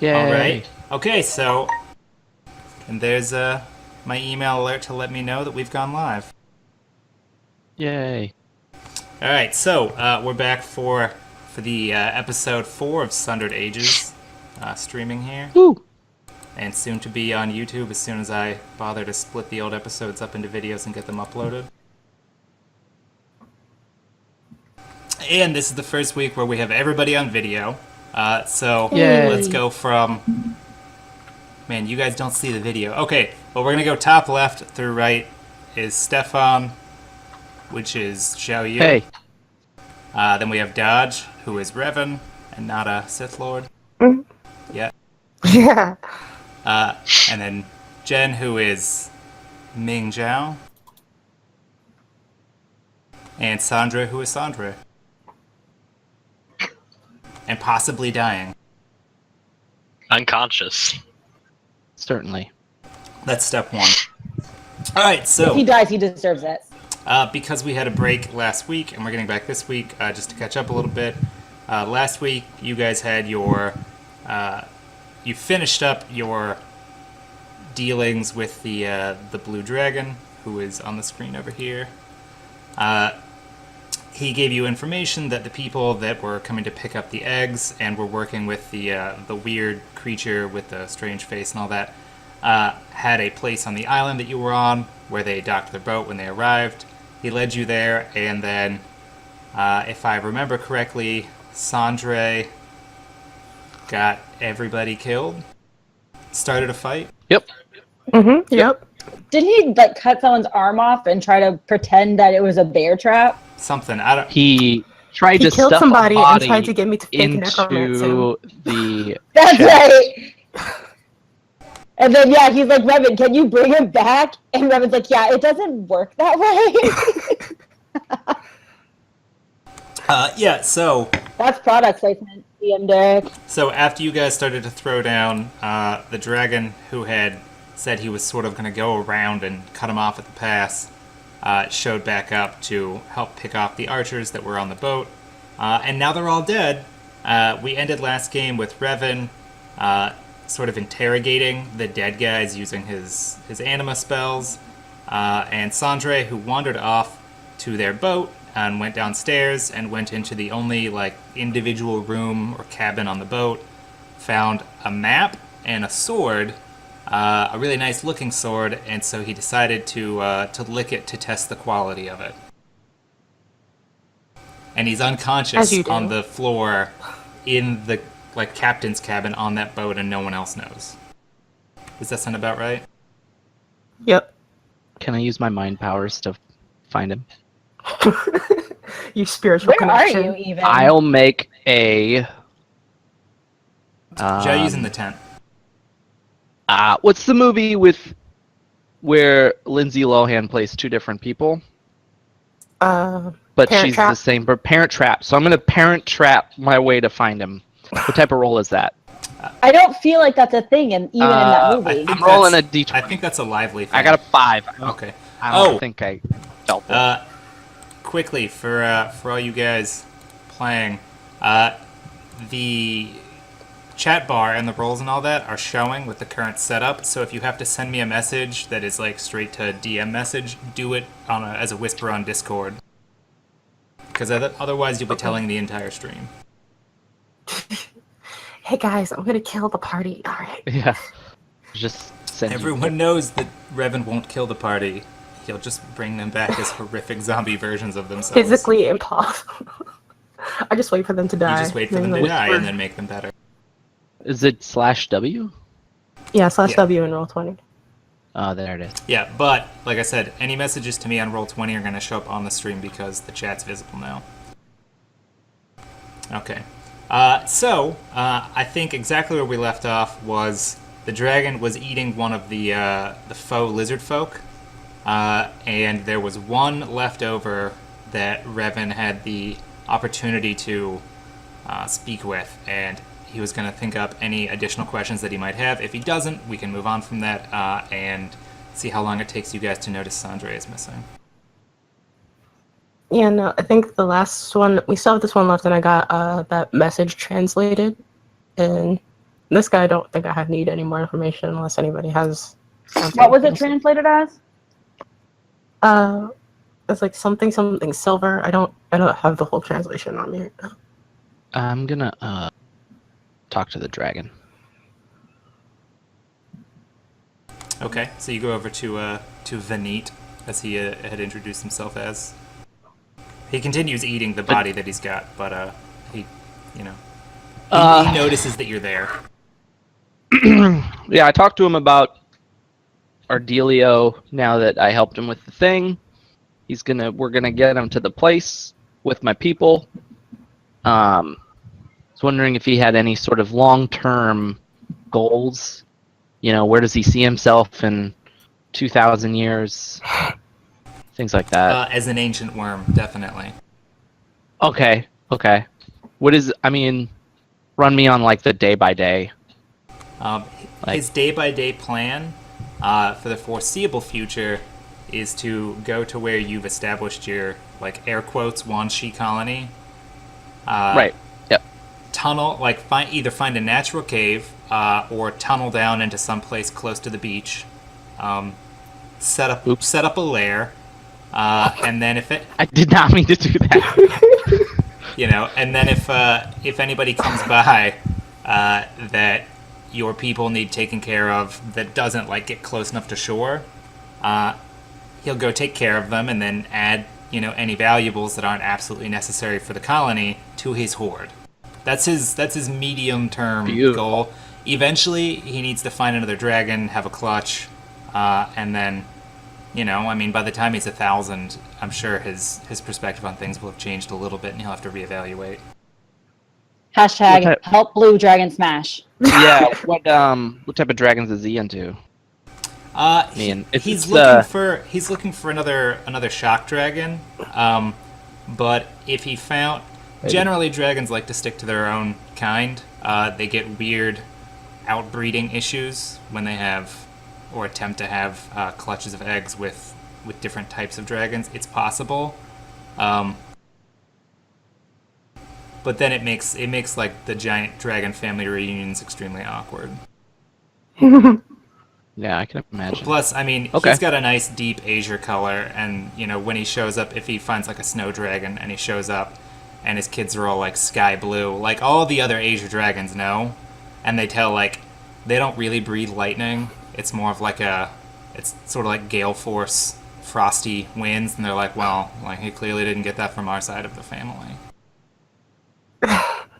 Yay. All right. Okay, so and there's my email alert to let me know that we've gone live. Yay. All right, so we're back for the episode 4 of Sundered Ages, streaming here, Woo. and soon to be on YouTube as soon as I bother to split the old episodes up into videos and get them uploaded. And this is the first week where we have everybody on video. So Yay. let's go from... Man, you guys don't see the video. Okay, well, we're going to go top left through right is Stefan, which is Xiao Yu. Hey. Then we have Dodge, who is Revan, and not a Sith Lord. Yeah. Yeah. And then Jen, who is Ming Zhao. And Sandra, who is Sandra. And possibly dying. Unconscious. Certainly. That's step 1. Alright, so... If he dies, he deserves it. Because we had a break last week, and we're getting back this week, just to catch up a little bit. Last week, you guys had your... you finished up your dealings with the Blue Dragon, who is on the screen over here. He gave you information that the people that were coming to pick up the eggs and were working with the weird creature with the strange face and all that had a place on the island that you were on where they docked their boat when they arrived. He led you there, and then, if I remember correctly, Sandre got everybody killed, started a fight. Yep. Mm-hmm. Yep. Did he cut someone's arm off and try to pretend that it was a bear trap? Something. I don't. He tried He to killed stuff somebody a and body tried to get me to fake necromancy. into the That's chest. right. And then he's like, Revan, can you bring him back? And Revan's like, yeah, it doesn't work that way. Yeah. So. That's product placement, DM Derek. So after you guys started to throw down the dragon, who had said he was sort of going to go around and cut him off at the pass, showed back up to help pick off the archers that were on the boat. And now they're all dead. We ended last game with Revan sort of interrogating the dead guys using his anima spells. And Sandre, who wandered off to their boat and went downstairs and went into the only individual room or cabin on the boat, found a map and a sword, a really nice looking sword, and so he decided to lick it to test the quality of it. And he's unconscious on the floor in the captain's cabin on that boat, and no one else knows. Does that sound about right? Yep. Can I use my mind powers to find him? You spiritual Where connection. are you even? I'll make a... Jay's in the tent. What's the movie where Lindsay Lohan plays two different people? Parent But she's Trap? the same. But Parent Trap. So I'm going to Parent Trap my way to find him. What type of roll is that? I don't feel like that's a thing, even in that movie. I'm rolling a d20. I think that's a lively thing. I got a 5. Okay. I don't think I felt it. Quickly, for all you guys playing, the chat bar and the rolls and all that are showing with the current setup, so if you have to send me a message that is straight to DM message, do it as a whisper on Discord. Because otherwise you'll be telling the entire stream. Hey guys, I'm gonna kill the party. All right. Yeah. Just send Everyone knows that Revan won't kill the party. He'll just bring them back as horrific zombie versions of themselves. Physically impossible. I just wait for them to die. You just wait for them to die and then make them better. Is it /W? Yeah, /W in Roll20. Oh, there it is. Yeah, but, like I said, any messages to me on Roll20 are going to show up on the stream because the chat's visible now. Okay. So, I think exactly where we left off was the dragon was eating one of the faux lizard folk, and there was one left over that Revan had the opportunity to speak with, and he was going to think up any additional questions that he might have. If he doesn't, we can move on from that and see how long it takes you guys to notice Sandre is missing. Yeah, no, I think the last one, we still have this one left, and I got that message translated, and This guy, I don't think I need any more information unless anybody has something. What was it translated as? It's like something silver. I don't have the whole translation on me right now. I'm gonna talk to the dragon. Okay, so you go over to Vanit, as he had introduced himself as. He continues eating the body that he's got, but he notices that you're there. Yeah, I talked to him about Ardelio now that I helped him with the thing. We're gonna get him to the place with my people. I was wondering if he had any sort of long-term goals. Where does he see himself in 2,000 years? Things like that. As an ancient worm, definitely. Okay. Run me on like the day by day. His day-by-day plan for the foreseeable future is to go to where you've established your, like, air quotes, Wanshi colony. Right. Yep. Tunnel, like, either find a natural cave or tunnel down into some place close to the beach. Set up a lair, and then I did not mean to do that. And then if anybody comes by that your people need taken care of that doesn't like get close enough to shore, he'll go take care of them and then add any valuables that aren't absolutely necessary for the colony to his hoard. That's his medium term goal. Eventually he needs to find another dragon, have a clutch, and then by the time he's 1,000, I'm sure his perspective on things will have changed a little bit and he'll have to reevaluate. Hashtag help Blue Dragon Smash. Yeah, what type of dragons is he into? He's looking for another shock dragon. But if he found, generally dragons like to stick to their own kind. They get weird outbreeding issues when they have or attempt to have clutches of eggs with different types of dragons. It's possible. But then it makes like the giant dragon family reunions extremely awkward. Yeah, I can imagine. Plus, he's got a nice deep azure color, and when he shows up, if he finds like a snow dragon and he shows up, and his kids are all like sky blue, like all the other azure dragons know, and they tell like they don't really breathe lightning. It's more of like it's sort of like gale force, frosty winds, and they're like, well, like he clearly didn't get that from our side of the family.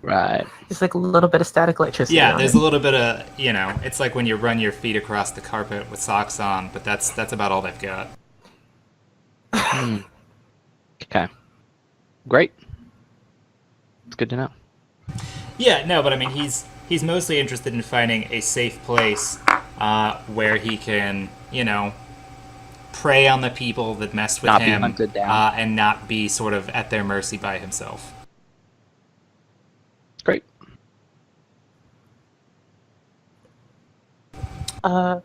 Right. It's like a little bit of static electricity. Yeah, there's a little bit of, it's like when you run your feet across the carpet with socks on, but that's about all they've got. Okay. Great. It's good to know. Yeah, no, but he's mostly interested in finding a safe place where he can, prey on the people that messed with not him be hunted down. And not be sort of at their mercy by himself. Great. Do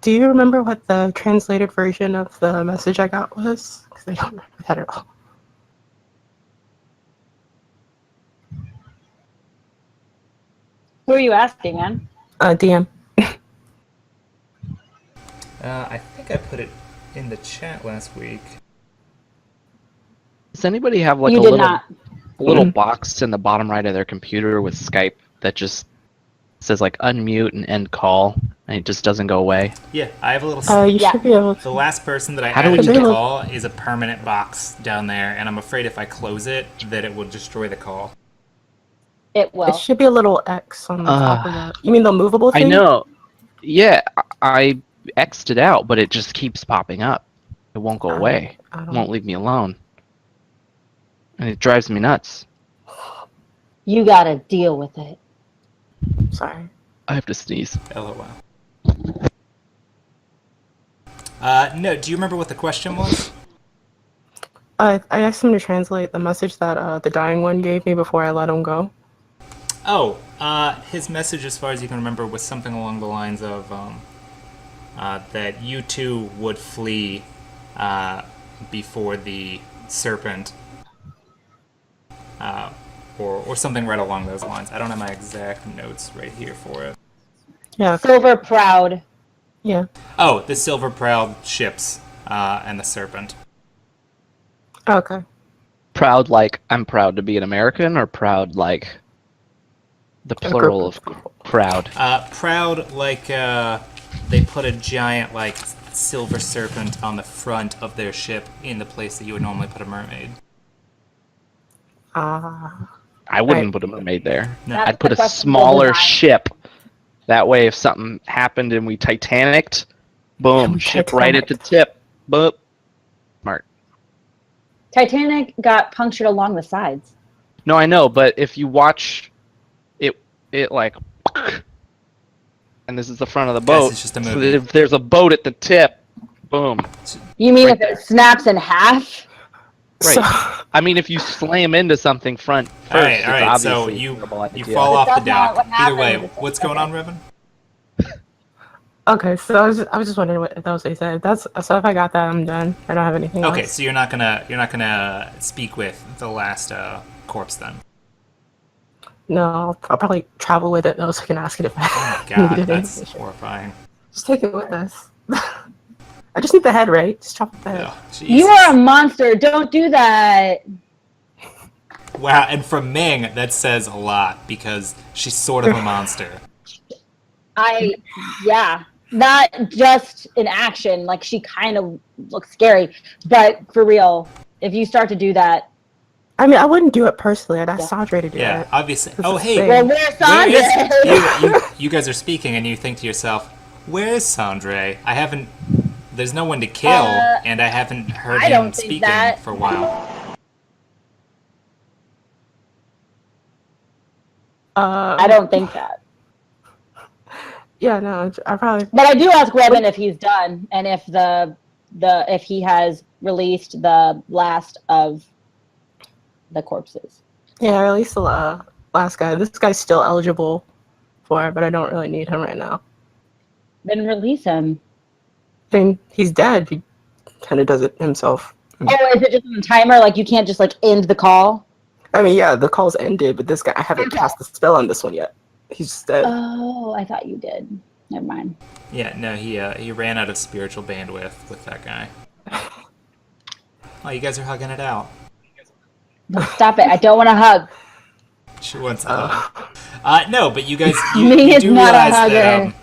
you remember what the translated version of the message I got was? Because I don't remember that at all. Who are you asking, man? DM. I think I put it in the chat last week. Does anybody have like You a did little not. box in the bottom right of their computer with Skype that just says like unmute and end call, and it just doesn't go away? Yeah, I have a little... You should be able to. The last person that I How do we added to do the it? call is a permanent box down there, and I'm afraid if I close it, that it will destroy the call. It will. It should be a little X on the top of that. You mean the movable thing? I know. Yeah, I X'd it out, but it just keeps popping up. It won't go away. I It don't- won't leave me alone. And it drives me nuts. You gotta deal with it. Sorry. I have to sneeze. LOL. No, do you remember what the question was? I asked him to translate the message that the dying one gave me before I let him go. Oh, his message, as far as you can remember, was something along the lines of that you two would flee before the serpent or something right along those lines. I don't have my exact notes right here for it. Yeah. Silver proud. Yeah. Oh, the silver proud ships and the serpent. Okay. Proud like I'm proud to be an American, or proud like the A plural group of of people. proud? Proud like they put a giant like silver serpent on the front of their ship in the place that you would normally put a mermaid. I wouldn't put a mermaid there. No. That's I'd put the a questionable smaller design. ship. That way, if something happened and we Titanicked, boom, We ship right at the tip. Boop. Smart. Titanic got punctured along the sides. No, I know, but if you watch it like, and this is the front of the Guys, boat. it's just a So movie. that if there's a boat at the tip, boom. You mean Right if there. it snaps in half? Right. So, I mean, if you slam into something front first, All right. it's So obviously a you terrible idea. fall off the That's not dock. what Either way, happened. what's going on, Riven? okay, so I was just wondering what that was what you said. So if I got that, I'm done. I don't have anything Okay, else. so you're not gonna speak with the last corpse then. No, I'll probably travel with it though, so I can ask it if Oh I my god, needed that's anything. horrifying. Just take it with us. I just need the head, right? Just chop the head. Oh, Jesus. You are a monster. Don't do that. Wow, and from Ming, that says a lot because she's sort of a monster. Yeah. Not just in action. Like, she kind of looks scary. But for real, if you start to do that. I mean, I wouldn't do it personally. I'd ask Yeah. Sandra to do Yeah, it. obviously. This Oh, is hey, the Well, thing. where's where Sandra? is you guys are speaking and you think to yourself, where's Sandre? I haven't. There's no one to kill, and I haven't heard I him don't think speaking that. for a while. I don't think that. Yeah, no, I probably. But I do ask Revan if he's done and if if he has released the last of the corpses. Yeah, or at least the last guy. This guy's still eligible for it, but I don't really need him right now. Then release him. I mean, he's dead. He kind of does it himself. Oh, is it just on the timer? Like, you can't just like end the call? I mean, yeah, the call's ended, but this guy, I haven't cast the spell on this one yet. He's just dead. Oh, I thought you did. Never mind. Yeah, no, he ran out of spiritual bandwidth with that guy. Oh, you guys are hugging it out. Stop it. I don't want to hug. She wants no, but you guys, Me you is do not a realize that hugger.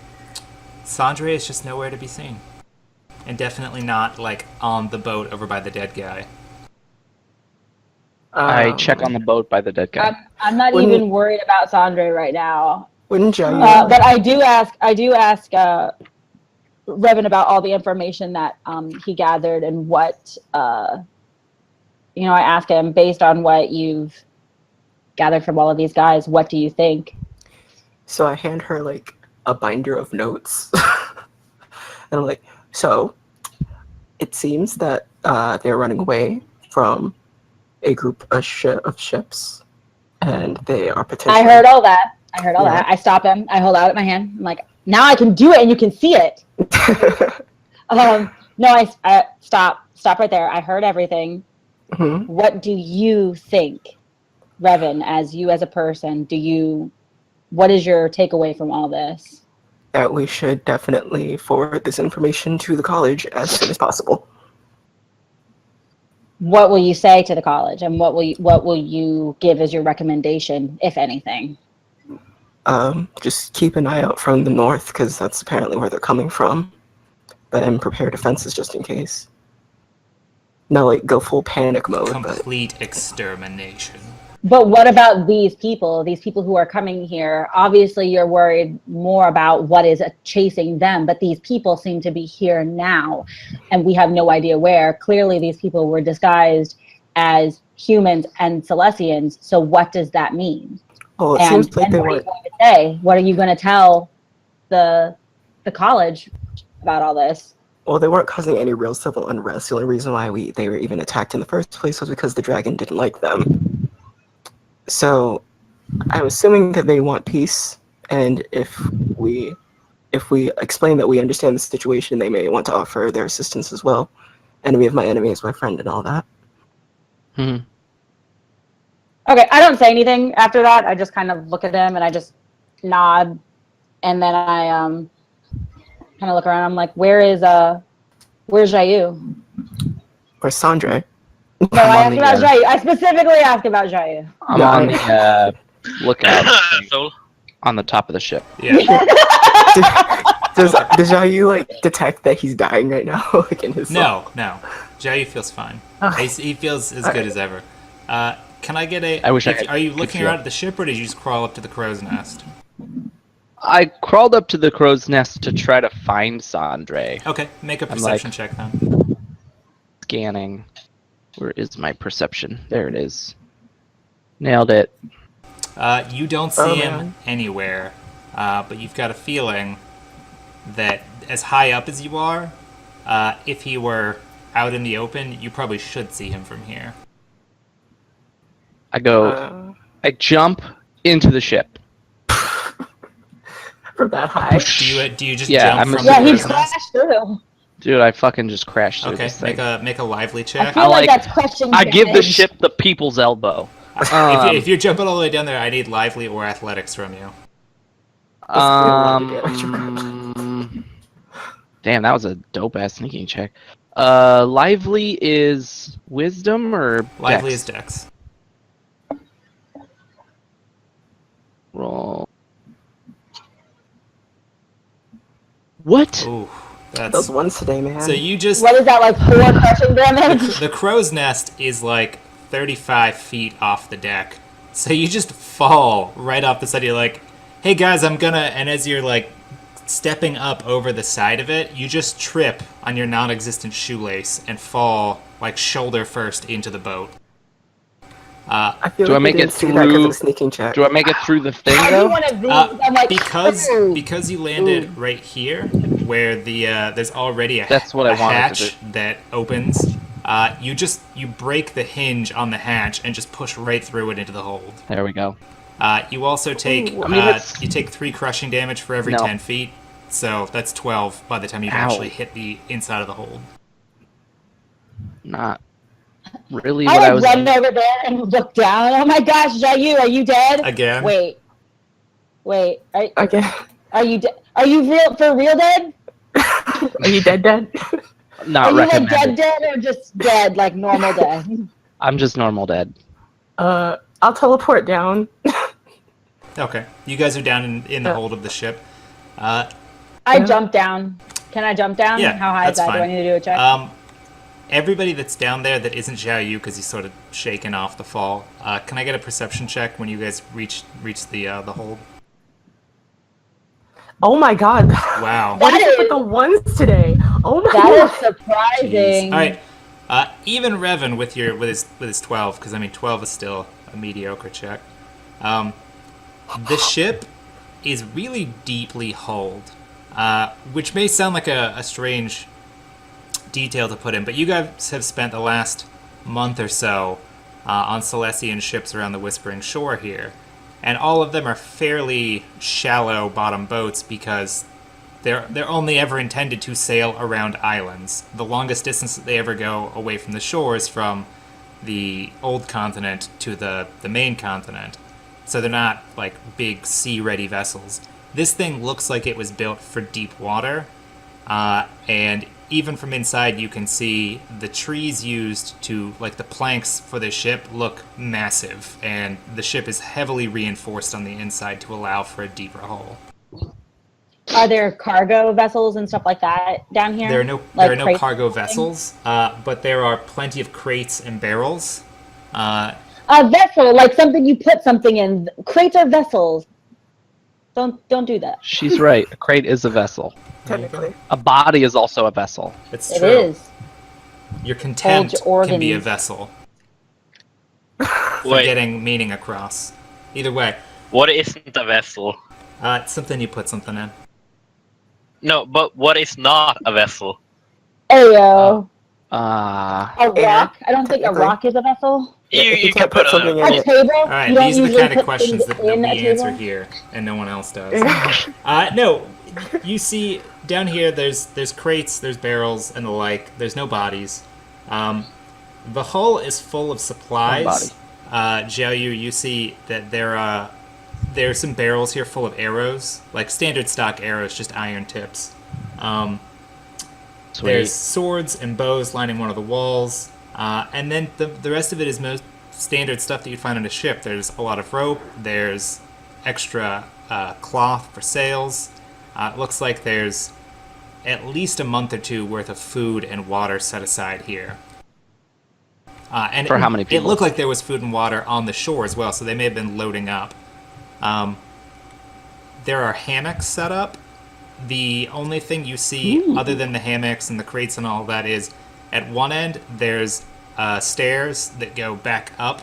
Sandre is just nowhere to be seen, and definitely not like on the boat over by the dead guy. I check on the boat by the dead guy. I'm not Wouldn't- even worried about Sandre right now. Wouldn't you? But I do ask Revan about all the information that he gathered and what I ask him based on what you've gathered from all of these guys. What do you think? So I hand her like a binder of notes, and I'm like, so it seems that they're running away from a group of ships, and they are potentially. I heard all that. Yeah. I stop him. I hold out my hand. I'm like, now I can do it, and you can see it. No, I stop right there. I heard everything. Mhm. What do you think, Revan, as a person? What is your takeaway from all this? That we should definitely forward this information to the college as soon as possible. What will you say to the college, and what will you give as your recommendation, if anything? Just keep an eye out from the north, because that's apparently where they're coming from. But and prepare defenses just in case. No, like go full panic mode. But Complete extermination. But what about these people who are coming here? Obviously, you're worried more about what is chasing them, but these people seem to be here now, and we have no idea where. Clearly, these people were disguised as humans and Celestians, so what does that mean? well, it And seems like they what are you were. going to say? What are you going to tell the college about all this? Well, they weren't causing any real civil unrest. The only reason why they were even attacked in the first place was because the dragon didn't like them. So, I'm assuming that they want peace, and if we explain that we understand the situation, they may want to offer their assistance as well. Enemy of my enemy is my friend, and all that. Hmm. Okay, I don't say anything after that. I just kind of look at him and I just nod, and then I kind of look around. I'm like, where's Jayu? Or Sandra. No, I'm I on asked the, about Jayu. I specifically asked about Jayu. I'm Yeah, on the lookout thing So, on the top of the ship. Yeah. Does Jayu like detect that he's dying right now? Like in his soul? No. Jayu feels fine. Oh. He feels as good as ever. Can I get a... I wish I could- Are you could looking feel. around at the ship, or did you just crawl up to the crow's nest? I crawled up to the crow's nest to try to find Sandre. Okay, make a I'm perception like- check then. Scanning. Where is my perception? There it is. Nailed it. You don't see Oh, him man. anywhere, but you've got a feeling that as high up as you are, if he were out in the open, you probably should see him from here. I go. I jump into the ship. From that high. Do you just Yeah, jump I'm from Yeah, the he crow's nest? crashed through. Dude, I fucking just crashed through Okay, this thing. make a lively I check. feel like like- that's question I give the damage. ship the people's elbow. If you're jumping all the way down there, I need lively or athletics from you. Damn, that was a dope ass sneaking check. Lively is wisdom or Lively dex? is dex. Roll. What? Ooh, Those that's... ones today, man. So you just... What is that, like 4 crushing damage? The crow's nest is like 35 feet off the deck. So you just fall right off the side. You're like, hey guys, I'm gonna... And as you're like stepping up over the side of it, you just trip on your non-existent shoelace and fall like shoulder first into the boat. I feel Do like I make we didn't it see that 'cause through- of sneaking check. Do I make it through the thing I do though? one of these. I'm like, "Ooh." Because you landed right here, where the there's already That's what a I wanted to hatch that opens. You break the hinge on the hatch and just push right through it into the hold. There we go. You also take I mean, it's- you take 3 crushing damage for every No. 10 feet, so that's 12 by the time you've Ow. actually hit the inside of the hold. Not really I what I like was. run over there and look down. Oh my gosh, Jayu, are you dead? Again? Wait. Okay. Are you real for real dead? Are you dead? Are Not you like recommended. dead or just dead, like normal dead? I'm just normal dead. I'll teleport down. Okay. You guys are down in the hold of the ship. I jump down. Can I jump down? Yeah, How high is that's that? Do I fine. need to do a check? Everybody that's down there that isn't Xiao Yu, because he's sort of shaken off the fall, can I get a perception check when you guys reach the hold? Oh my god. Wow. What That is it is- with the ones today? Oh my That is god. surprising. All right. Even Revan with his 12, because I mean 12 is still a mediocre check. The ship is really deeply hulled, which may sound like a strange detail to put in, but you guys have spent the last month or so on Celestian ships around the Whispering Shore here, and all of them are fairly shallow bottom boats because they're only ever intended to sail around islands. The longest distance that they ever go away from the shore is from the old continent to the main continent. So they're not like big sea-ready vessels. This thing looks like it was built for deep water, and even from inside you can see the trees used to, like the planks for the ship, look massive, and the ship is heavily reinforced on the inside to allow for a deeper hull. Are there cargo vessels and stuff like that down here? There are no crates cargo or something? vessels, but there are plenty of crates and barrels. A vessel, like something you put something in. Crates are vessels. Don't do that. She's right. A crate is a vessel. Technically. A body is also a vessel. It's It true. is. Your contempt Hold your can be a organs. vessel. For wait, getting meaning across. Either way, what isn't a vessel? it's something you put something in. No, but what is not a vessel? Ayo. Uh, A Yeah, rock? I don't think a technically. rock is a vessel. You can can't put something a... in A it. table? All right, You don't these are the usually kind of put questions things that in a we answer table? here, and no one else does. No, you see down here. There's crates, there's barrels, and the like. There's no bodies. The hull is full of supplies. Jiaoyu, you see that there's some barrels here full of arrows, like standard stock arrows, just iron tips. Sweet. There's swords and bows lining one of the walls, and then the rest of it is most standard stuff that you'd find on a ship. There's a lot of rope. There's extra cloth for sails. It looks like there's at least a month or two worth of food and water set aside here. And For how many people? It looked like there was food and water on the shore as well, so they may have been loading up. There are hammocks set up. The only thing you see other than the hammocks and the crates and all that is at one end there's stairs that go back up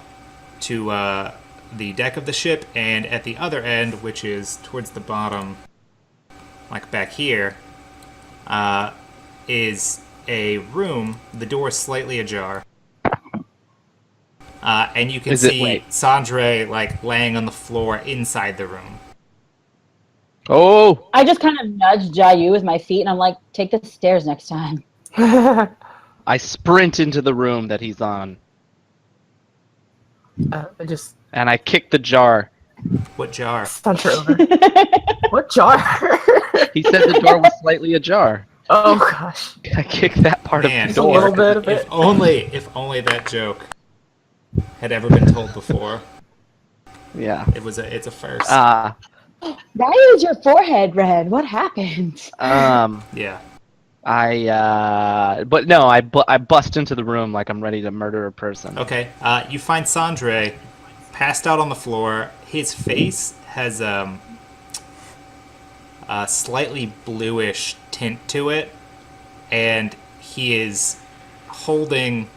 to the deck of the ship, and at the other end, which is towards the bottom, like back here, is a room. The door is slightly ajar. And you can see Sandre like laying on the floor inside the room. Oh! I just kind of nudged Jiaoyu with my feet, and I'm like, take the stairs next time. I sprint into the room that he's on, and I kick the jar. What jar? Saunter over. What jar? He said the door was slightly ajar. Oh gosh. I kicked that part Man, of the a little door. bit of it. If only that joke had ever been told before. Yeah. It's a first. Why is your forehead red? What happened? Yeah. But no, I bust into the room like I'm ready to murder a person. Okay. You find Sandre passed out on the floor. His face has a slightly bluish tint to it, and he is holding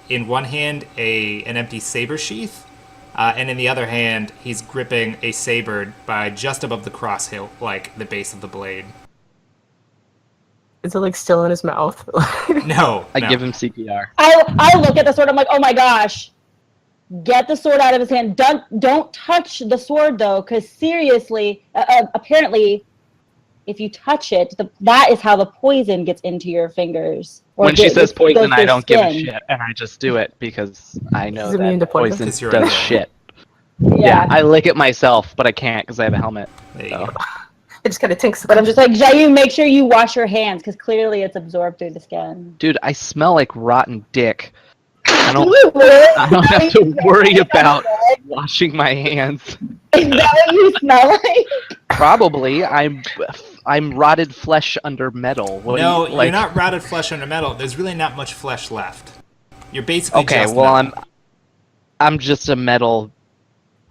in one hand an empty saber sheath, and in the other hand he's gripping a saber by just above the cross hilt, like the base of the blade. Is it like still in his mouth? No, I no. give him CPR. I look at the sword. I'm like, oh my gosh, get the sword out of his hand. Don't touch the sword though, because seriously, apparently, if you touch it, that is how the poison gets into your fingers. Or When she says poison, goes I don't give a skin. shit, and I just do it because I know He's immune to that poison. poison Because you're does immune. shit. Yeah. I lick it myself, but I can't because I have a helmet. There you So. go. It just kind of tinks. But I'm just like, Jiaoyu, make sure you wash your hands, because clearly it's absorbed through the skin. Dude, I smell like rotten dick. I Do don't you really? I don't have to worry about Is washing my hands. that what you smell like? Probably. I'm rotted flesh under metal. What do No, you, like, you're not rotted flesh under metal. There's really not much flesh left. You're basically Okay, just well metal. I'm just a metal.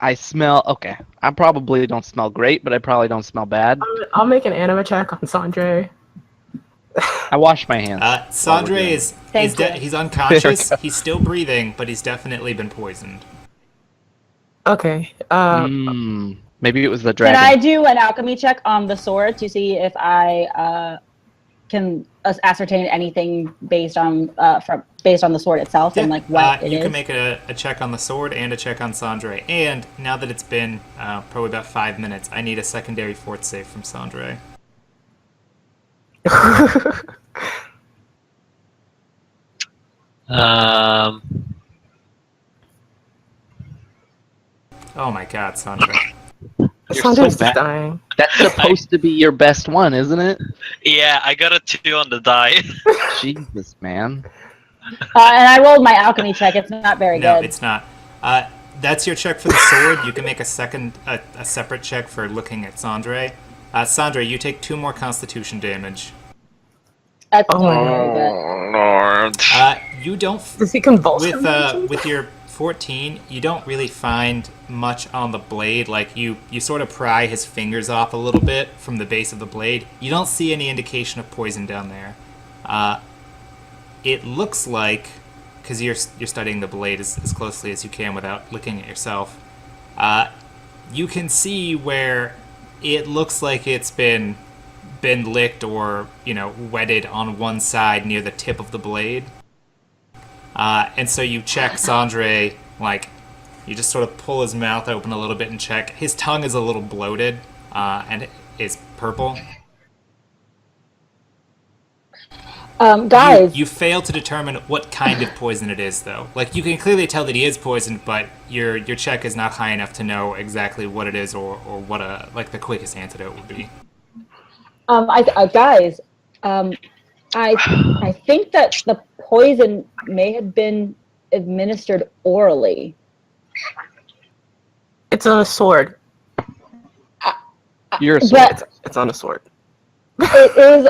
I smell okay. I probably don't smell great, but I probably don't smell bad. I'll make an anima check on Sandre. I wash my hands. Sandre is Thank you. he's unconscious. He's still breathing, but he's definitely been poisoned. Okay. Maybe it was the Can dragon. I do an alchemy check on the sword to see if I can ascertain anything based on the sword itself and like what it you is? can make a check on the sword and a check on Sandre. And now that it's been probably about 5 minutes, I need a secondary fort save from Sandre. Oh my god, Sandre. Sandre's bad. dying. That's supposed to be your best one, isn't it? Yeah, I got a 2 on the die. Jesus, man. And I rolled my alchemy check. It's not very No, good. it's not. That's your check for the sword. You can make a separate check for looking at Sandre. Sandre, you take 2 more Constitution damage. That's Oh my very good. Lord. You don't Does he convulse? from anything? with your 14, you don't really find much on the blade. Like you sort of pry his fingers off a little bit from the base of the blade. You don't see any indication of poison down there. It looks like, because you're studying the blade as closely as you can without looking at yourself, you can see where it looks like it's been licked or wetted on one side near the tip of the blade. And so you check Sandre, like, you just sort of pull his mouth open a little bit and check. His tongue is a little bloated, and is purple. Guys, You fail to determine what kind of poison it is, though. Like, you can clearly tell that he is poisoned, but your check is not high enough to know exactly what it is or what the quickest antidote would be. guys, I think that the poison may have been administered orally. It's on a sword. You're a sword. But It's on a sword. it is.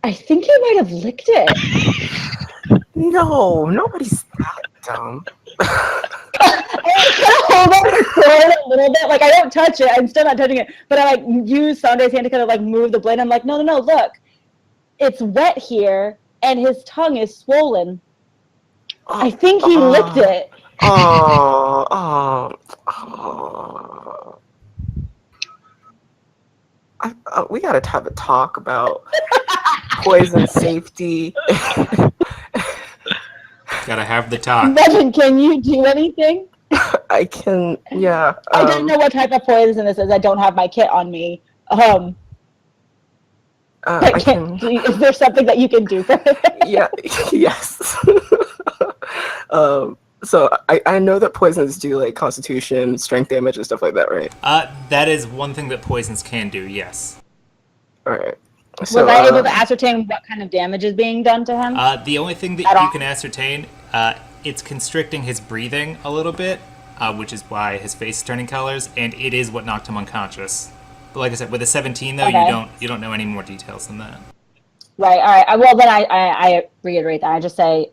I think he might have licked it. No, nobody's that dumb. I hold up the sword a little bit. Like, I don't touch it. I'm still not touching it. But I use Sandra's hand to kind of move the blade. I'm like, no, look. It's wet here, and his tongue is swollen. I think he licked it. We gotta have a talk about poison safety. Gotta have the talk. Devin, can you do anything? I can, yeah. I don't know what type of poison this is. I don't have my kit on me. I can. Is there something that you can do for it? Yeah. Yes. So I know that poisons do constitution, strength damage, and stuff like that, right? That is one thing that poisons can do, yes. All right. Was So, I able to ascertain what kind of damage is being done to him? The only thing that you can ascertain, it's constricting his breathing a little bit, which is why his face is turning colors, and it is what knocked him unconscious. But like I said, with a 17 though, Okay. you don't know any more details than that. Right. All right. Well, then I reiterate that. I just say,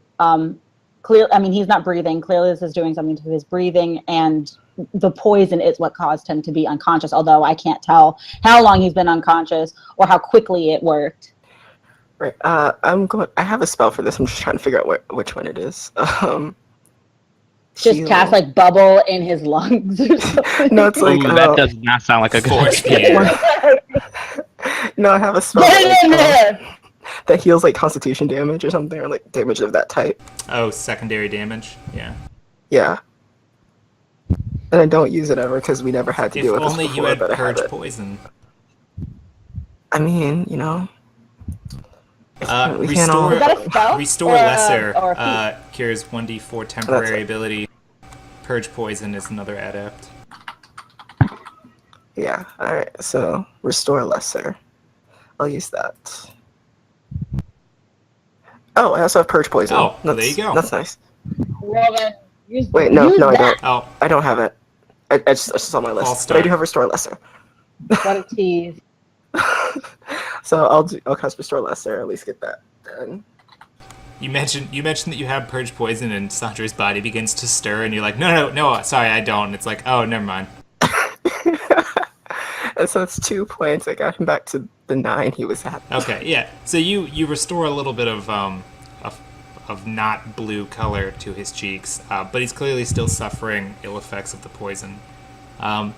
clear. I mean, he's not breathing. Clearly, this is doing something to his breathing, and the poison is what caused him to be unconscious. Although I can't tell how long he's been unconscious or how quickly it worked. Right. I have a spell for this. I'm just trying to figure out which one it is. Just heal. cast bubble in his lungs or something. No, it's like Ooh, that does not sound like a good Force idea. No, I have a spell Get it in there. that heals constitution damage or something, or damage of that type. Oh, secondary damage? Yeah. Yeah. And I don't use it ever because we never had to If deal with this only before, you had but I have purge it. poison. I mean, we can't all- Restore, Is that a spell? restore Or a- lesser or a feat? cures 1d4 temporary it. ability. Purge poison is another adept. Yeah. All right. So restore lesser. I'll use that. Oh, I also have purge poison. Oh, well, there you go. That's nice. Well, then, Wait, no, use I that. don't. Oh, I don't have it. It's just on my False list. But I start. do have restore lesser. What a tease. So I'll cast restore lesser. At least get that done. you mentioned that you have purge poison, and Sandra's body begins to stir, and you're like, no, sorry, I don't. And it's like, oh, never mind. And so it's 2 points. I got him back to the 9 he was at. Okay, yeah. So you restore a little bit of not blue color to his cheeks, but he's clearly still suffering ill effects of the poison. I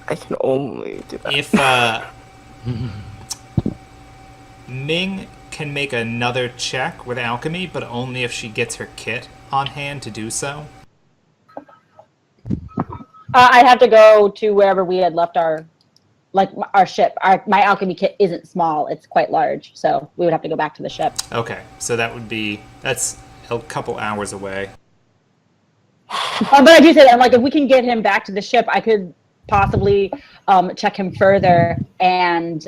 can only do that. If Ming can make another check with alchemy, but only if she gets her kit on hand to do so. I have to go to wherever we had left our ship. My alchemy kit isn't small; it's quite large, so we would have to go back to the ship. Okay, so that's a couple hours away. But I do say that I'm like, if we can get him back to the ship, I could possibly check him further and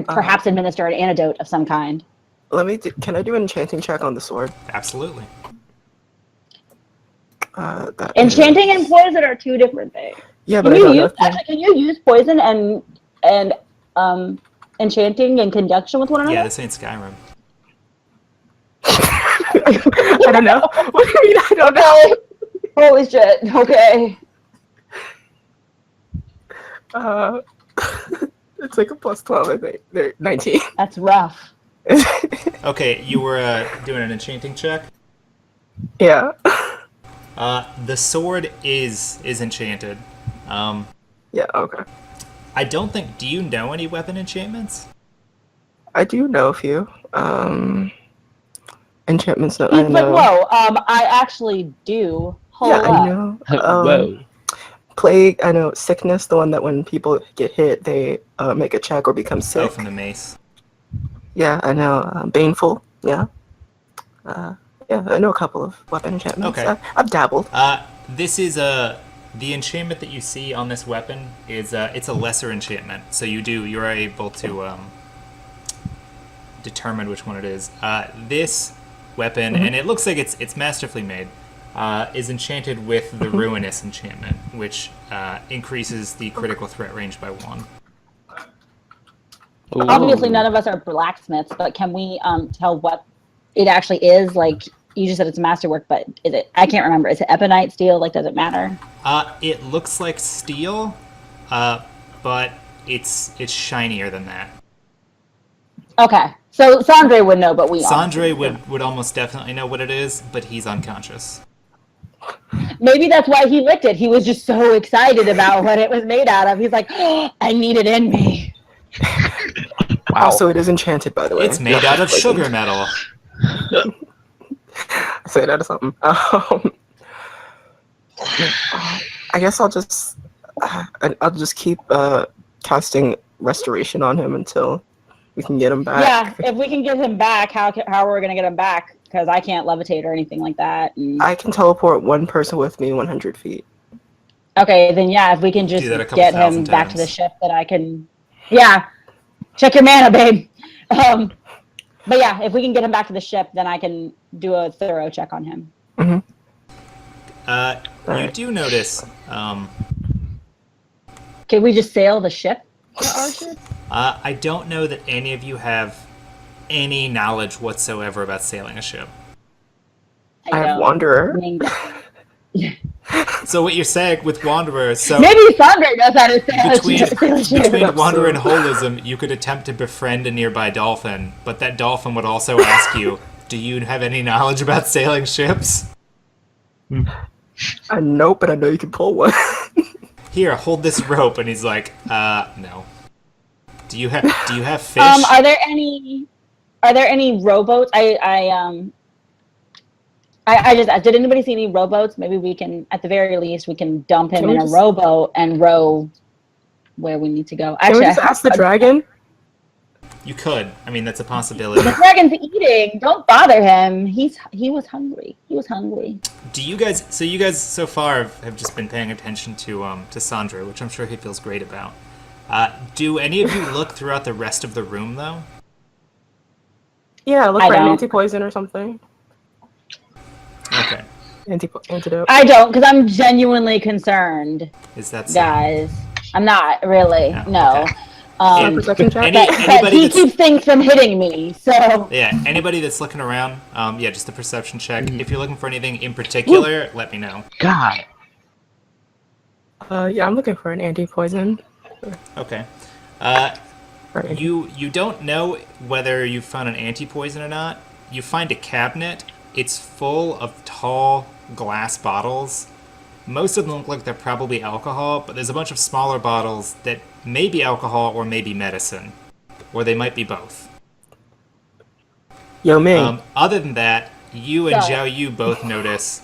perhaps administer an antidote of some kind. Can I do an enchanting check on the sword? Absolutely. Enchanting and poison are two different things. Yeah, Can but I you don't use know. can you use poison and enchanting in conjunction with one another? Yeah, this ain't Skyrim. I don't know. What do you mean? I don't know. Holy shit! Okay. It's like a plus 12, I think. They're 19. That's rough. Okay, you were doing an enchanting check. Yeah. The sword is enchanted. Yeah, okay. I don't think. Do you know any weapon enchantments? I do know a few. Enchantments that He's I like, know. whoa, I actually do. Hold Yeah, up. I know. Whoa. Plague, I know. Sickness, the one that when people get hit, they make a check or become Oh, sick. from the mace. Yeah, I know. Baneful. Yeah. Yeah, I know a couple of weapon enchantments. Okay. I've dabbled. This is the enchantment that you see on this weapon is it's a lesser enchantment. So you're able to determine which one it is. This weapon, and it looks like it's masterfully made, is enchanted with the Ruinous enchantment, which increases the critical threat range by 1. Obviously, none of us are blacksmiths, but can we tell what it actually is? Like, you just said it's masterwork, but is it? I can't remember. Is it ebonite, steel? Like, does it matter? It looks like steel, but it's shinier than that. Okay, so Sandre would know, but we Sandre would almost definitely know what it is, but he's unconscious. Maybe that's why he licked it. He was just so excited about what it was made out of. He's like, oh, I need it in me. Wow. Also, it is enchanted, by the way. It's made out of sugar metal. Say that or something. I guess I'll just keep casting restoration on him until we can get him back. Yeah, if we can get him back, how are we gonna get him back? Because I can't levitate or anything like that. And... I can teleport one person with me 100 feet. Okay, then yeah, if we can just get him back to the ship, that I can. Yeah, check your mana, babe. But yeah, if we can get him back to the ship, then I can do a thorough check on him. You do notice. Can we just sail the ship to our ship? I don't know that any of you have any knowledge whatsoever about sailing a ship. I have Wanderer. So what you're saying with Wanderer, so maybe Sandre knows how to sail a ship. Between Wanderer and Holism, you could attempt to befriend a nearby dolphin, but that dolphin would also ask you, do you have any knowledge about sailing ships? I know, but I know you can pull one. Here, hold this rope, and he's like, no. Do you have fish? Are there any rowboats? I just asked, did anybody see any rowboats? Maybe we can, at the very least, we can dump him in a rowboat and row where we need to go. Actually, can we just ask the dragon? You could. I mean, that's a possibility. The dragon's eating. Don't bother him. He was hungry. He was hungry. Do you guys? So you guys so far have just been paying attention to Sandra, which I'm sure he feels great about. Do any of you look throughout the rest of the room though? Yeah, look for an anti-poison or something. Okay. Antidote. I don't, because I'm genuinely concerned. Is that so? Guys? I'm not really. No. Okay. Perception check? But he keeps things from hitting me, so... Yeah, anybody that's looking around, yeah, just a perception check. If you're looking for anything in particular, let me know. God. Yeah, I'm looking for an anti-poison. Okay. You don't know whether you found an anti-poison or not. You find a cabinet. It's full of tall glass bottles. Most of them look like they're probably alcohol, but there's a bunch of smaller bottles that may be alcohol or may be medicine. Or they might be both. Yo, Ming. Other than that, you and Zhao Yu both notice,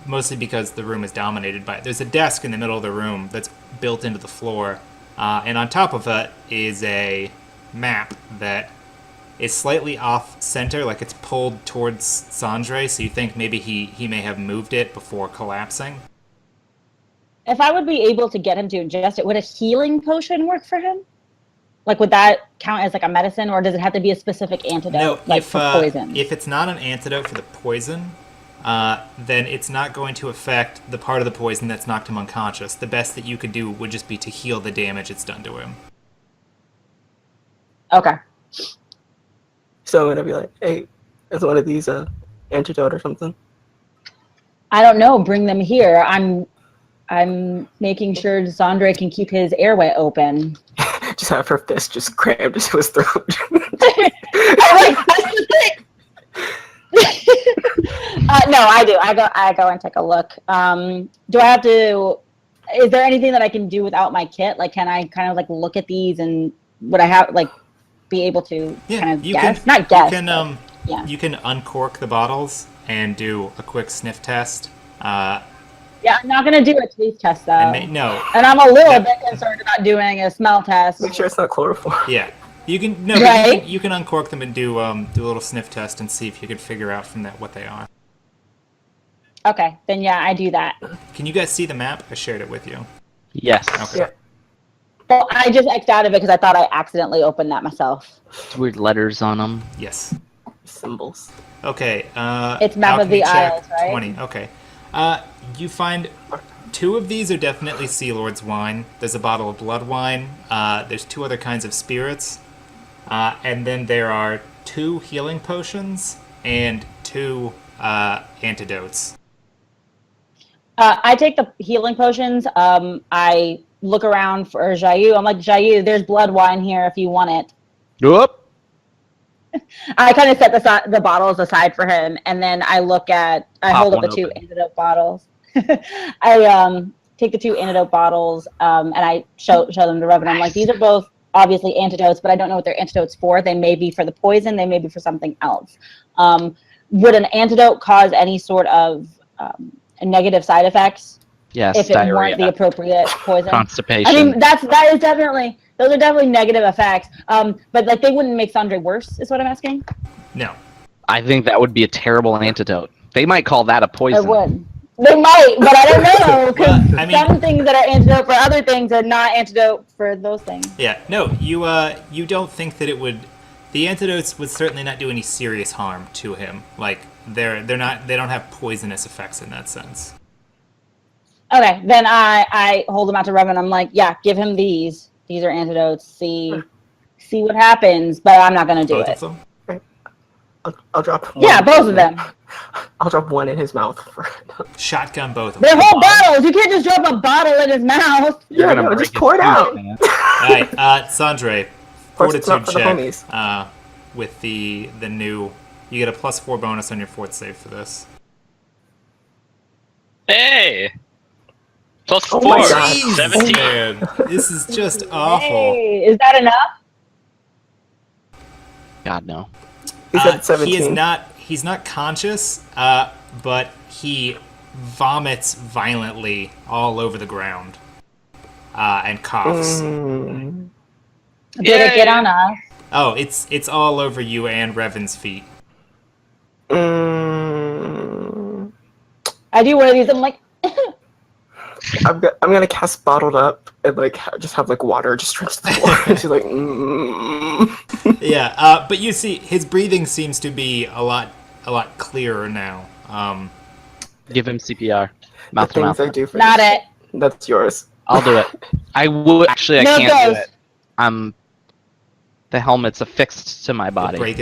mostly because the room is dominated by it. There's a desk in the middle of the room that's built into the floor, and on top of it is a map that is slightly off center, like it's pulled towards Sandre, so you think maybe he may have moved it before collapsing. If I would be able to get him to ingest it, would a healing potion work for him? Like, would that count as like a medicine, or does it have to be a specific antidote, like for poison? If it's not an antidote for the poison, then it's not going to affect the part of the poison that's knocked him unconscious. The best that you could do would just be to heal the damage it's done to him. Okay. So I'm gonna be like, hey, is one of these antidote or something? I don't know. Bring them here. I'm making sure Sandre can keep his airway open. Just have her fist just crammed into his throat. No, I do. I go and take a look. Do I have to? Is there anything that I can do without my kit? Like, can I kind of like look at these, and would I have like be able to kind of guess? Not guess. You can uncork the bottles and do a quick sniff test. Yeah, I'm not going to do a taste test, though. No. And I'm a little bit concerned about doing a smell test. Make sure it's not chloroform. Yeah. You can no, Right. but you can uncork them and do a little sniff test and see if you can figure out from that what they are. Okay, then yeah, I do that. Can you guys see the map? I shared it with you. Yes. Okay. Yeah. Well, I just X'd out of it because I thought I accidentally opened that myself. It's weird letters on them. Yes. Symbols. Okay. It's map of alchemy the check, Isles, right? 20. Okay. You find 2 of these are definitely Sea Lord's wine. There's a bottle of blood wine. There's 2 other kinds of spirits. And then there are 2 healing potions and 2 antidotes. I take the healing potions. I look around for Jayu. I'm like, Jayu, there's blood wine here if you want it. Whoop. I kind of set the bottles aside for him, and then I hold up the 2 open. antidote bottles. I take the 2 antidote bottles, and I show them to Revan. I'm like, these are both obviously antidotes, but I don't know what they're antidotes for. They may be for the poison. They may be for something else. Would an antidote cause any sort of negative side effects Yes. if it Diarrhea. weren't the appropriate poison? Constipation. I mean, those are definitely negative effects. But like, they wouldn't make Sandre worse, is what I'm asking. No. I think that would be a terrible antidote. They might call that a I poison. would. They might, but I don't know because Well, I mean- some things that are antidote for other things are not antidote for those things. Yeah. No. You don't think that it would. The antidotes would certainly not do any serious harm to him. Like they're not. They don't have poisonous effects in that sense. Okay, then I hold them out to Revan. I'm like, yeah, give him these. These are antidotes. See what happens. But I'm not gonna do Both it. of them. I'll drop one. Yeah, both of them. I'll drop one in his mouth. Shotgun both of They're them. whole bottles. You can't just drop a bottle in his mouth. You're Yeah, gonna no, break just his pour it tooth, out. man. Alright, Sandre, course it's not fortitude for the check. homies. With the new, you get a +4 bonus on your fort save for this. Hey! Plus Oh 4. my God. 17. Man, this is just awful. Hey, is that enough? God no. He's at 17. He's not conscious, but he vomits violently all over the ground, and coughs. Mm. Did it get on us? Oh, it's all over you and Revan's feet. Mm. I do one of these. I'm like, I'm gonna cast bottled up and like just have like water just drenched the floor. And she's like, Yeah, but you see, his breathing seems to be a lot clearer now. Give him CPR. the Mouth to things mouth. I do for not this. it. That's yours. I'll do it. I would actually. I No can't do goes. it. The helmet's affixed to my body. Break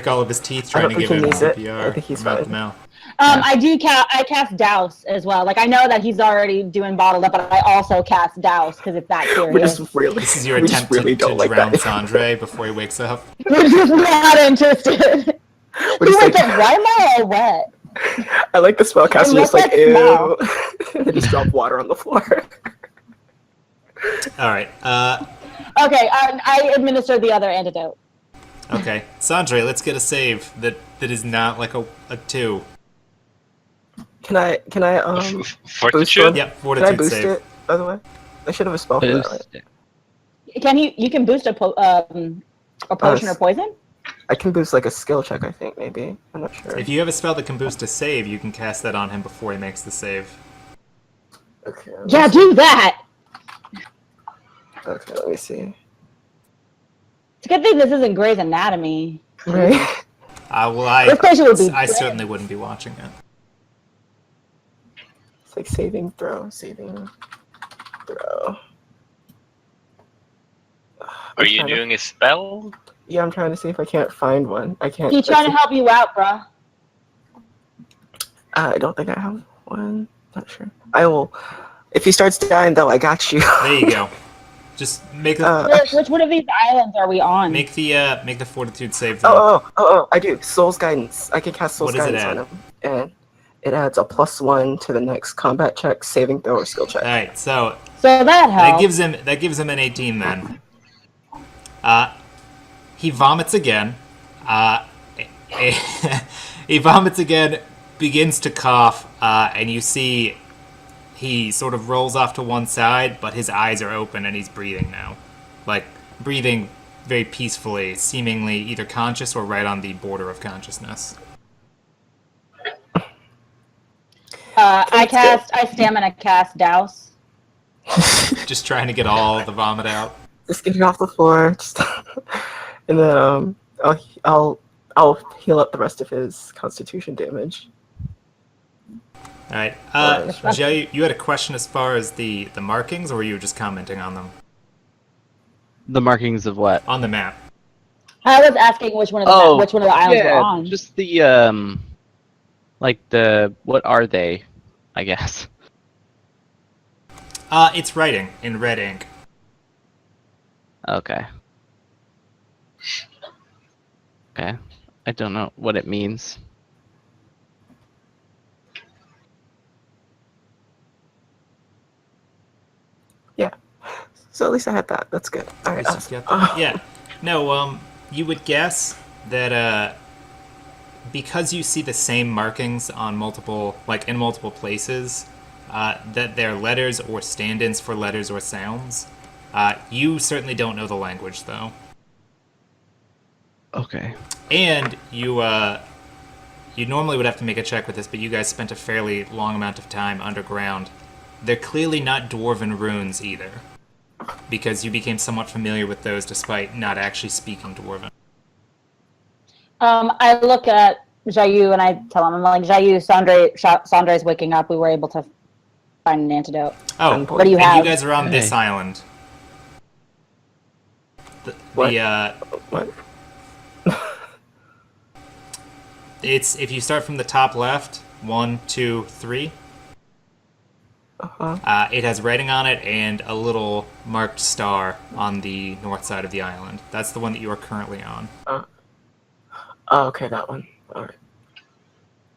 all of his teeth I trying don't to think give he him needs it. CPR. I think he's mouth to fine. mouth. I cast douse as well. Like, I know that he's already doing bottled up, but I also cast douse because it's that We serious. just really, This is your we just attempt really to don't like drown that. Sandre before he wakes up. We're just not interested. We're He just was like, like, why am I all wet? I like the spellcaster And just let like, that ew. And just drop water on the floor. All right. Okay, I administered the other antidote. Okay. Sandre, let's get a save that is not like a 2. Can I Fortitude? Yep, Can I fortitude boost save. it, by the way? I should have a spell for that, right? Boost. Can you can boost a potion or poison? I can boost like a skill check, I think, maybe. I'm not sure. If you have a spell that can boost a save, you can cast that on him before he makes the save. Okay, Yeah, do that. Okay, let me see. It's a good thing this isn't Grey's Anatomy. Right? Well, This patient would be I dead. certainly wouldn't be watching it. It's like saving throw. Are you doing a spell? Yeah, I'm trying to see if I can't find one. I can't. He's trying to help you out, bruh. I don't think I have one. Not sure. I will. If he starts dying, though, I got you. There you go. Just make the Which one of these islands are we on? make the fortitude save. Though. Oh! I do. Soul's Guidance. I can cast Soul's What does it Guidance on add? him, and it adds a +1 to the next combat check, saving throw, or skill check. All right, so So that helps. that gives him an 18 then. He vomits again. He vomits again, begins to cough, and you see he sort of rolls off to one side, but his eyes are open and he's breathing now. Like, breathing very peacefully, seemingly either conscious or right on the border of consciousness. I stamina cast Douse. Just trying to get all the vomit out. Just get it off the floor. Just and then I'll heal up the rest of his constitution damage. All right. Joe, you had a question as far as the markings, or were you just commenting on them? The markings of what? On the map. I was asking which one of the islands we're on. Just the what are they? I guess. It's writing in red ink. Okay. Okay. I don't know what it means. Yeah. So at least I had that. That's good. All right. Yeah. No. You would guess that because you see the same markings on in multiple places, that they're letters or stand-ins for letters or sounds. You certainly don't know the language, though. Okay. And you normally would have to make a check with this, but you guys spent a fairly long amount of time underground. They're clearly not dwarven runes either, because you became somewhat familiar with those despite not actually speaking dwarven. I look at Jayu and I tell him, I'm like, Jayu, Sandra is waking up. We were able to find an antidote. Oh, what do you have? You guys are on this island. What? It's if you start from the top left, 1, 2, 3. It has writing on it and a little marked star on the north side of the island. That's the one that you are currently on. Okay, that one. All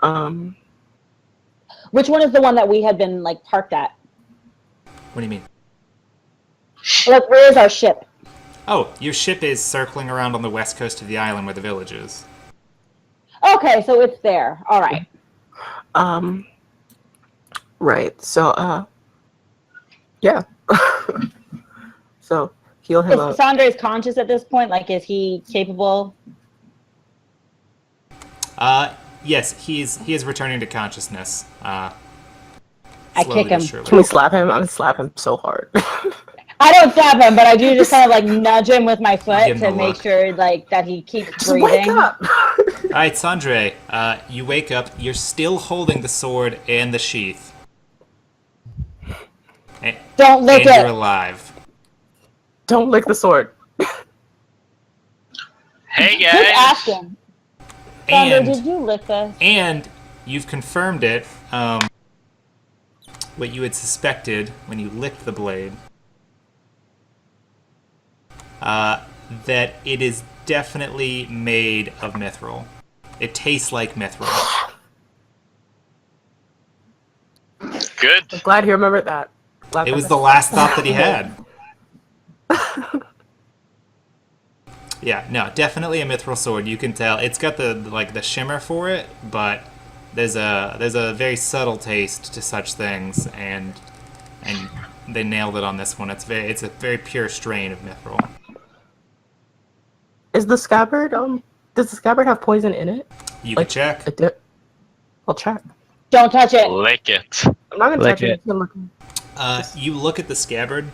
right. Which one is the one that we had been parked at? What do you mean? Like, where is our ship? Oh, your ship is circling around on the west coast of the island where the village is. Okay, so it's there. All right. Right. So, yeah. So heal him up. Is Sandra conscious at this point? Like, is he capable? Yes, he is returning to consciousness. I kick him. Can we slap him? I'm gonna slap him so hard. I don't slap him, but I do just kind of nudge him with my foot Give him to a make look. sure that he keeps Just breathing. wake up. All right, Sandre, you wake up. You're still holding the sword and the sheath. Don't lick and you're it. alive. Don't lick the sword. Hey Keep guys! asking. Sandra, And did you lick this? and you've confirmed it. What you had suspected when you licked the blade. That it is definitely made of mithril. It tastes like mithril. Good. I'm glad he remembered that. Glad It that- was the last thought that he had. Yeah, no, definitely a mithril sword. You can tell it's got the shimmer for it, but there's a very subtle taste to such things, and they nailed it on this one. It's a very pure strain of mithril. Is the scabbard does the scabbard have poison in it? You can check. It did. I'll check. Don't touch it. Lick it. I'm not gonna Lick touch it. it. I'm gonna look. You look at the scabbard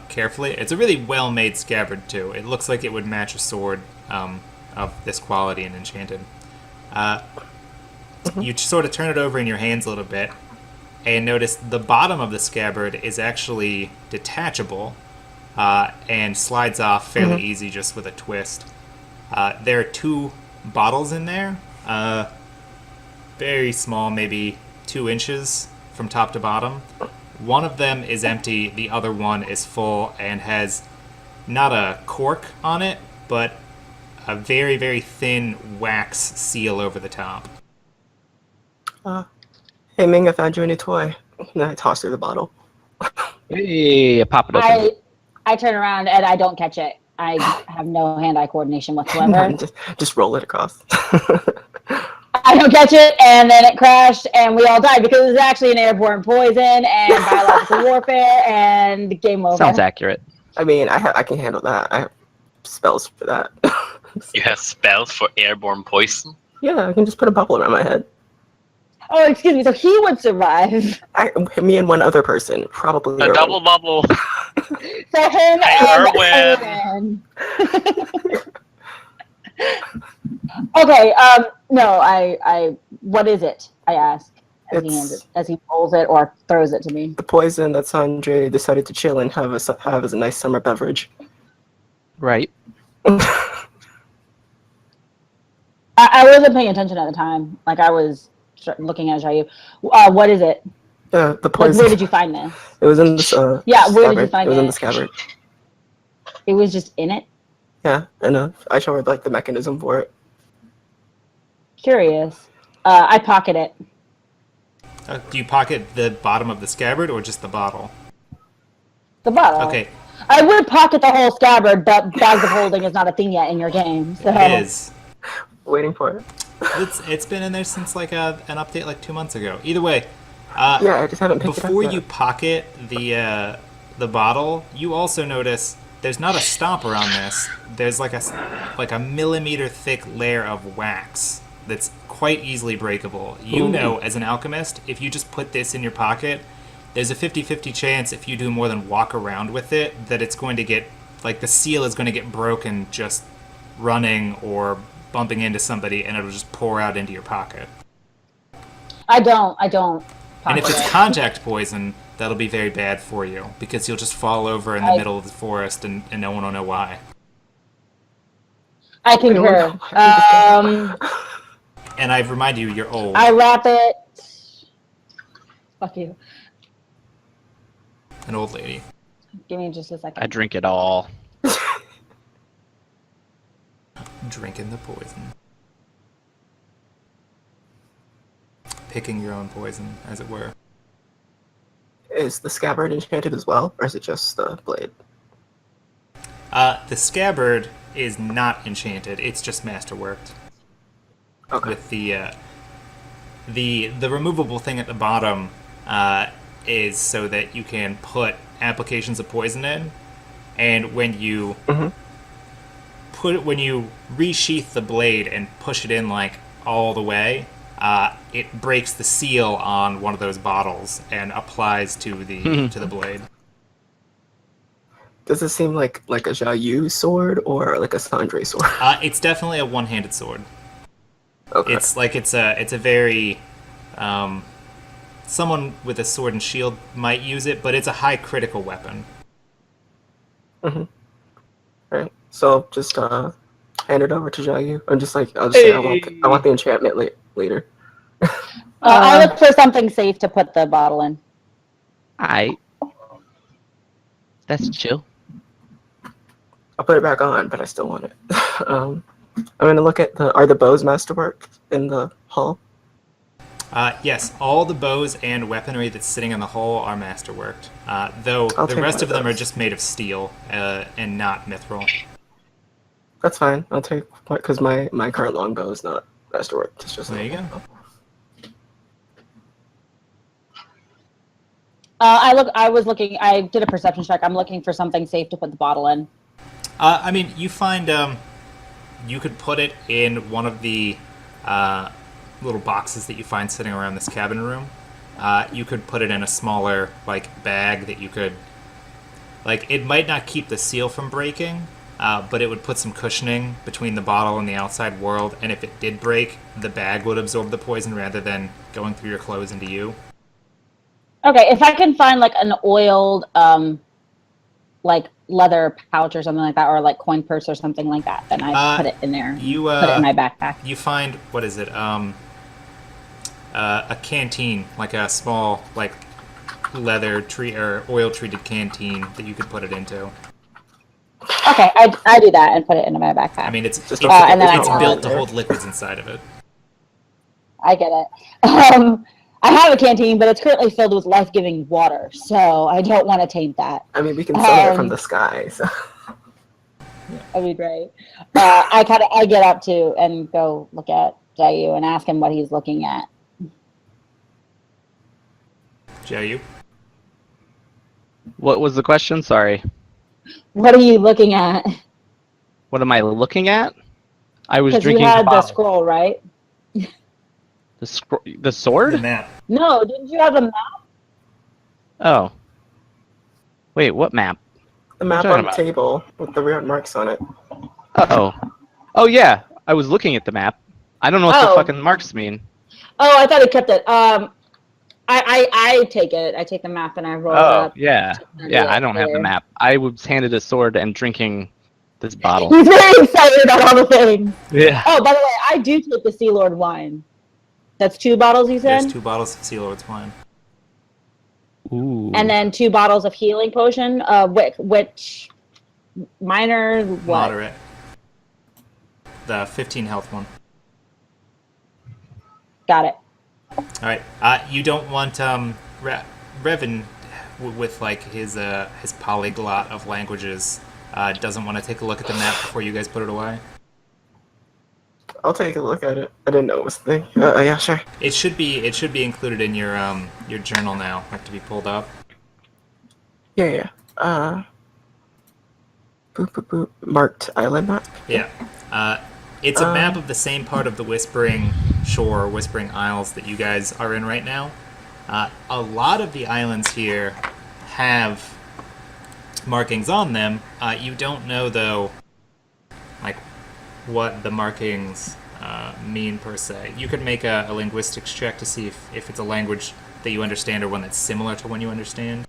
carefully. It's a really well-made scabbard too. It looks like it would match a sword of this quality and enchanted. You sort of turn it over in your hands a little bit, and notice the bottom of the scabbard is actually detachable and slides off fairly easy just with a twist. There are 2 bottles in there, very small, maybe 2 inches from top to bottom. One of them is empty, the other one is full and has not a cork on it, but a very, very thin wax seal over the top. Hey Ming, I found you a new toy. And I toss her the bottle. Hey, pop it open. I turn around and I don't catch it. I have no hand-eye coordination whatsoever. just roll it across. I don't catch it, and then it crashed, and we all died because it was actually an airborne poison and biological warfare, and game over. Sounds accurate. I mean, I can handle that. spells for that. You have spells for airborne poison? Yeah, I can just put a bubble around my head. Oh, excuse me. So he would survive. Me and one other person, probably. A Erwin. double bubble. So him Hey, and Erwin. Okay. No. I. What is it? I ask as he pulls it or throws it to me. The poison that Sandre decided to chill and have as a nice summer beverage. Right. I wasn't paying attention at the time. Like I was looking at Jayu. What is it? The Like, poison. where did you find this? It was in this. Yeah, where did you scabbard. find it? Was in it? the scabbard. It was just in it. Yeah, and I show her like the mechanism for it. Curious. I pocket it. Do you pocket the bottom of the scabbard or just the bottle? The bottle. Okay, I would pocket the whole scabbard, but bags of holding is not a thing yet in your game. So. it is. Waiting for it. It's been in there since like an update like 2 months ago. Either way, Yeah, I just haven't picked before it up you yet. pocket the bottle, you also notice there's not a stopper on this. There's like a millimeter thick layer of wax that's quite easily breakable. You know, as an alchemist, if you just put this in your pocket, there's a 50-50 chance if you do more than walk around with it that it's going to get, like, the seal is going to get broken just running or bumping into somebody, and it'll just pour out into your pocket. I don't. And if pocket it's it. contact poison, that'll be very bad for you, because you'll just fall over in the middle of the forest and no one will know why. I concur. And I remind you, you're old. I wrap it. Fuck you. An old lady. Give me just a second. I drink it all. Drinking the poison. Picking your own poison, as it were. Is the scabbard enchanted as well, or is it just the blade? The scabbard is not enchanted. It's just masterworked. Okay. With the removable thing at the bottom is so that you can put applications of poison in, and when you when you resheath the blade and push it in like all the way, it breaks the seal on one of those bottles and applies to the to the blade. Does it seem like a Jayu sword or like a Sandre sword? It's definitely a one-handed sword. Okay. It's a very someone with a sword and shield might use it, but it's a high critical weapon. Right. So just hand it over to Jayu. I'm just like I'll just say I want the enchantment later. I look for something safe to put the bottle in. That's chill. I'll put it back on, but I still want it. I'm gonna look at are the bows masterwork in the hull? Yes, all the bows and weaponry that's sitting in the hull are masterworked. Though I'll the take rest one of of them are those. just made of steel and not mithril. That's fine. I'll take because my current longbow is not masterwork. It's just There you go. I was looking. I did a perception check. I'm looking for something safe to put the bottle in. I mean, you find you could put it in one of the little boxes that you find sitting around this cabin room. You could put it in a smaller like bag that you could, like, it might not keep the seal from breaking, but it would put some cushioning between the bottle and the outside world. And if it did break, the bag would absorb the poison rather than going through your clothes into you. Okay, if I can find like an oiled, like leather pouch or something like that, or like coin purse or something like that, then I put it in there. You put it in my backpack. You find, what is it? A canteen, like a small like leather or oil treated canteen that you could put it into. Okay, I do that and put it into my backpack. I mean, it's Just don't forget and then there's I no built oil to there. hold liquids inside of it. I get it. I have a canteen, but it's currently filled with life-giving water, so I don't want to taint that. I mean, we can summon it from Um, the sky. So. That'd be great. I get up to and go look at Jayu and ask him what he's looking at. Jayu? What was the question? Sorry. What are you looking at? What am I looking at? I was Because you drinking had the the bottle. scroll, right? The sword? The map. No, didn't you have a map? Oh. Wait, what map? The What map are you on talking the about? table with the weird marks on it. Oh. Oh, yeah. I was looking at the map. I don't know what the Oh. fucking marks mean. Oh, I thought it kept it. I take it. I take the map and I roll it Oh, up. yeah. Yeah, I don't have the later. map. I was handed a sword and drinking this bottle. He's very excited about all the things. Yeah. Oh, by the way, I do take the Sea Lord wine. That's 2 bottles, you said? There's 2 bottles of Sea Lord's wine. Ooh. And then 2 bottles of healing potion. Which minor? What? Moderate. The 15 health one. Got it. All right. You don't want Revan with like his polyglot of languages. Doesn't want to take a look at the map before you guys put it away. I'll take a look at it. I didn't know it was a thing. Yeah, sure. It should be included in your journal now. Have to be pulled up. Yeah. Boop, boop, boop. Marked island map. Yeah. It's a map of the same part of the Whispering Shore, Whispering Isles that you guys are in right now. A lot of the islands here have markings on them. You don't know, though, like, what the markings mean, per se. You could make a linguistics check to see if it's a language that you understand or one that's similar to one you understand.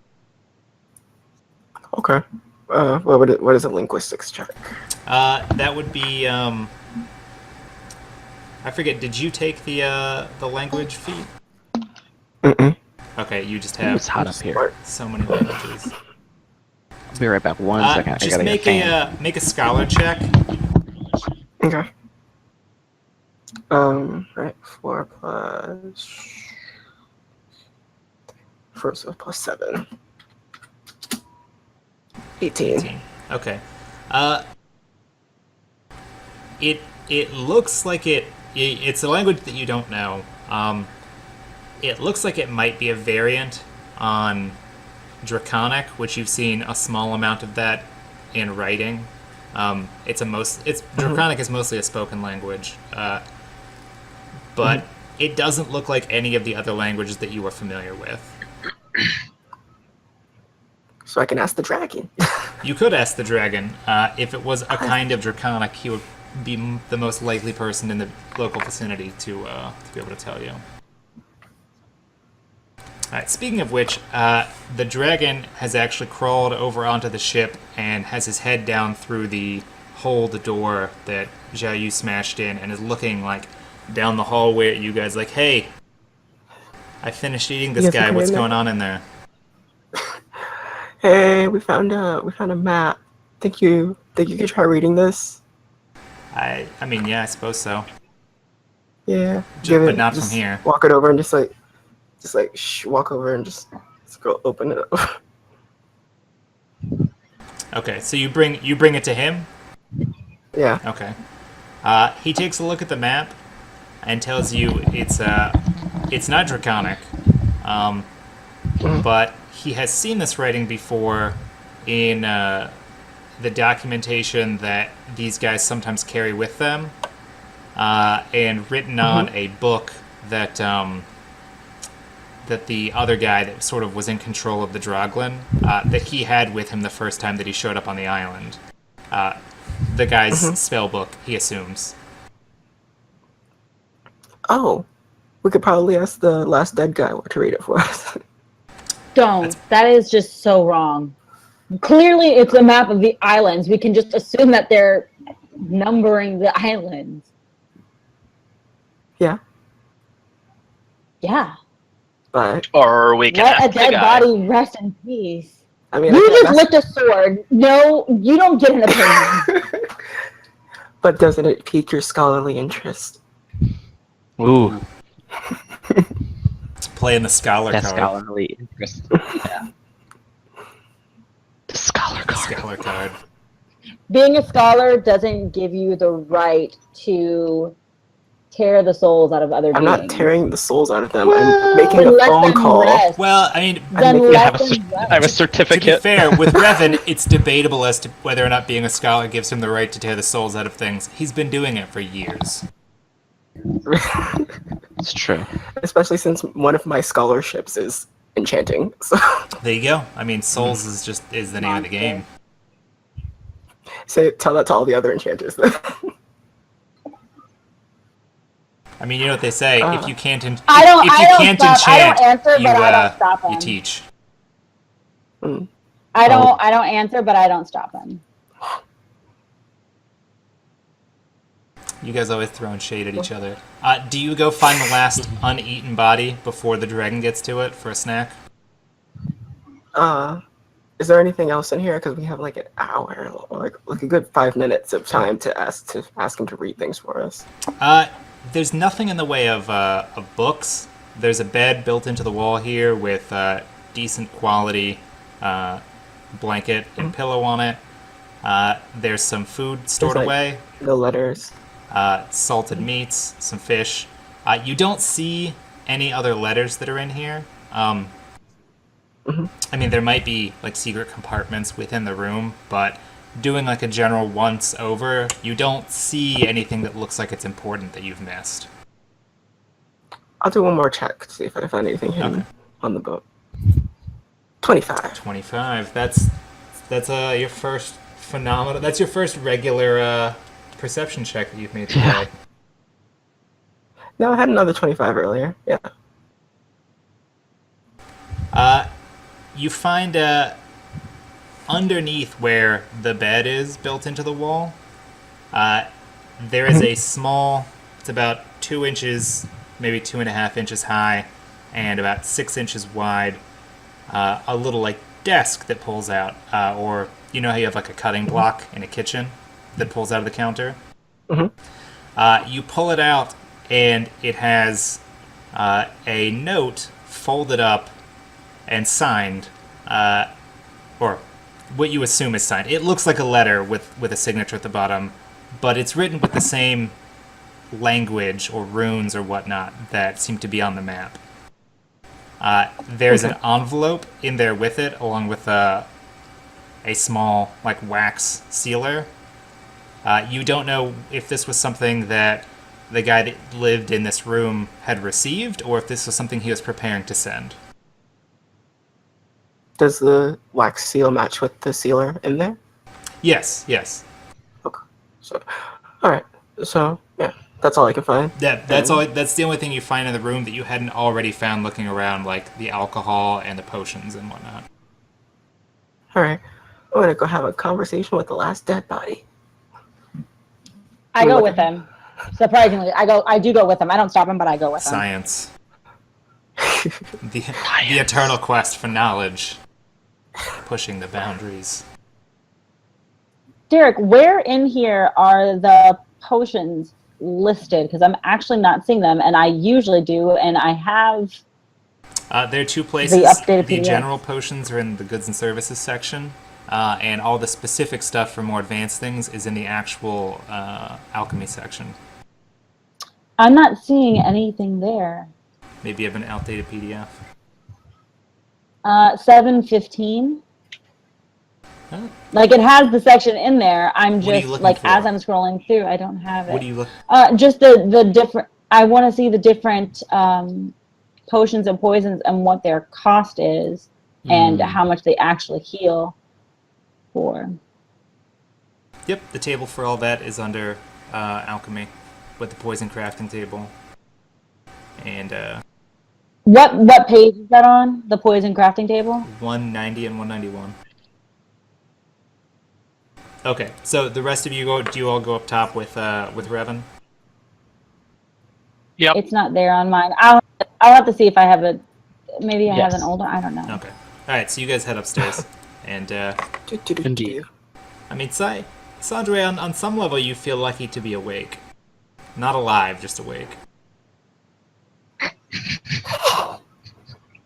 Okay. What is a linguistics check? That would be... I forget, did you take the language feat? Mm-mm. Okay, you just It's have hot up here. so many languages. I'll be right back. One second. I Just gotta make get a fan. make a scholar check. Okay. Right. 4 plus... 4 plus 7. 18. Okay. It looks like it's a language that you don't know. It looks like it might be a variant on Draconic, which you've seen a small amount of that in writing. Draconic is mostly a spoken language, but it doesn't look like any of the other languages that you are familiar with. So I can ask the dragon. You could ask the dragon. If it was a kind of Draconic, he would be the most likely person in the local vicinity to be able to tell you. Alright, speaking of which, the dragon has actually crawled over onto the ship and has his head down through the door that Zhao Yu smashed in and is looking like down the hallway at you guys like, hey, I finished eating this Yes, guy, okay, what's no. going on in there? Hey, we found a map. Think you could try reading this? I mean, yeah, I suppose so. Yeah. But not from here. Walk it over and just walk over and just go open it up. Okay, so you bring it to him? Yeah. Okay. He takes a look at the map and tells you it's not Draconic, but he has seen this writing before in the documentation that these guys sometimes carry with them, and written on a book that that the other guy that sort of was in control of the Droglin, that he had with him the first time that he showed up on the island. The guy's spell book, he assumes. Oh, we could probably ask the last dead guy to read it for us. Don't. That is just so wrong. Clearly, it's a map of the islands. We can just assume that they're numbering the islands. Yeah, Yeah. but Or we can Let ask a the dead guy. body rest in peace. I mean, You I just can't licked a sword. No, you don't get an opinion. but doesn't it pique your scholarly interest? Ooh, Playing the scholar that's card. scholarly interest. Yeah. The scholar card. Scholar card. Being a scholar doesn't give you the right to tear the souls out of other I'm beings. not tearing the souls out of them. I'm making Then a let phone them call. rest. Well, I mean, Then making- let them I have a rest. to be certificate. fair, with Revan, it's debatable as to whether or not being a scholar gives him the right to tear the souls out of things. He's been doing it for years. It's true. Especially since one of my scholarships is enchanting. So There you go. I mean, souls is the name of the game. tell that to all the other enchanters then. I mean, you know what they say: if you can't, if I don't can't stop. enchant, I don't answer, you but I don't stop you him. teach. I don't answer, but I don't stop him. You guys always throwing shade at each other. Do you go find the last uneaten body before the dragon gets to it for a snack? Is there anything else in here? Because we have like an hour, or like a good 5 minutes of time to ask him to read things for us. There's nothing in the way of books. There's a bed built into the wall here with decent quality blanket and pillow on it. There's some food stored There's, away. The letters. Salted meats, some fish. You don't see any other letters that are in here. I mean, there might be like secret compartments within the room, but doing like a general once over, you don't see anything that looks like it's important that you've missed. I'll do one more check to see if I find anything hidden on the boat. 25. 25. That's your first phenomenal. That's your first regular perception check that you've made today. Yeah. No, I had another 25 earlier. Yeah. You find underneath where the bed is built into the wall, there is a small, it's about 2 inches, maybe 2.5 inches high, and about 6 inches wide, a little like desk that pulls out, or you know how you have like a cutting block in a kitchen that pulls out of the counter? You pull it out, and it has a note folded up and signed, or what you assume is signed. It looks like a letter with a signature at the bottom, but it's written with the same language or runes or whatnot that seem to be on the map. There's an envelope in there with it, along with a small like wax sealer. You don't know if this was something that the guy that lived in this room had received, or if this was something he was preparing to send. Does the wax seal match with the sealer in there? Yes. Okay. So, all right. So, yeah, that's all I can find. That's all. That's the only thing you find in the room that you hadn't already found looking around, like the alcohol and the potions and whatnot. All right. I'm gonna go have a conversation with the last dead body. I go with him. Surprisingly, I do go with him. I don't stop him, but I go with him. Science. The eternal quest for knowledge. Pushing the boundaries. Derek, where in here are the potions listed? Because I'm actually not seeing them, and I usually do, and I have... There are two places. updated The PDF. general potions are in the goods and services section, and all the specific stuff for more advanced things is in the actual alchemy section. I'm not seeing anything there. Maybe you have an outdated PDF. 715. Huh? Like, it has the section in there. I'm What are you just, looking like, for? as I'm scrolling through, I don't have it. What do you look? Just the different... I want to see the different potions and poisons and what their cost is and how much they actually heal for. Yep, the table for all that is under alchemy, with the poison crafting table. And What page is that on? The poison crafting table? 190 and 191. Okay, so the rest of you do you all go up top with Revan? Yep. It's not there on mine. I'll have to see if I have a... Maybe I have Yes. an older... I don't know. Okay. Alright, so you guys head upstairs. And, Indeed. I mean, Sandre, on some level you feel lucky to be awake. Not alive, just awake.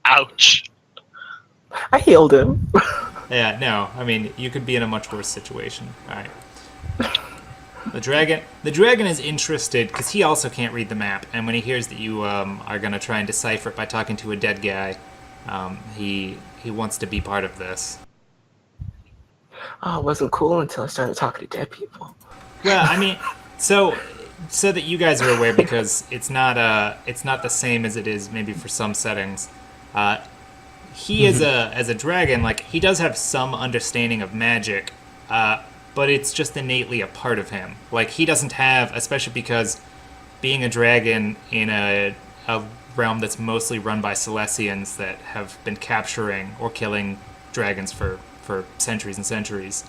Ouch. I healed him. Yeah, no, I mean, you could be in a much worse situation. Alright. The dragon is interested because he also can't read the map, and when he hears that you are going to try and decipher it by talking to a dead guy, he wants to be part of this. Oh, it wasn't cool until I started talking to dead people. Well, I mean, so that you guys are aware, because it's not the same as it is maybe for some settings. He as a dragon, like, he does have some understanding of magic, but it's just innately a part of him. Like, he doesn't have, especially because being a dragon in a realm that's mostly run by Celestians that have been capturing or killing dragons for centuries and centuries.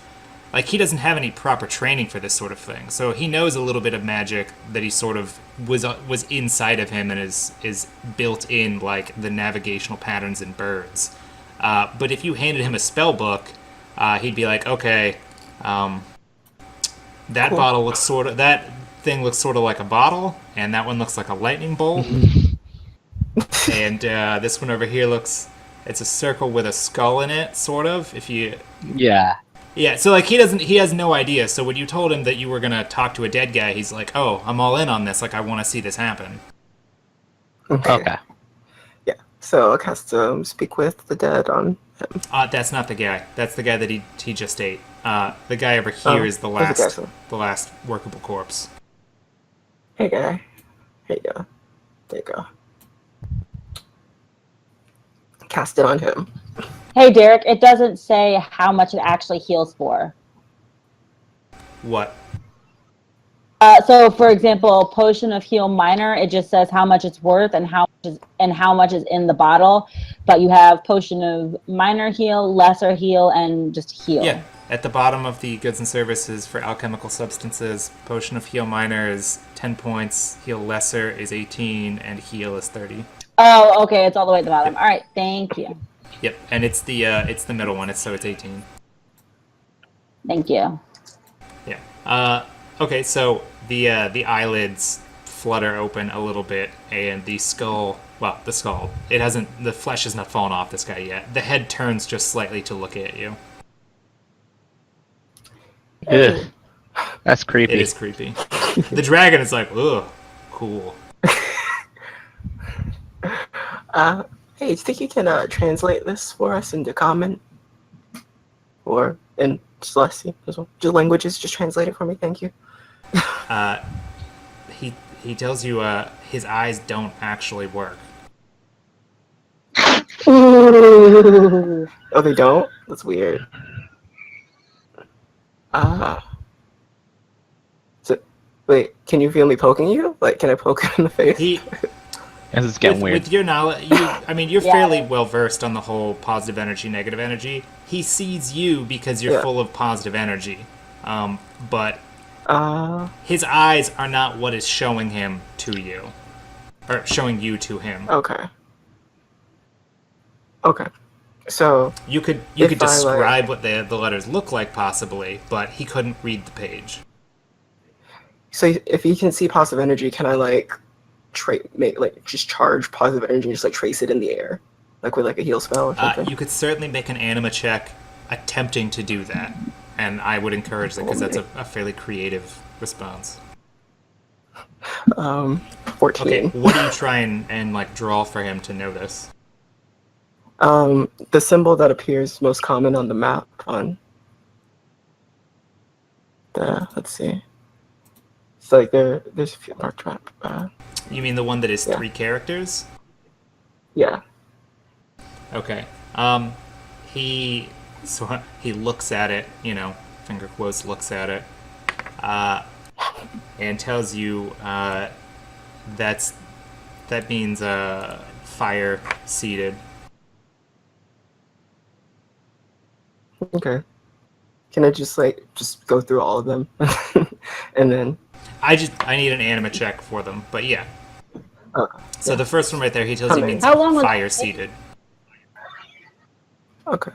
Like, he doesn't have any proper training for this sort of thing. So he knows a little bit of magic that he sort of was inside of him and is built in, like the navigational patterns in birds. But if you handed him a spell book, he'd be like, okay, that Cool. bottle looks that thing looks sort of like a bottle, and that one looks like a lightning bolt. And this one over here it's a circle with a skull in it, sort of. If you Yeah, so like he has no idea. So when you told him that you were gonna talk to a dead guy, he's like, "Oh, I'm all in on this. Like, I want to see this happen." Okay. Yeah. So I'll cast Speak with the Dead on him. That's not the guy. That's the guy that he just ate. The guy over here is the where's the last guy, so? the last workable corpse. Hey, guy. Here you go. There you go. Cast it on him. Hey, Derek, it doesn't say how much it actually heals for. What? So, for example, potion of heal minor, it just says how much it's worth and how much is in the bottle. But you have potion of minor heal, lesser heal, and just heal. Yeah, at the bottom of the goods and services for alchemical substances, potion of heal minor is 10 points, heal lesser is 18, and heal is 30. Oh, okay, it's all the way at the bottom. All right, thank you. Yep, and it's the middle one. It's 18. Thank you. Yeah. Okay, so the eyelids flutter open a little bit, and the skull. Well, the skull. The flesh has not fallen off this guy yet. The head turns just slightly to look at you. Ugh. That's creepy. It is creepy. The dragon is like, ugh, cool. Hey, do you think you can translate this for us into Common? Or in Celestia as well? Just languages, just translate it for me, thank you. He tells you his eyes don't actually work. Oh, they don't? That's weird. So, wait, can you feel me poking you? Like, can I poke him in the face? This is getting weird. With your knowledge, you're Yeah. fairly well versed on the whole positive energy, negative energy. He sees you because you're full of positive energy, but his eyes are not what is showing him to you, or showing you to him. Okay. Okay. So You could If I, describe what the letters look like possibly, but he couldn't read the page. so if you can see positive energy, can I just charge positive energy and just like trace it in the air, like with like a heal spell or something? You could certainly make an anima check attempting to do that, and I would encourage that because that's a fairly creative response. 14. Okay, what do you try and like draw for him to notice? The symbol that appears most common on the map on let's see. It's like there's a few marked map. You mean the one that is Yeah. 3 characters? Yeah. Okay. He looks at it, finger quotes, looks at it, and tells you that means fire seated. Okay. Can I just go through all of them, and then? I need an anima check for them, but yeah. So yeah. the first one right there, he tells How you many? means How long was fire it? seated. Okay.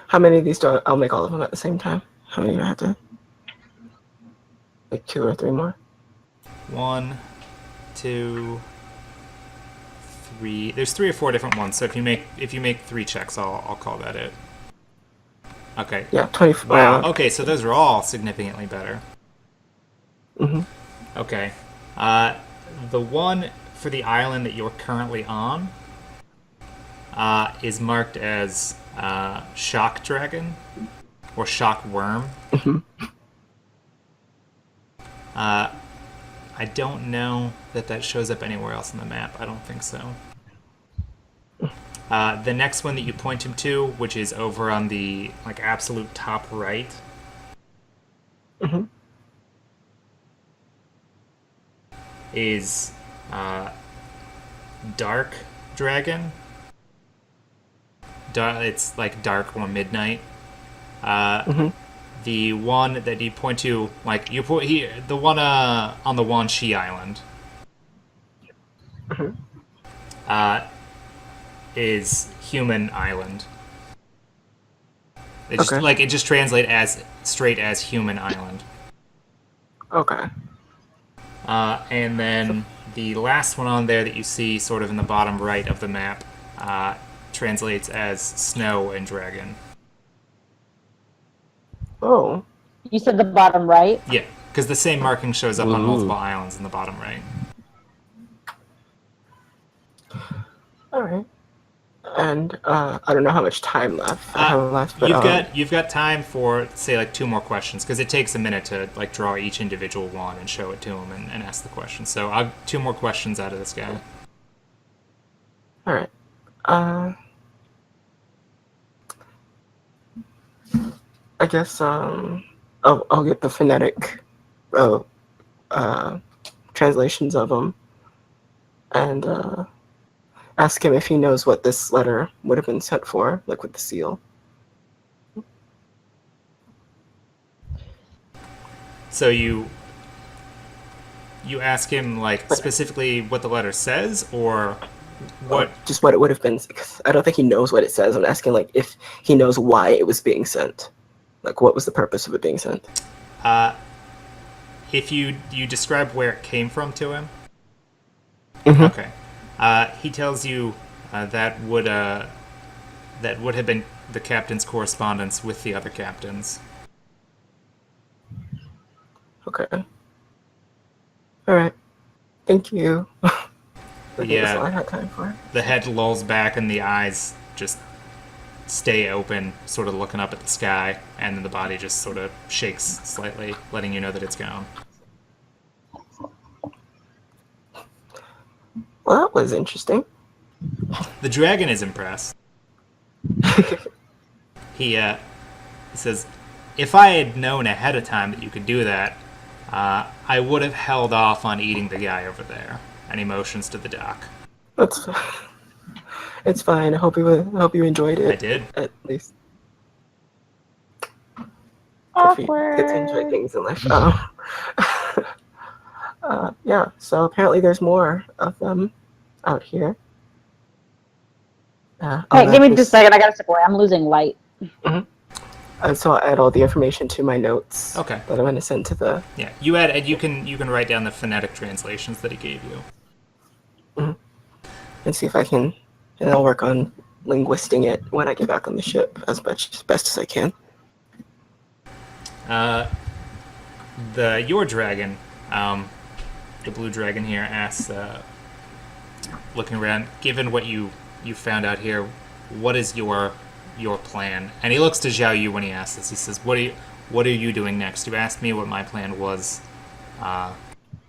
How many of these I'll make all of them at the same time? How many do I have to? Like 2 or 3 more? 1, 2, 3. There's 3 or 4 different ones. So if you make 3 checks, I'll call that it. Okay. Yeah, 24. Wow. Okay, so those are all significantly better. Mm-hmm. Okay. The one for the island that you're currently on is marked as Shock Dragon or Shock Worm. Mm-hmm. I don't know that shows up anywhere else on the map. I don't think so. The next one that you point him to, which is over on the absolute top right, Mm-hmm. is Dark Dragon. It's like dark or midnight. Mm-hmm. The one that you point to, the one on the Wan Shi Island, is Human Island. It just Okay. it just translates as straight as Human Island. Okay. And then the last one on there that you see, sort of in the bottom right of the map, translates as Snow and Dragon. Oh. You said the bottom right. Yeah, because the same marking shows up on Ooh. multiple islands in the bottom right. All right. And I don't know how much time left. I have left, but You've got time for, say, 2 more questions, because it takes a minute to draw each individual one and show it to him and ask the question. So I'll 2 more questions out of this guy. all right. I guess I'll get the phonetic translations of them and ask him if he knows what this letter would have been sent for, like with the seal. So you ask him specifically what the letter says, or what? Just what it would have been. Because I don't think he knows what it says. I'm asking if he knows why it was being sent. What was the purpose of it being sent? If you describe where it came from to him. Mm-hmm. Okay. He tells you that would have been the captain's correspondence with the other captains. Okay. All right. Thank you. I think Yeah. that's all I had time for. The head lolls back and the eyes just stay open, sort of looking up at the sky, and then the body just sort of shakes slightly, letting you know that it's gone. Well, that was interesting. The dragon is impressed. He says, "If I had known ahead of time that you could do that, I would have held off on eating the guy over there." And he motions to the dock. That's it's fine. I hope you enjoyed it. I did. At least. Awkward. Get to enjoy things in life. Yeah. So apparently there's more of them out here. Hey, give me just a second. I gotta step away. I'm losing light. So I'll add all the information to my notes. Okay. That I'm going to send to the. Yeah, you can write down the phonetic translations that he gave you. And see if I can. And I'll work on linguisting it when I get back on the ship as best as I can. Your dragon, the blue dragon here, asks, looking around, given what you found out here, what is your plan? And he looks to Zhao Yu when he asks this. He says, what are you doing next? You asked me what my plan was.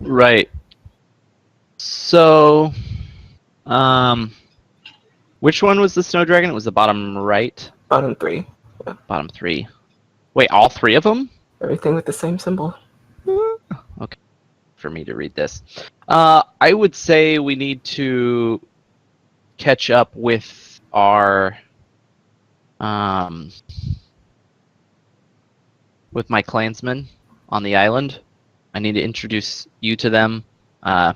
Right. So, which one was the snow dragon? It was the bottom right? Bottom 3. Yeah. Bottom 3. Wait, all 3 of them? Everything with the same symbol. Okay. For me to read this. I would say we need to catch up with our with my clansmen on the island. I need to introduce you to them. I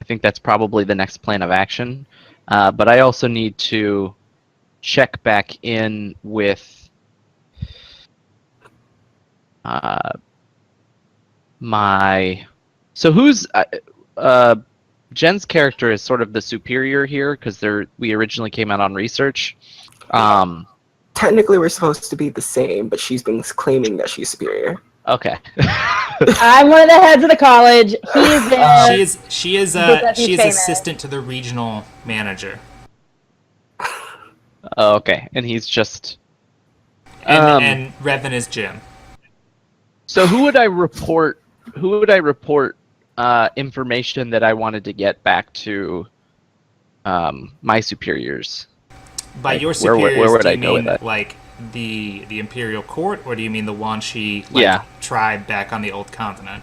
think that's probably the next plan of action. But I also need to check back in with my... So who's... Jen's character is sort of the superior here because we originally came out on research. technically we're supposed to be the same, but she's been claiming that she's superior. Okay. I'm one of the heads of the college. He's there. She is because he's famous. assistant to the regional manager. Okay, and he's just. And Revan is Jim. So who would I report? Who would I report information that I wanted to get back to my superiors? By Like, your superiors, where would do you I go with mean that? like the Imperial Court, or do you mean the Wanshi Yeah. tribe back on the old continent?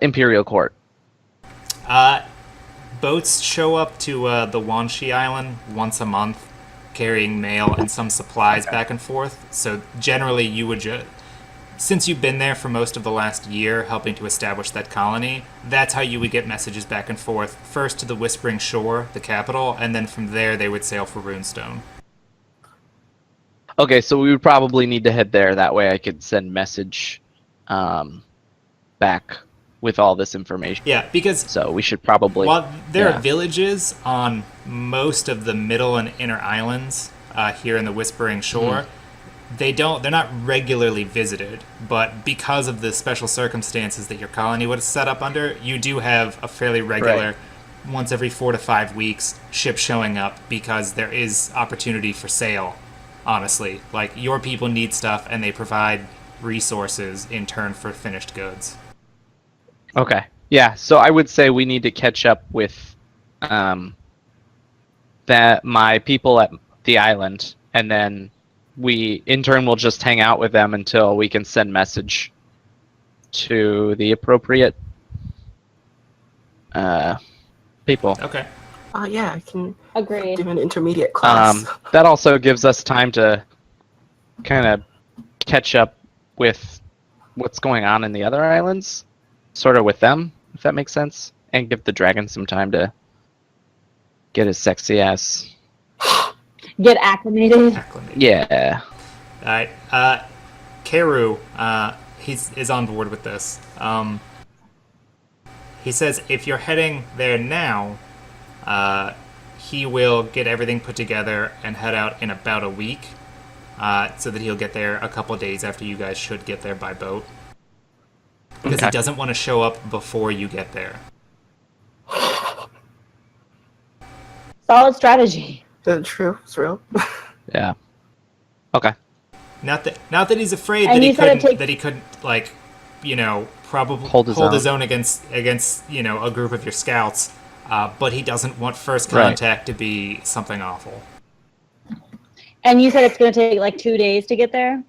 Imperial Court. Boats show up to the Wanshi Island once a month, carrying mail and some supplies back and forth. So generally, you would since you've been there for most of the last year, helping to establish that colony, that's how you would get messages back and forth. First to the Whispering Shore, the capital, and then from there they would sail for Runestone. Okay, so we would probably need to head there. That way I could send message back with all this information. Yeah, because So we should probably... while there yeah. are villages on most of the middle and inner islands here in the Whispering Shore, they're not regularly visited, but because of the special circumstances that your colony was set up under, you do have a fairly regular, once every 4 to 5 weeks, ship showing up because there is opportunity for sale, honestly. Like, your people need stuff, and they provide resources in turn for finished goods. Okay. Yeah, so I would say we need to catch up with my people at the island, and then we, in turn, will just hang out with them until we can send message to the appropriate people. Okay. Yeah, I can Agreed. do an intermediate class. That also gives us time to kind of catch up with what's going on in the other islands, sort of with them, if that makes sense, and give the dragon some time to get his sexy ass. Get acclimated. Yeah. All right. Keru, is on board with this. He says if you're heading there now, he will get everything put together and head out in about a week, so that he'll get there a couple days after you guys should get there by boat. Because he doesn't want to show up before you get there. Solid strategy. Is that true? It's real? Yeah. Okay. Not that he's afraid And that he he said it couldn't takes- probably Hold hold his his own against a group of your scouts, but he doesn't want first Right. contact to be something awful. And you said it's going to take like 2 days to get there?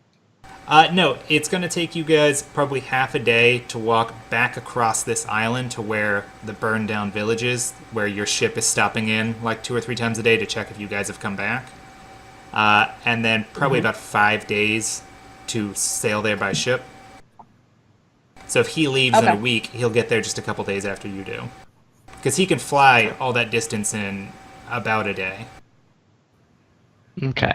No, it's going to take you guys probably half a day to walk back across this island to where the burned down village is, where your ship is stopping in like 2 or 3 times a day to check if you guys have come back. And then probably about 5 days to sail there by ship. So if he leaves in a week, he'll get there just a couple days after you do. Because he can fly all that distance in about a day. Okay.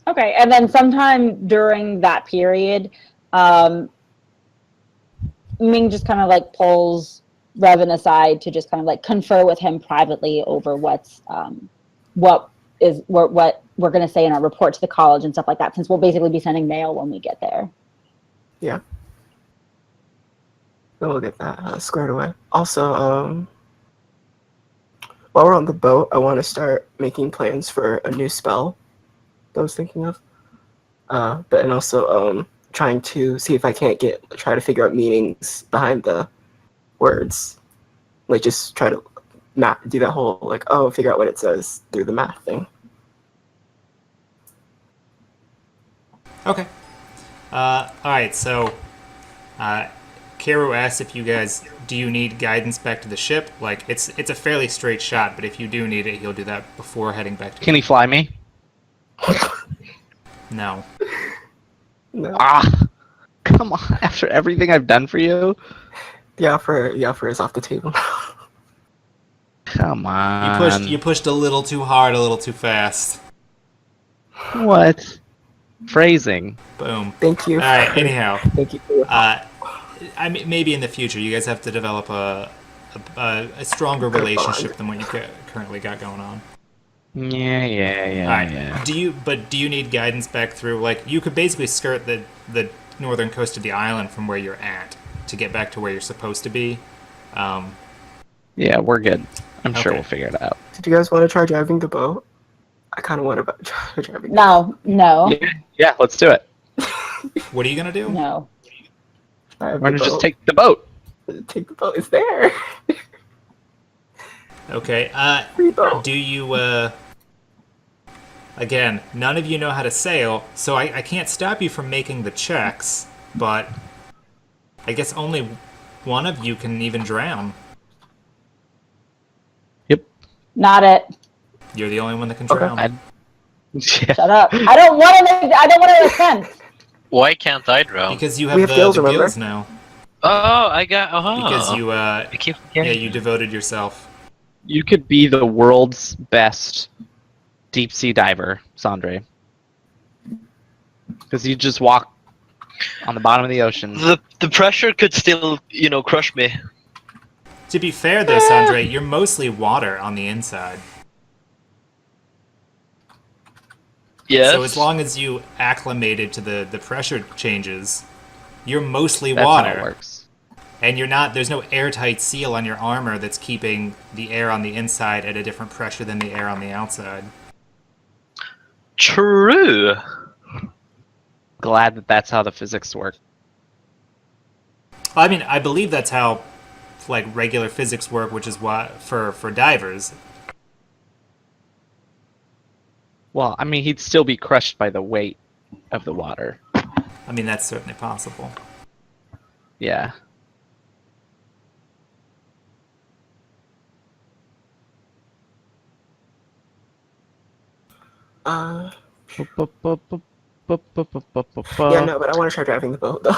Okay, and then sometime during that period, Ming just kind of like pulls Revan aside to just kind of like confer with him privately over what we're going to say in our report to the college and stuff like that, since we'll basically be sending mail when we get there. Yeah. So we'll get that squared away. Also, while we're on the boat, I want to start making plans for a new spell that I was thinking of. And also trying to see if I can't try to figure out meanings behind the words. Like just try to do that whole figure out what it says through the math thing. Okay. Alright, so Keru asks if you guys, do you need guidance back to the ship? Like, it's a fairly straight shot, but if you do need it, he'll do that before heading back to Can he fly me? No. No. Come on. After everything I've done for you? The offer is off the table. Come on. You pushed a little too hard, a little too fast. What? Phrasing. Boom. Thank you. Alright, anyhow. Thank you for your I mean, maybe in the future you guys have to develop a stronger relationship than what you currently got going on. Yeah. All right. Do you need guidance back through? Like, you could basically skirt the northern coast of the island from where you're at to get back to where you're supposed to be. Yeah, we're good. I'm sure Okay. we'll figure it out. Did you guys want to try driving the boat? I kind of want to try driving. No, Yeah, let's do it. What are you gonna do? no. Drive We're the gonna just boat. take the boat. Take the boat. It's there. Okay. Free boat. Do you? Again, none of you know how to sail, so I can't stop you from making the checks. But I guess only one of you can even drown. Yep. Not it. You're the only one that can Okay. drown. Yeah. Shut up. I don't want to attempt. Why can't I drown? Because you have We have the gills, the remember? gills now. Oh, I got. Because you I keep yeah, forgetting. you devoted yourself. You could be the world's best deep sea diver, Sandre. Because you just walk on the bottom of the ocean. The pressure could still, crush me. To be fair, though, Sandre, you're mostly water on the inside. Yes. So as long as you acclimated to the pressure changes, you're mostly That's water. how it works. And there's no airtight seal on your armor that's keeping the air on the inside at a different pressure than the air on the outside. True. Glad that that's how the physics work. I mean, I believe that's how, like, regular physics work, which is why, for divers. Well, I mean, he'd still be crushed by the weight of the water. I mean, that's certainly possible. Yeah. Yeah, Yeah, no, but I want to try driving the boat though.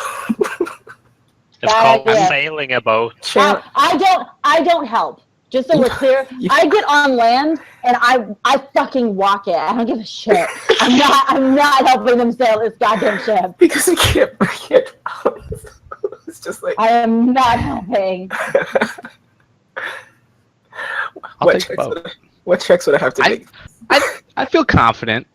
It's Bad called idea. sailing a boat. Sure. I don't help. Just so we're clear, I get on land and I fucking walk it. I don't give a shit. I'm not helping them sail this goddamn ship. Because we can't. It's just like. I am not helping. I'll take the boat. What checks would I have to make? I feel confident.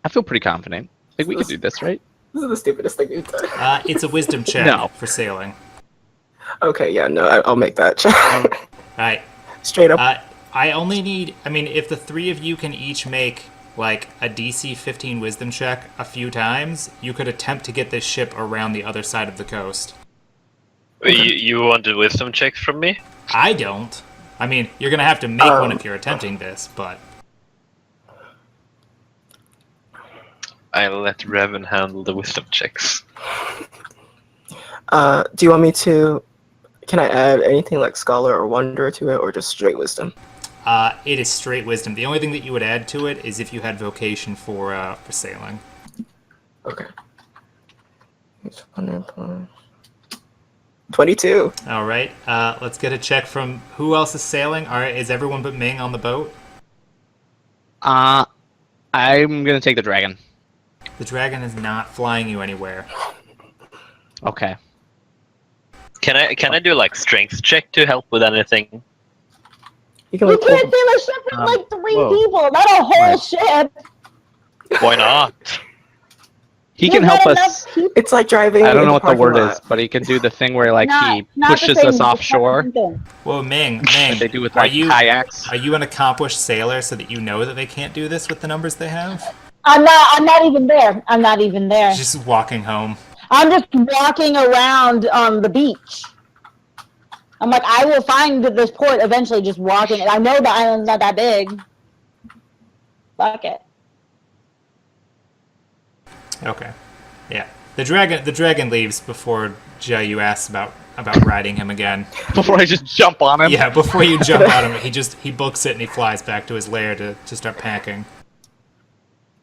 I feel pretty confident. I think we can do this, right? This is the stupidest thing we've done. It's a wisdom check No. for sailing. Okay, yeah, no, I'll make that check. Alright. Straight up. I only need... I mean, if the three of you can each make, like, a DC 15 wisdom check a few times, you could attempt to get this ship around the other side of the coast. You wanted wisdom checks from me? I don't. I mean, you're gonna have to make one if you're attempting this, but... I'll let Revan handle the wisdom checks. Do you want me to... Can I add anything like Scholar or Wonder to it, or just straight Wisdom? It is straight wisdom. The only thing that you would add to it is if you had vocation for sailing. Okay. 22. All right. Let's get a check from who else is sailing. All right. Is everyone but Ming on the boat? I'm gonna take the dragon. The dragon is not flying you anywhere. Okay. Can I do like strength check to help with anything? You can You like, can't sail a ship with like three whoa. people, not a whole Right. ship. Why not? He There's can help not us. enough people. It's like driving. I don't in know what the parking word lot. is, but he can do the thing where like he Not the pushes same- us it's not the offshore. same thing. Whoa, Ming, Like they do with are like you kayaks. are you an accomplished sailor so that you know that they can't do this with the numbers they have? I'm not even there. I'm not even there. Just walking home. I'm just walking around the beach. I'm like, I will find this port eventually just walking. And I know the island's not that big. Fuck it. Okay. Yeah. The dragon leaves before you asks about riding him again. Before I just jump on him. Yeah, before you jump on him, he books it and he flies back to his lair to start packing.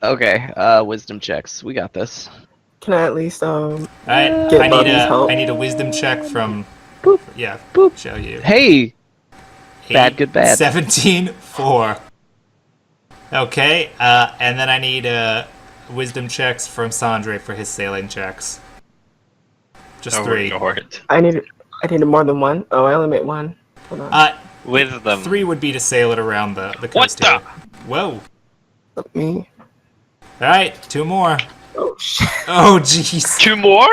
Okay. Wisdom checks. We got this. Can I at least Alright, Get Bobby's help. I need a wisdom check from Boop. yeah, Boop. show you. Hey. Bad, good, bad. 17, 4. Okay, and then I need wisdom checks from Sandre for his sailing checks. Just Oh, 3. Lord. I needed more than one. Oh, I only made one. Hold on. Wisdom. 3 would be to sail it around the What coast the? here. Whoa. Let me. Alright, 2 more. Oh shit! Oh, jeez. 2 more?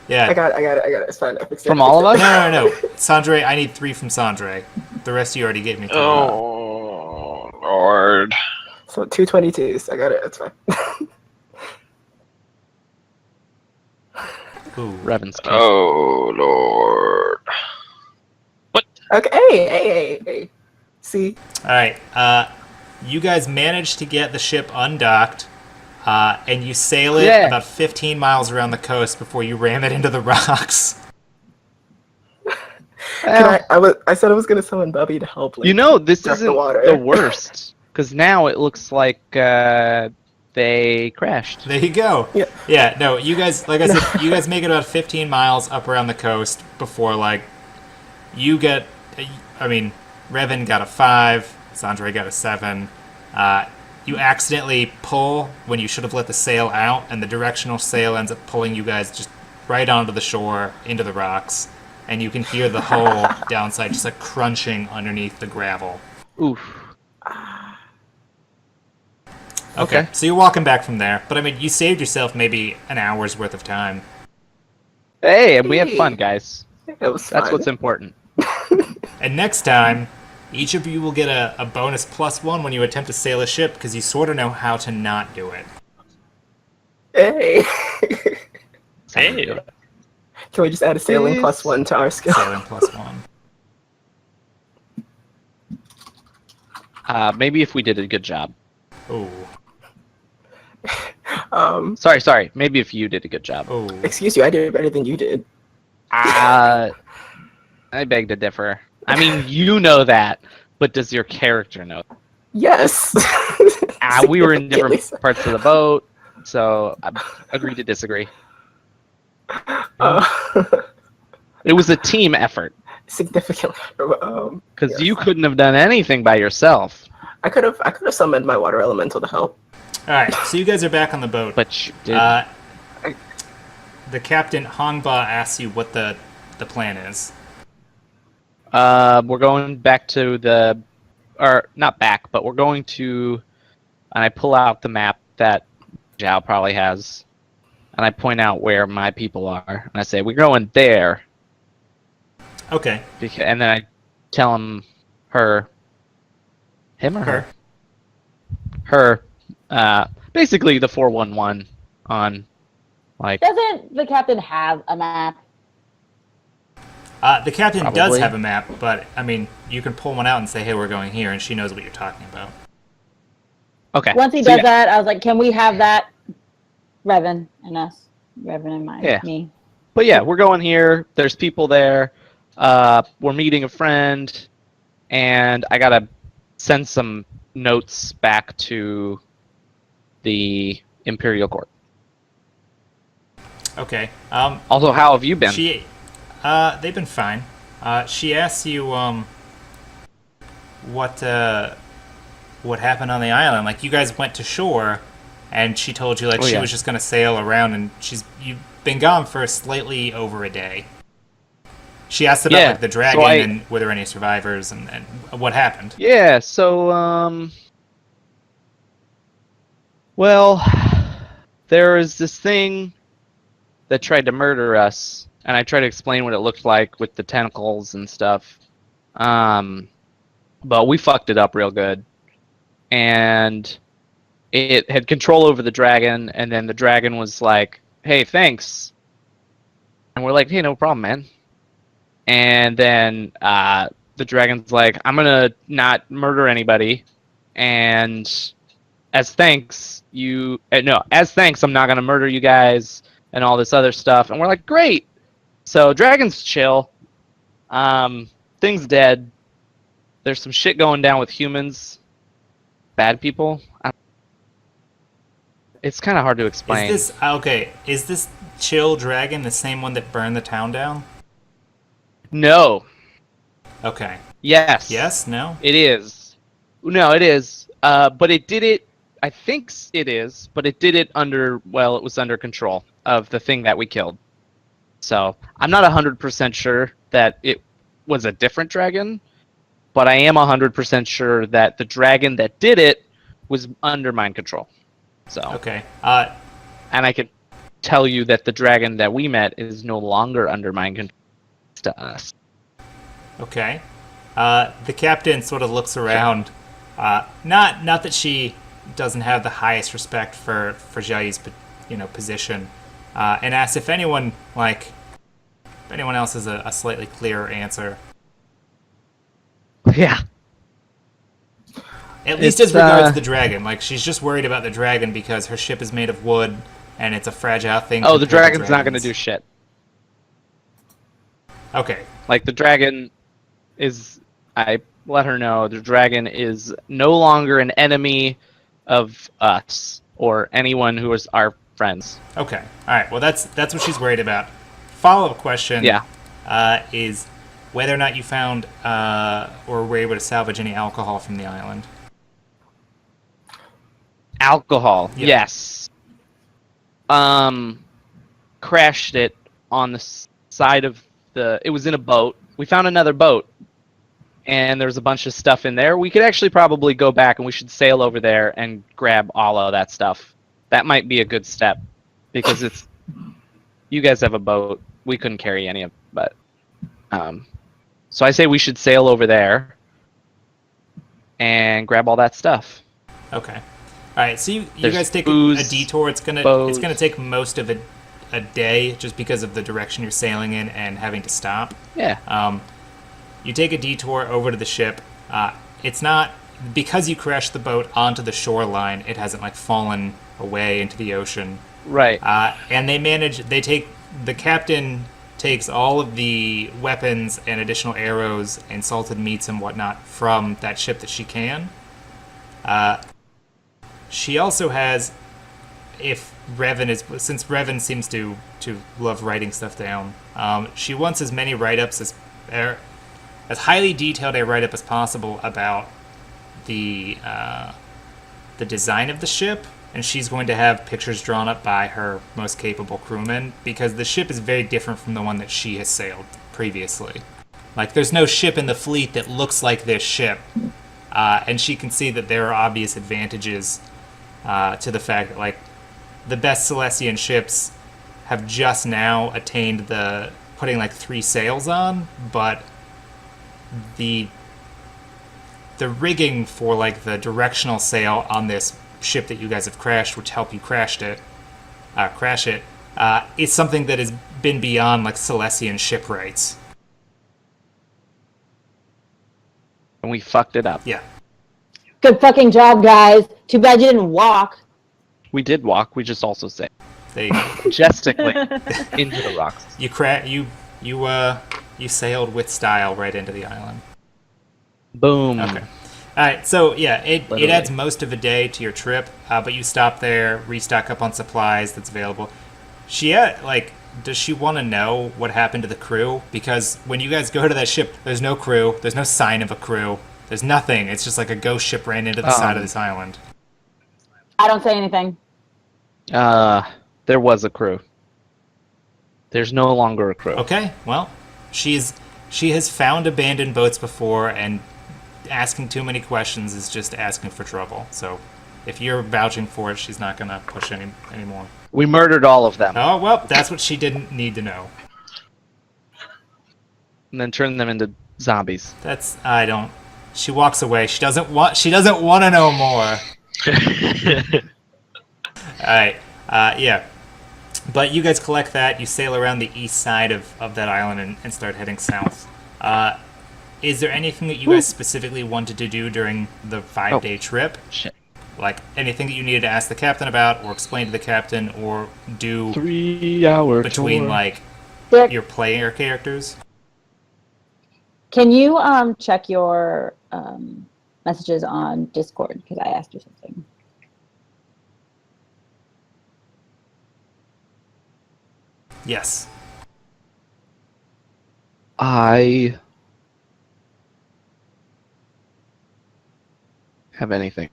Yeah. I got it. It's fine. I fixed it. From all of us? No. Sandre, I need 3 from Sandre. The rest you already gave me 3. Oh, Lord. So 222s. I got it. It's fine. Ooh. Revan's case. Oh, Lord. Okay. Hey. See. Alright, you guys managed to get the ship undocked, and you sail it Yeah. about 15 miles around the coast before you ram it into the rocks. I said I was gonna summon Bubby to help. Like, You know, this direct isn't the water. the worst, because now it looks like they crashed. There you go. Yeah. Yeah, no, you guys, like I said, you guys make it about 15 miles up around the coast before, like, you get, I mean, Revan got a 5, Sandre got a 7. You accidentally pull when you should have let the sail out, and the directional sail ends up pulling you guys just right onto the shore, into the rocks, and you can hear the hull downside just like crunching underneath the gravel. Oof. Okay, so you're walking back from there, but I mean, you saved yourself maybe an hour's worth of time. Hey, and we had fun, guys. It was That's fun. what's important. And next time, each of you will get a bonus +1 when you attempt to sail a ship, because you sort of know how to not do it. Hey. Hey. Can we just add a sailing Please. +1 to our skill? Sailing +1. Maybe if we did a good job. Ooh. Sorry. Maybe if you did a good job. Ooh. Excuse you, I did it better than you did. I beg to differ. I mean, you know that, but does your character know? Yes. We were in different Significantly parts of the boat, so I agree to disagree. so. It was a team effort, Significantly. because Yes. you couldn't have done anything by yourself, I could have summoned my water elemental to help. Alright, so you guys are back on the boat. but you did. The captain, Hongba, asks you what the plan is. We're going back to or not back, but we're going to, and I pull out the map that Zhao probably has, and I point out where my people are, and I say, we're going there, Okay. and then I tell him, him or Her. basically the 411 on, like, Doesn't the captain have a map? The captain does Probably. have a map, but, I mean, you can pull one out and say, hey, we're going here, and she knows what you're talking about. okay. Once he so does yeah. that, I was like, can we have that? Revan and us. Revan and Yeah. me. But yeah, we're going here. There's people there. We're meeting a friend, and I gotta send some notes back to the Imperial Court. Okay. Also, how have you been? They've been fine. She asks you, what happened on the island. Like, you guys went to shore, and she told you, like, Oh, she yeah. was just gonna sail around, and you've been gone for slightly over a day. She asked about, Yeah, like, the dragon, so and were there any survivors, and what happened. Yeah, so, well, there is this thing that tried to murder us, and I tried to explain what it looked like with the tentacles and stuff. But we fucked it up real good. And it had control over the dragon, and then the dragon was like, hey, thanks. And we're like, hey, no problem, man. And then the dragon's like, I'm gonna not murder anybody, and as thanks, I'm not gonna murder you guys and all this other stuff. And we're like, great. So dragon's chill. Thing's dead. There's some shit going down with humans, bad people. It's kind of hard to explain. Is this chill dragon the same one that burned the town down? No. Okay. Yes. Yes? No? It is. No, it is. But it did it. I think it is, but it did it under. Well, it was under control of the thing that we killed. So I'm not 100% sure that it was a different dragon. but I am 100% sure that the dragon that did it was under mind control. So, Okay. and I could tell you that the dragon that we met is no longer under mind control to us. Okay. The captain sort of looks around. Not that she doesn't have the highest respect for Jiayi's, position, and asks if anyone else has a slightly clearer answer. Yeah. At least as regards the dragon. Like, she's just worried about the dragon because her ship is made of wood and it's a fragile thing. Oh, the compared to dragon's not going to dragons. do shit. Okay. Like, the dragon is... I let her know the dragon is no longer an enemy of us or anyone who is our friends. Okay. All right. Well, that's what she's worried about. Follow-up question. Yeah. Is whether or not you found or were able to salvage any alcohol from the island. Alcohol. Yeah. Yes. Crashed it on the side of the... It was in a boat. We found another boat. And there's a bunch of stuff in there. We could actually probably go back and we should sail over there and grab all of that stuff. That might be a good step. Because it's... You guys have a boat. We couldn't carry any of it. But, so I say we should sail over there and grab all that stuff. Okay. All right. So you There's guys take booze, a detour. It's gonna take most of a day just because of the direction you're sailing in and having to stop. Yeah. You take a detour over to the ship. It's not because you crashed the boat onto the shoreline. It hasn't fallen away into the ocean. Right. And the captain takes all of the weapons and additional arrows and salted meats and whatnot from that ship that she can. She also has, since Revan seems to love writing stuff down, she wants as many write-ups as highly detailed a write-up as possible about the design of the ship, and she's going to have pictures drawn up by her most capable crewmen, because the ship is very different from the one that she has sailed previously. There's no ship in the fleet that looks like this ship, and she can see that there are obvious advantages to the fact that, the best Celestian ships have just now attained putting 3 sails on, but the rigging for the directional sail on this ship that you guys have crashed, which helped you crash it, is something that has been beyond Celestian shipwrights. And we fucked it up. Yeah. Good fucking job, guys. Too bad you didn't walk. We did walk. We just also sailed There you go. majestically into the rocks. You sailed with style right into the island. Boom. Okay. All right. So yeah, it Literally. adds most of a day to your trip, but you stop there, restock up on supplies that's available. Does she want to know what happened to the crew? Because when you guys go to that ship, there's no crew. There's no sign of a crew. There's nothing. It's just a ghost ship ran into the side of this island. I don't say anything. There was a crew. There's no longer a crew. Okay. Well, she has found abandoned boats before, and asking too many questions is just asking for trouble. So if you're vouching for it, she's not going to push anymore. We murdered all of them. Oh, well, that's what she didn't need to know. And then turned them into zombies. She walks away. She doesn't want to know more. Alright. Yeah. But you guys collect that, you sail around the east side of that island and start heading south. Is there anything that you guys specifically wanted to do during the 5-day trip? Shit. Anything that you needed to ask the captain about, or explain to the captain, or do 3-hour between Dick, your player characters? can you check your messages on Discord, because I asked you something. Yes. I have anything.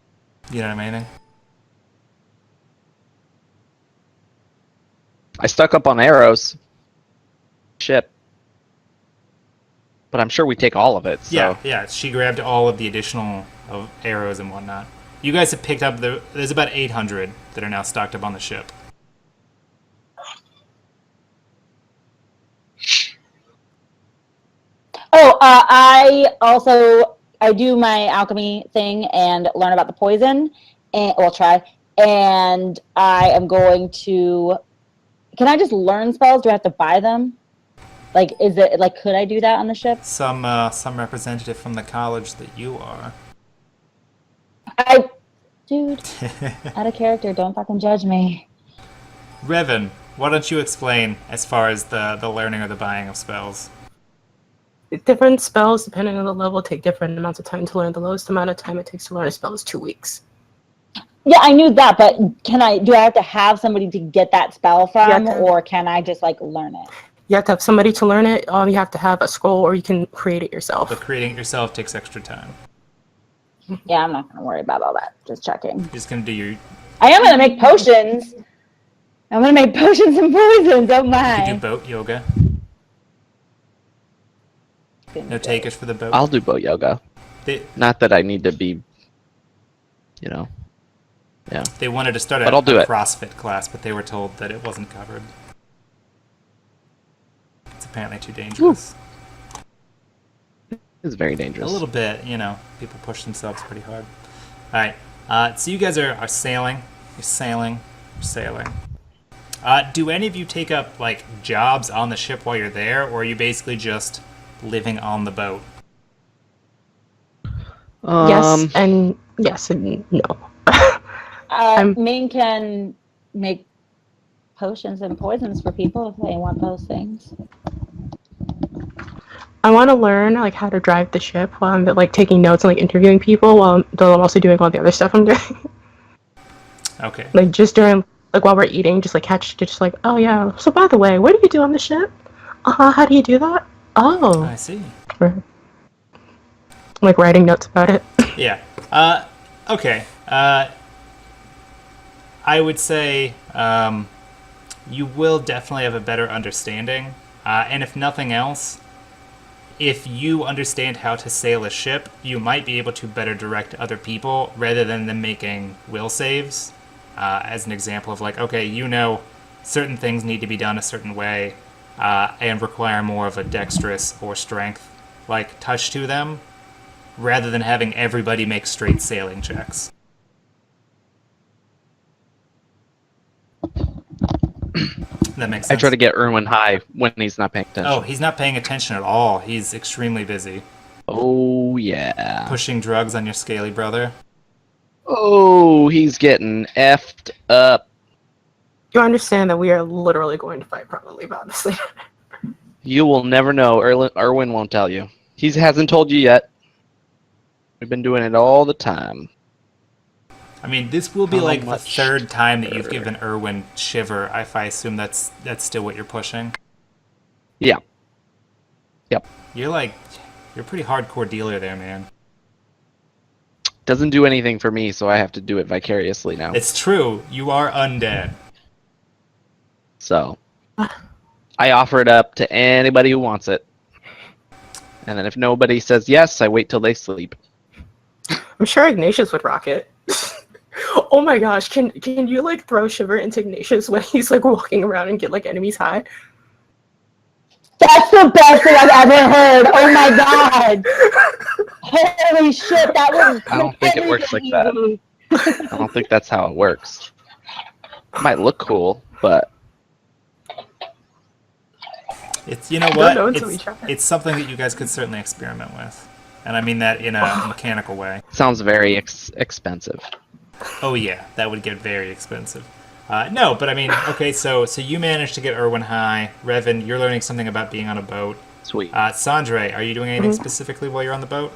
You know what I mean? I stuck up on arrows. Shit. but I'm sure we take all of it. So. Yeah. She grabbed all of the additional arrows and whatnot. You guys have picked up there's about 800 that are now stocked up on the ship. Oh, I do my alchemy thing and learn about the poison, and try. And I am going to. Can I just learn spells? Do I have to buy them? Like, is it like? Could I do that on the ship? Some representative from the college that you are. Dude, out of character. Don't fucking judge me. Revan, why don't you explain as far as the learning or the buying of spells? Different spells, depending on the level, take different amounts of time to learn. The lowest amount of time it takes to learn a spell is 2 weeks. Yeah, I knew that, but do I have to have somebody to get that spell from, or can I just like learn it? You have to have somebody to learn it. You have to have a scroll, or you can create it yourself. But creating it yourself takes extra time. Yeah, I'm not gonna worry about all that. Just checking. You're just gonna do your. I am gonna make potions. I'm gonna make potions and poisons. Oh my! You do boat yoga. No takers for the boat. I'll do boat yoga. Not that I need to be, yeah. They wanted to start a CrossFit class, but they were told that it wasn't covered. It's apparently too dangerous. It's very dangerous. A little bit, people push themselves pretty hard. All right, so you guys are sailing. You're sailing. Do any of you take up like jobs on the ship while you're there, or are you basically just living on the boat? Yes and no. Ming can make potions and poisons for people if they want those things. I want to learn like how to drive the ship while I'm like taking notes and like interviewing people while I'm also doing all the other stuff I'm doing. Okay. Like just during like while we're eating, just like oh yeah. So by the way, what do you do on the ship? How do you do that? Oh. I see. Like writing notes about it. Yeah. Okay. I would say you will definitely have a better understanding. And if nothing else, if you understand how to sail a ship, you might be able to better direct other people rather than them making will saves. As an example of like, okay, certain things need to be done a certain way and require more of a dexterous or strength like touch to them, rather than having everybody make straight sailing checks. That makes sense. I try to get Erwin high when he's not paying attention. Oh, he's not paying attention at all. He's extremely busy. Oh, yeah. Pushing drugs on your scaly brother. Oh, he's getting effed up. You understand that we are literally going to fight probably about this later. You will never know. Erwin won't tell you. He hasn't told you yet. We've been doing it all the time. I mean, this will be like the third time that you've given Erwin shiver, if I assume that's still what you're pushing. Yeah. Yep. You're a pretty hardcore dealer there, man. Doesn't do anything for me, so I have to do it vicariously now. It's true. You are undead. So, I offer it up to anybody who wants it. And then if nobody says yes, I wait till they sleep. I'm sure Ignatius would rock it. Oh my gosh, can you like throw shiver into Ignatius when he's like walking around and get like enemies high? That's the best thing I've ever heard. Oh my god. Holy shit, that was I don't think it works like that. I don't think that's how it works. It might look cool, but it's it's something that you guys could certainly experiment with. And I mean that in a mechanical way. Sounds very expensive. Oh yeah, that would get very expensive. No, but I mean, okay, so you managed to get Erwin high. Revan, you're learning something about being on a boat. Sweet. Sandre, are you doing anything specifically while you're on the boat?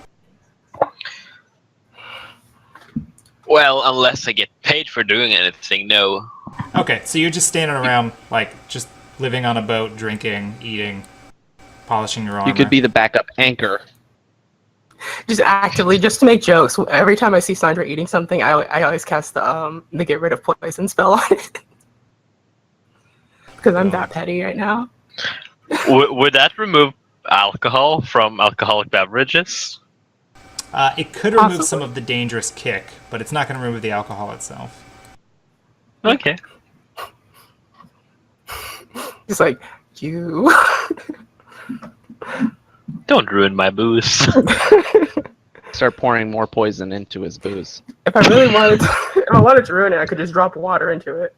Well, unless I get paid for doing anything, no. Okay, so you're just standing around, like, just living on a boat, drinking, eating, polishing your armor. You could be the backup anchor. Just actively, just to make jokes. Every time I see Sandra eating something, I always cast the get rid of poison spell on it. Because I'm that petty right now. Would that remove alcohol from alcoholic beverages? It could remove Possibly. some of the dangerous kick, but it's not going to remove the alcohol itself. Okay. He's like, you. Don't ruin my booze. Start pouring more poison into his booze. If I really wanted to, if I wanted to ruin it, I could just drop water into it.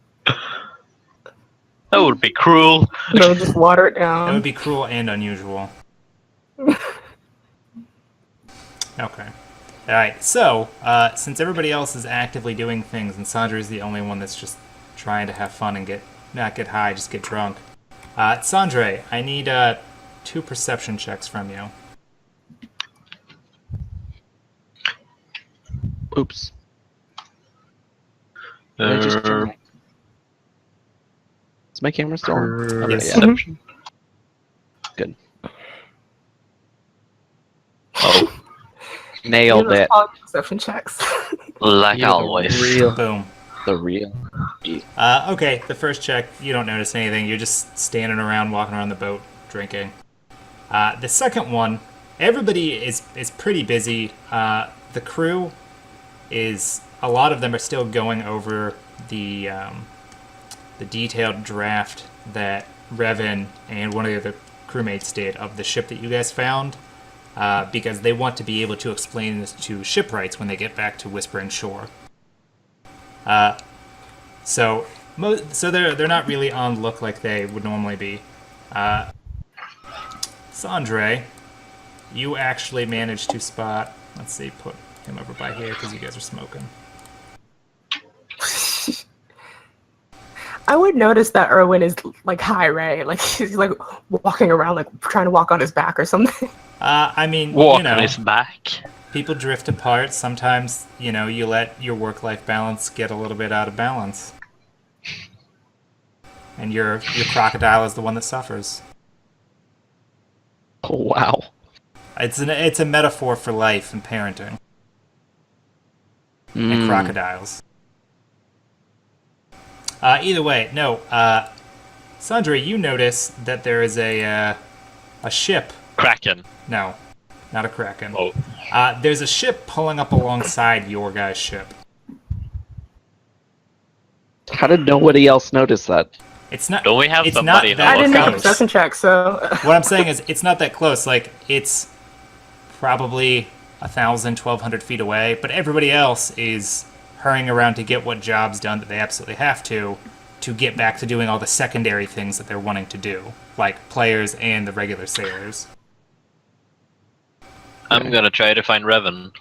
That would be cruel. Just water it That would down. be cruel and unusual. Okay. Alright, so, since everybody else is actively doing things and Sandra is the only one that's just trying to have fun and not get high, just get drunk. Sandra, I need 2 perception checks from you. Oops. Did I just turn Is my camera still on? Okay, Yes. yeah. Perception. Good. Oh, Nailed it. All perception checks. like You're the always. real- Boom. The real. Okay, the first check, you don't notice anything. You're just standing around, walking around the boat, drinking. The second one, everybody is pretty busy. The crew is, a lot of them are still going over the detailed draft that Revan and one of the other crewmates did of the ship that you guys found, because they want to be able to explain this to shipwrights when they get back to Whispering Shore. So they're not really on look like they would normally be. Sandre, you actually managed to spot. Let's see, put him over by here because you guys are smoking. I would notice that Erwin is like high, right? Like he's like walking around, like trying to walk on his back or something. I mean, Walk you know, on his back. people drift apart. Sometimes, you know, you let your work-life balance get a little bit out of balance, and your crocodile is the one that suffers. Oh, wow. It's a metaphor for life and parenting and crocodiles. Either way, no. Sandra, you notice that there is a ship. Kraken. No, not a kraken. Oh. There's a ship pulling up alongside your guy's ship. How did nobody else notice that? It's not. Don't we have it's somebody not in the that I didn't make a close. perception check, so What I'm saying is, it's not that close. Like, it's probably 1,000, 1,200 feet away, but everybody else is hurrying around to get what jobs done that they absolutely have to get back to doing all the secondary things that they're wanting to do, like players and the regular sailors. I'm gonna try to find Revan.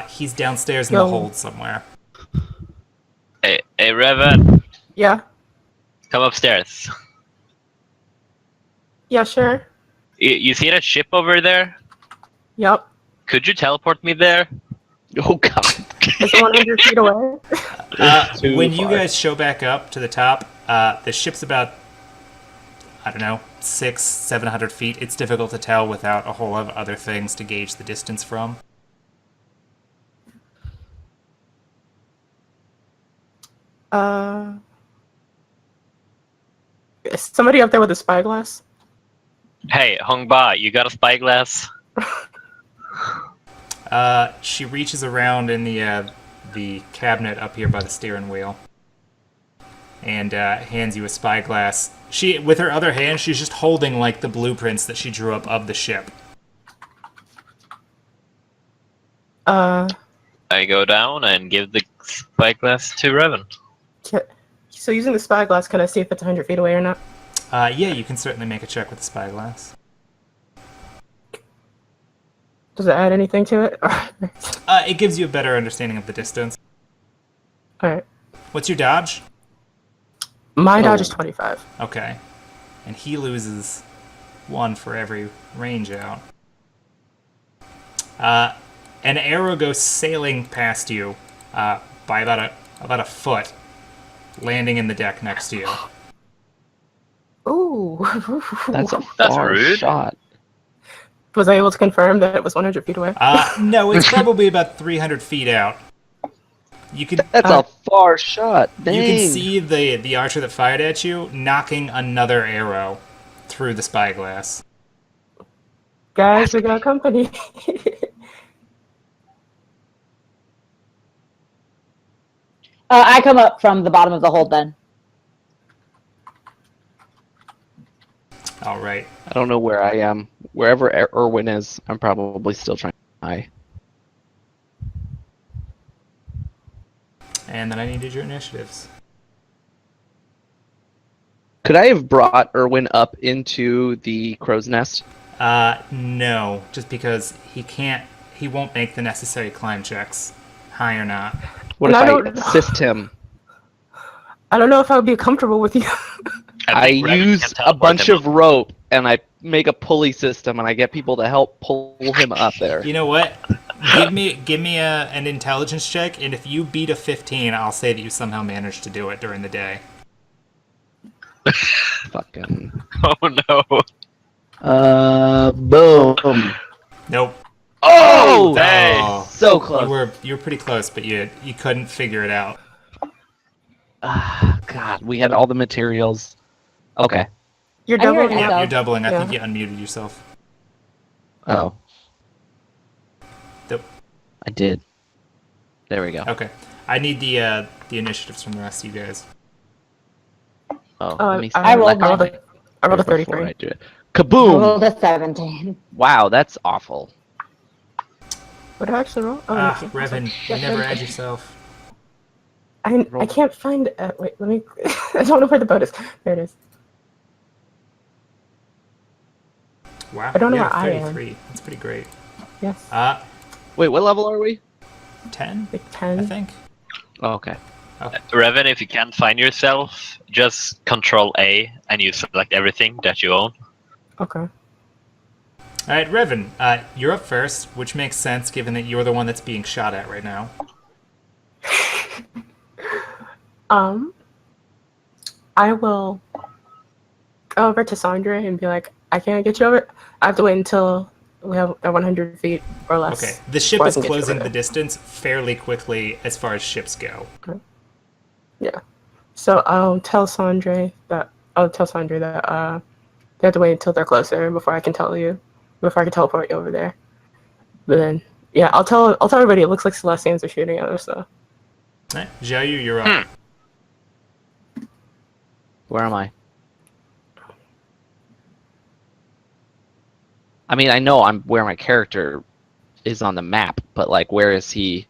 He's downstairs in the Yo. hold somewhere. Hey, Revan, yeah, come upstairs. yeah, sure, You see that ship over there? yep. Could you teleport me there? Oh, God. It's 100 feet away. Too When you far. guys show back up to the top, the ship's about, I don't know, 600-700 feet. It's difficult to tell without a whole lot of other things to gauge the distance from. Is somebody up there with a spyglass? Hey, Hong Ba, you got a spyglass? She reaches around in the cabinet up here by the steering wheel and hands you a spyglass. She, with her other hand, she's just holding like the blueprints that she drew up of the ship. I go down and give the spyglass to Revan. So using the spyglass, can I see if it's 100 feet away or not? Yeah, you can certainly make a check with the spyglass. Does it add anything to it? It gives you a better understanding of the distance. Alright. What's your dodge? My dodge Oh. is 25. Okay. And he loses 1 for every range out. An arrow goes sailing past you by about a foot, landing in the deck next to you. Ooh. That's a That's far rude. shot. Was I able to confirm that it was 100 feet away? No, it's probably about 300 feet out. You can That's a far shot. Dang. you can see the archer that fired at you knocking another arrow through the spyglass. Guys, we got company. I come up from the bottom of the hold then. All right. I don't know where I am. Wherever Erwin is, I'm probably still trying to hide. And then I needed your initiatives. Could I have brought Erwin up into the crow's nest? No, just because he won't make the necessary climb checks, high or not. What if I I don't- assist him? I don't know if I would be comfortable with you. I think Revan use can a teleport bunch him of up. rope and I make a pulley system and I get people to help pull him up there. You know what? Give me an intelligence check, and if you beat a 15, I'll say that you somehow managed to do it during the day. Fucking. Oh no. Boom. Nope. Oh! Hey. Oh, So close. you were pretty close, but you couldn't figure it out. God, we had all the materials. Okay. You're I hear doubling it Yeah, now. you're doubling. I think you Yeah. unmuted yourself. Oh, Nope. I did. There we go. Okay. I need the initiatives from the rest of you guys. Oh, Oh, let me I rolled select mine. I rolled a before 33. I do it. I Kaboom! rolled a 17. Wow, that's awful. What did I actually roll? Oh, Ah, okay. Revan, you never add yourself. I can't find. Wait, let me. I don't know where the boat is. There it is. Wow. I don't know you have where I am. 33. That's pretty great. Yes. Wait, what level are we? 10, Like I 10. think. Oh, okay. Revan, if you can't find yourself, just Control A and you select everything that you own. Okay. All right, Revan, you're up first, which makes sense given that you're the one that's being shot at right now. I will go over to Sandra and be like, I can't get you over. I have to wait until we have 100 feet or less. Okay, the ship before I is can get you closing over the there. distance fairly quickly as far as ships go. Yeah. So I'll tell Sandra that they have to wait until they're closer before I can teleport you over there. But then, yeah, I'll tell everybody. It looks like Celestians are shooting at us. So All right, Xiaoyu, you're up. Where am I? I mean, I know I'm where my character is on the map, but like, where is he?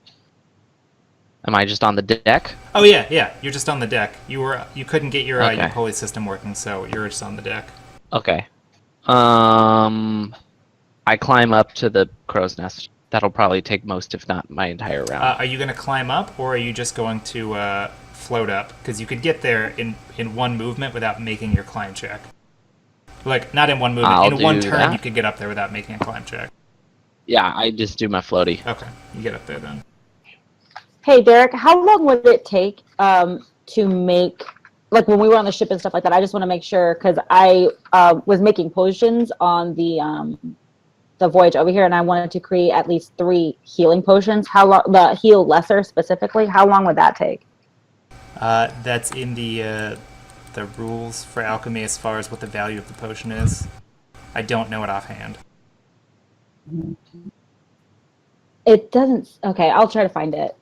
Am I just on the deck? Oh yeah, you're just on the deck. You couldn't get your Okay. pulley system working, so you're just on the deck. Okay. I climb up to the crow's nest. That'll probably take most, if not my entire round. Are you going to climb up, or are you just going to float up? Because you could get there in one movement without making your climb check. Like, not in one movement. I'll In one do turn, that. you could get up there without making a climb check. Yeah, I just do my floaty. Okay, you get up there then. Hey, Derek, how long would it take to make, like when we were on the ship and stuff like that? I just want to make sure, because I was making potions on the voyage over here, and I wanted to create at least 3 healing potions. How long, the heal lesser specifically, how long would that take? That's in the rules for alchemy as far as what the value of the potion is. I don't know it offhand. It doesn't, okay, I'll try to find it.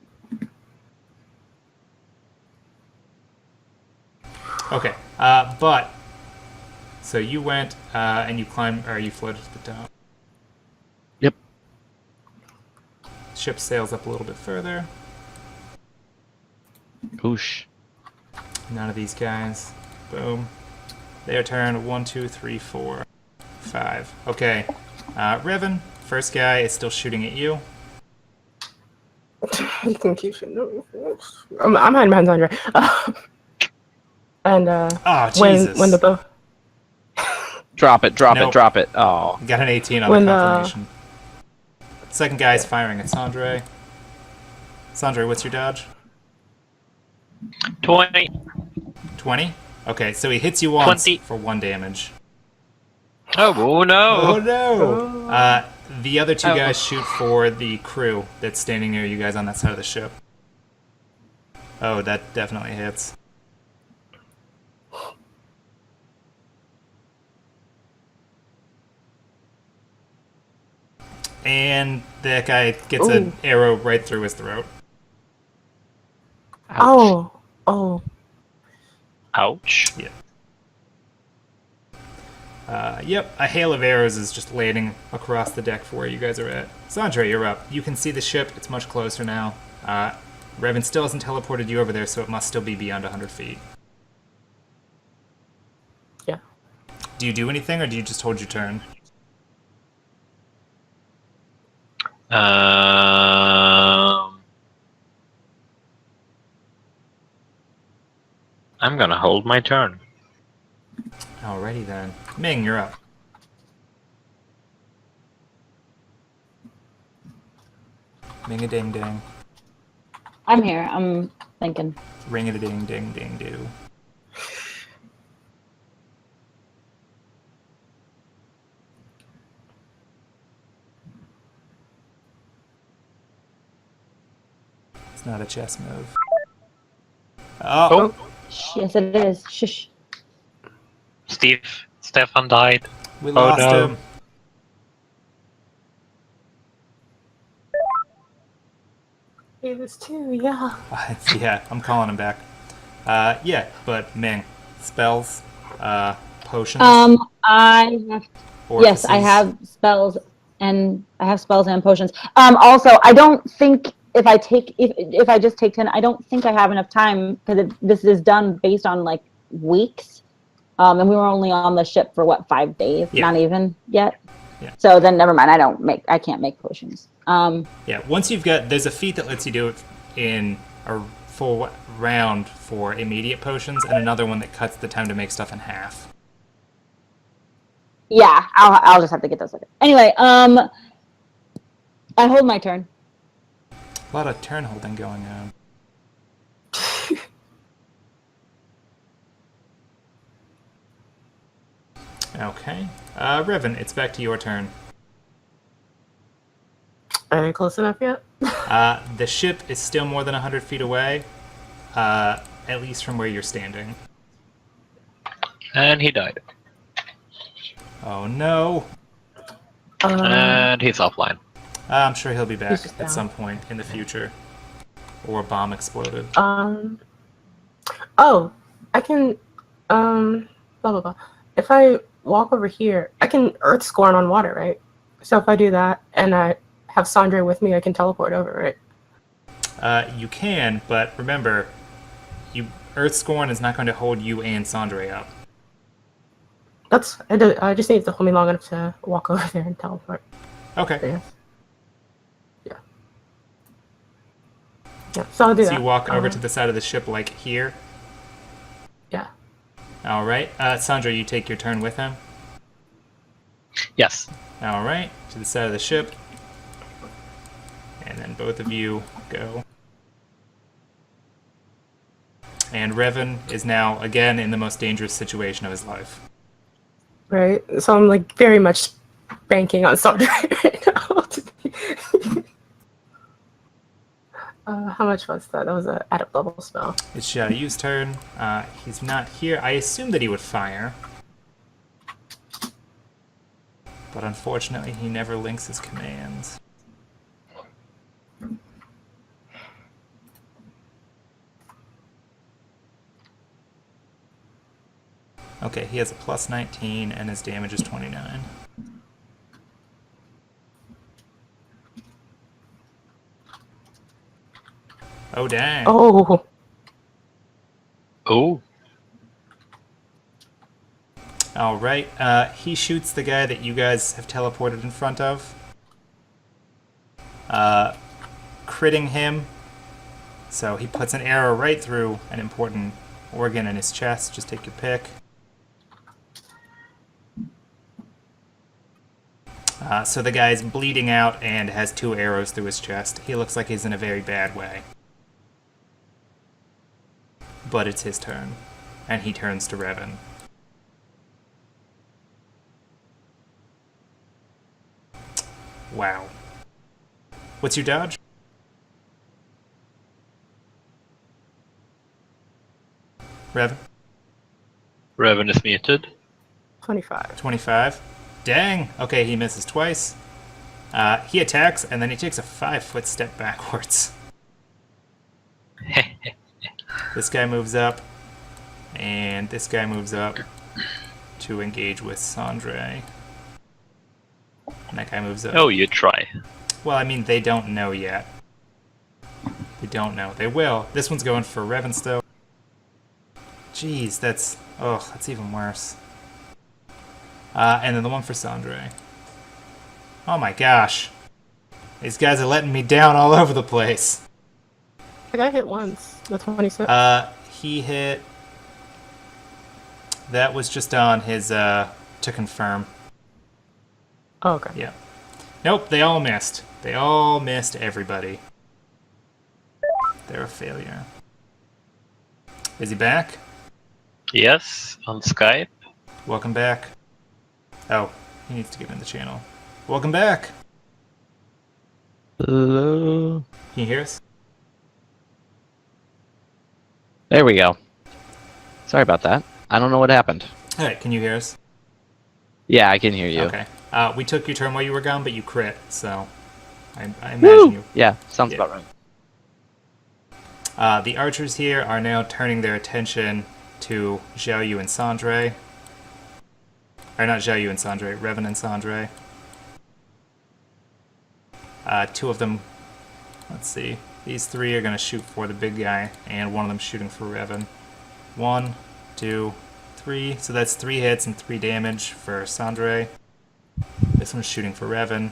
Okay, so you went and you climbed, or you floated to the top. Yep. Ship sails up a little bit further. Oosh. None of these guys. Boom. Their turn. 1, 2, 3, 4, 5. Okay. Revan, first guy is still shooting at you. you can keep shooting. I'm hiding behind Sandra. And Oh, Jesus. when the boat. Drop it, drop Nope. it, drop it. Oh. Got an 18 on When the the- confirmation. Second guy is firing at Sandre. Sandre, what's your dodge? 20. 20? Okay, so he hits you once 20. for 1 damage. Oh no! Oh no! The other 2 Oh. guys shoot for the crew that's standing near you guys on that side of the ship. Oh, that definitely hits. And that guy gets Ooh. an arrow right through his throat. Ouch. Oh. Ouch. Yep, a hail of arrows is just landing across the deck for where you guys are at. Sandra, you're up. You can see the ship. It's much closer now. Revan still hasn't teleported you over there, so it must still be beyond 100 feet. Yeah. Do you do anything, or do you just hold your turn? I'm gonna hold my turn. Alrighty then. Ming, you're up. Ming-a-ding-ding. I'm here. I'm thinking. Ring-a-ding-ding-ding-do. It's not a chess move. Oh! Yes, it is. Shush. Stefan died. We Oh, lost no. him. He was too, yeah. Yeah, I'm calling him back. Yeah, but Ming, spells, potions, I have. Yes, I orifices. have spells and potions. Also, I don't think if I just take 10, I don't think I have enough time because this is done based on like weeks. And we were only on the ship for what, 5 days? Yeah. Not even yet. Yeah. So then never mind. I can't make potions. Yeah, once you've got, there's a feat that lets you do it in a full round for immediate potions, and another one that cuts the time to make stuff in half. Yeah, I'll just have to get those later. Anyway, I hold my turn. A lot of turn holding going on. Okay. Revan, it's back to your turn. Are you close enough yet? The ship is still more than 100 feet away, at least from where you're standing. And he died. Oh no! And he's offline. I'm sure he'll be back He's just at down. some point in the future. Or a bomb exploded. Oh, I can, blah, blah, blah. If I walk over here, I can earth scorn on water, right? So if I do that and I have Sandra with me, I can teleport over, right? You can, but remember, Earth Scorn is not going to hold you and Sandre up. I just need it to hold me long enough to walk over there and teleport. Okay. Yeah. Yeah, so I'll do So that. you walk over to the side of the ship like here. Yeah. Alright. Sandra, you take your turn with him. Yes. Alright. To the side of the ship. And then both of you go. And Revan is now, again, in the most dangerous situation of his life. Right. So I'm like very much banking on Sandra right now. How much was that? That was an add-up level spell. It's Xiaoyu's turn. He's not here. I assume that he would fire. But unfortunately, he never links his commands. Okay, he has a plus 19 and his damage is 29. Oh, dang. Oh. Oh. Alright, he shoots the guy that you guys have teleported in front of. Critting him. So he puts an arrow right through an important organ in his chest. Just take your pick. So the guy's bleeding out and has 2 arrows through his chest. He looks like he's in a very bad way. But it's his turn. And he turns to Revan. Wow. What's your dodge? Revan? Revan is muted. 25. 25. Dang! Okay, he misses twice. He attacks, and then he takes a 5-foot step backwards. This guy moves up, and this guy moves up to engage with Sandre. And that guy moves up. Oh, you try. Well, I mean, they don't know yet. They don't know. They will. This one's going for Revenstow. Jeez, that's even worse. And then the one for Sandre. Oh my gosh. These guys are letting me down all over the place. I got hit once. The 26. He hit... That was just on his, to confirm. Oh, okay. Yeah. Nope, they all missed. They all missed everybody. They're a failure. Is he back? Yes, on Skype. Welcome back. Oh, he needs to get in the channel. Welcome back. Hello. Can you hear us? There we go. Sorry about that. I don't know what happened. Alright, can you hear us? Yeah, I can hear you. Okay. We took your turn while you were gone, but you crit, so I imagine Woo! you. Yeah, sounds Yeah. about right. The archers here are now turning their attention to Zhao Yu and Sandre. Or not Zhao Yu and Sandre, Revan and Sandre. Two of them, let's see, these three are going to shoot for the big guy, and one of them shooting for Revan. 1, 2, 3, so that's 3 hits and 3 damage for Sandre. This one's shooting for Revan.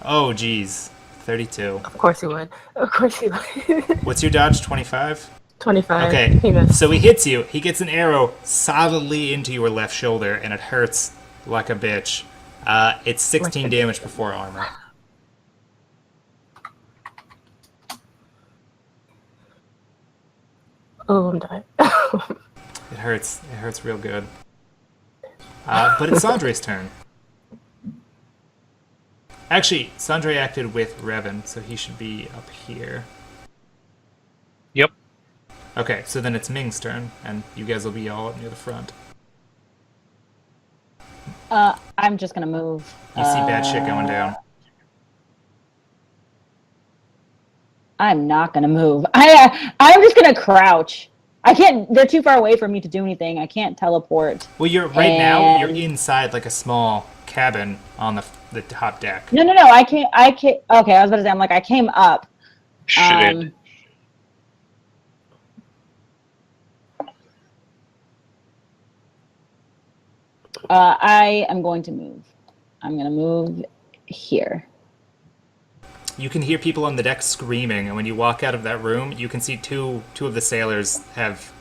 Oh, geez, 32. Of course he would. Of course he would. What's your dodge, 25? 25. Okay, He missed. so he hits you. He gets an arrow solidly into your left shoulder, and it hurts like a bitch. It's 16 damage before armor. Oh, I'm dying. It hurts. It hurts real good. But it's Sandre's turn. Actually, Sandre acted with Revan, so he should be up here. Yep. Okay, so then it's Ming's turn, and you guys will be all up near the front. I'm just gonna move. You see bad shit going down. I'm not gonna move. I'm just gonna crouch. I can't. They're too far away for me to do anything. I can't teleport. Well, you're right now. You're And- inside like a small cabin on the top deck. No. I can't. Okay, I was about to say. I'm like, I came up. Should I am going to move. I'm gonna move here. You can hear people on the deck screaming, and when you walk out of that room, you can see two of the sailors have